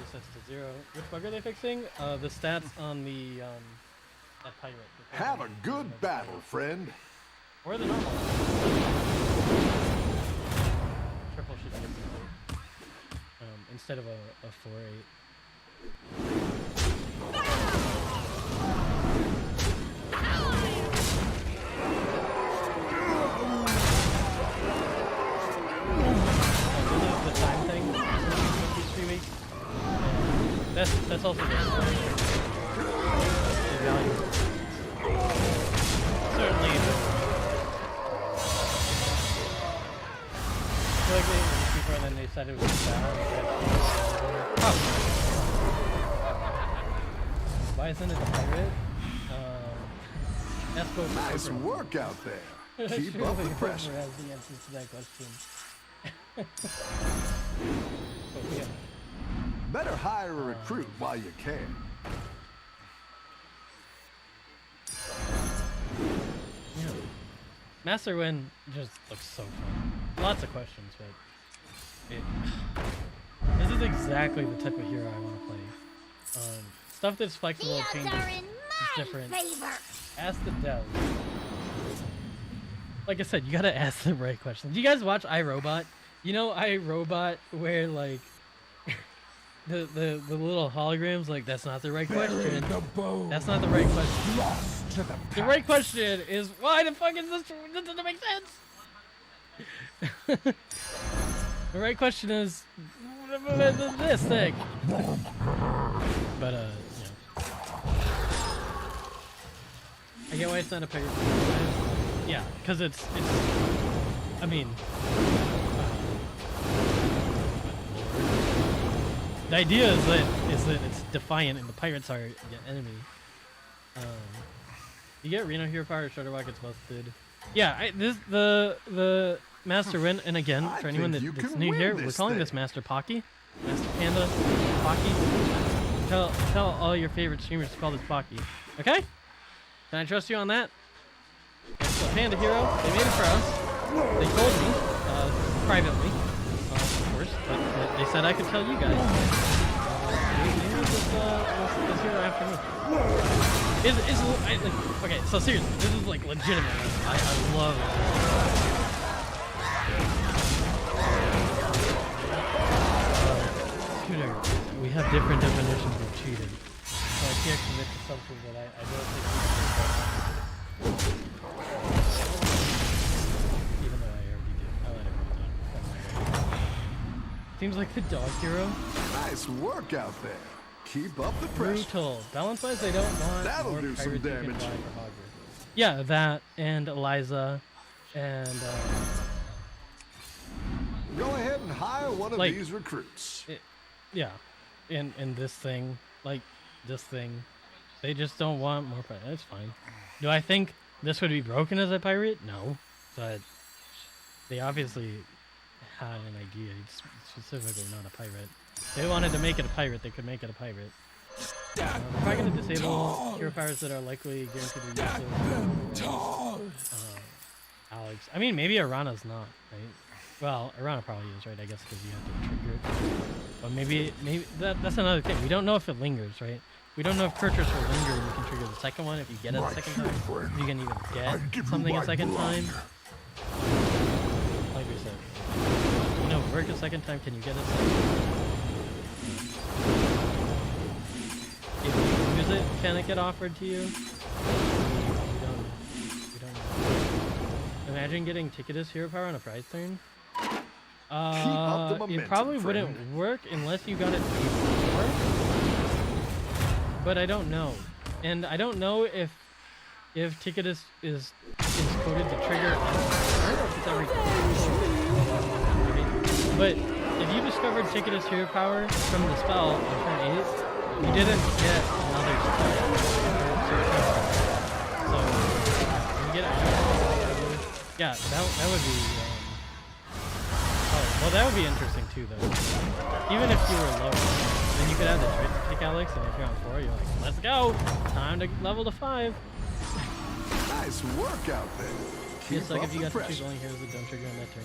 resets to 0. Which bug are they fixing? The stats on the that pirate. Have a good battle, friend. Or the normal. Triple should be instead of a 4/8. That's also good. Certainly. Like before, and then they said it was bad. Why isn't it a pirate? Nice work out there. Keep up the pressure. Has the answer to that question. But yeah. Better hire a recruit while you can. Yeah. Master Win just looks so fun. Lots of questions, but this is exactly the type of hero I want to play. Stuff that's flexible, changes, is different. Ask the devs. like I said, you gotta ask the right questions. Do you guys watch iRobot? You know iRobot, where like the little holograms, like that's not the right question. That's not the right question. The right question is why the fuck is this? This doesn't make sense. The right question is this thing. But you know, I get why it's not a pirate. Yeah, because it's. I mean. The idea is that it's defiant and the pirates are the enemy. You get Reno Hero Power, Shutterwalk gets busted. Yeah, the Master Win, and again, for anyone that's new here, we're calling this Master Pocky. Master Panda Pocky. Tell all your favorite streamers to call this Pocky. Okay? Can I trust you on that? So Panda Hero, they made it for us. They told me, privately, of course, but they said I could tell you guys. Maybe this hero after me. Okay, so seriously, this is like legitimate. I love it. Tutor, we have different definitions of cheating. So I can't commit to something that I don't think we can. Even though I already did. I'll let everyone know. Seems like the dog hero. Nice work out there. Keep up the pressure. Brutal. Balance-wise, they don't want That'll more do some pirates damage. who can fly for Hogwarts. Yeah, that and Eliza and go ahead and hire one of like, these recruits. Yeah, and this thing, like this thing, they just don't want more pirates. That's fine. Do I think this would be broken as a pirate? No, but they obviously had an idea. It's specifically not a pirate. If they wanted to make it a pirate, they could make it a pirate. They're probably going to disable hero powers that are likely guaranteed to be useless. Alex. I mean, maybe Arana's not, right? Well, Arana probably is, right? I guess because you have to trigger it. But maybe that's another thing. We don't know if it lingers, right? We don't know if Kurtrus will linger and you can trigger the second one if you get it a second time. You can even get something a second time. Like we said. You know, work a second time, can you get it a second time? If you use it, can it get offered to you? We don't know. Imagine getting Ticketus hero power on a prize turn. It probably wouldn't work unless you got it before. But I don't know. And I don't know if Ticketus is coded to trigger every But if you discovered Ticketus hero power from the spell on turn 8, you didn't get another spell. So you get it. Yeah, that would be. Oh, well, that would be interesting too, though. Even if you were lower, then you could have the trait to pick Alex, and if you're on 4, you're like, let's go! Time to level to 5. Nice work out there. It's like if you got to choose only heroes that don't trigger on that turn.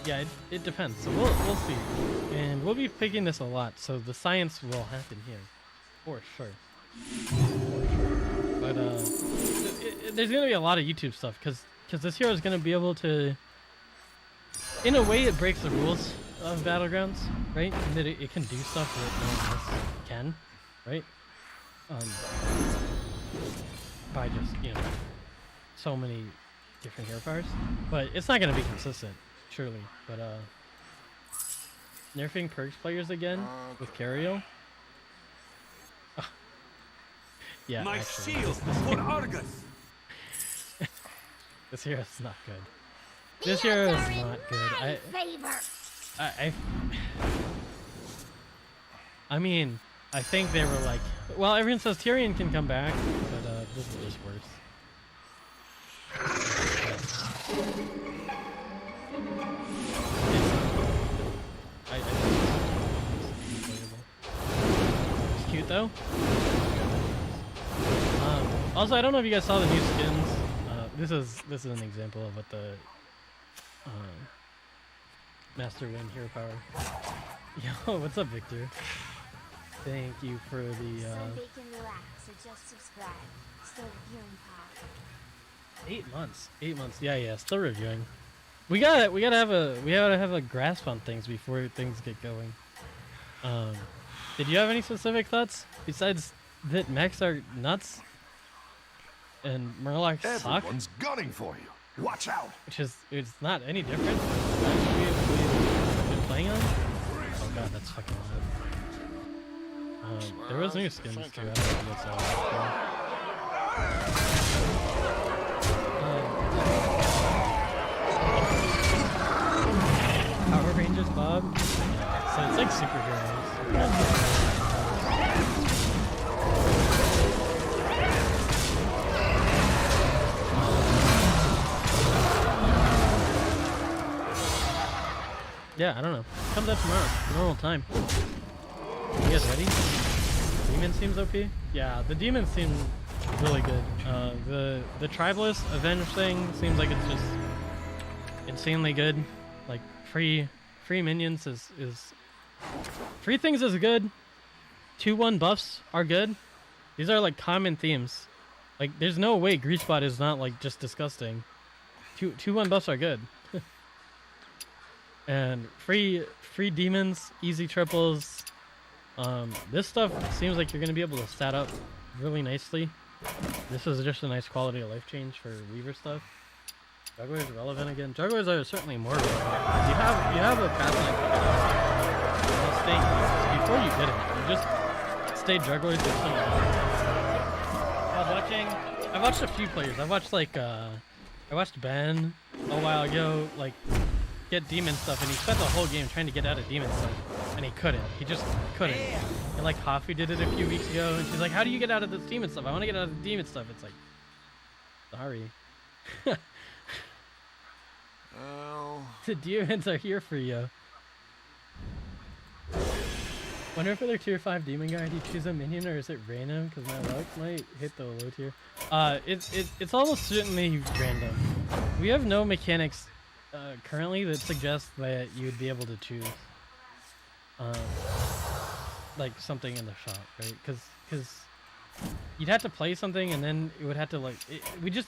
Yeah, it depends. So we'll see, and we'll be picking this a lot. So the science will happen here, for sure. But there's gonna be a lot of YouTube stuff because this hero is gonna be able to. In a way, it breaks the rules of Battlegrounds, right? In that it can do stuff that no one else can, right? By just, you know, so many different hero powers. But it's not going to be consistent, surely. But, nerfing perks players again with Cario? Yeah, my actually, shield for Argus. This hero's not good. This hero is not good. I mean, I think they were like, well, everyone says Tyrion can come back, but this is just worse. It's cute though. Also, I don't know if you guys saw the new skins. This is an example of what the Master Win hero power. Yo, what's up, Victor? Thank you for the. So they can relax or just subscribe. Still viewing power. 8 months. 8 months. Yeah. Still reviewing. We gotta have a grasp on things before things get going. Did you have any specific thoughts besides that mechs are nuts and Murlocs suck? Everyone's gunning for you. Watch out! Which is it's not any different from the mechs we've been playing on. Oh god, that's fucking loud. There was new skins too. I don't know if that's all. Power Rangers, Bob. So it's like superheroes. Yeah, I don't know. Comes out tomorrow. Normal time. You guys ready? Demon seems OP? Yeah, the demons seem really good. The Tribalist Avenge thing seems like it's just insanely good. Like free minions is free things is good. 2-1 buffs are good. These are like common themes. Like there's no way Greasebot is not like just disgusting. 2-1 buffs are good. And free demons, easy triples. This stuff seems like you're gonna be able to stat up really nicely. This is just a nice quality of life change for Weaver stuff. Jugglers relevant again. Jugglers are certainly more relevant. You have a path line figured out. Before you did it, you just stayed jugglers with some. I watched a few players. I watched Ben a while ago, like get demon stuff, and he spent the whole game trying to get out of demon stuff, and he couldn't. He just couldn't. And like Hoffy did it a few weeks ago, and she's like, "How do you get out of this demon stuff? I want to get out of the demon stuff." It's like, sorry. Oh. The demons are here for you. Wonder for their tier 5 demon guy, do you choose a minion or is it random? Because my luck might hit the low tier. It's almost certainly random. We have no mechanics currently that suggest that you would be able to choose like something in the shop, right? Because you'd have to play something and then it would have to like we just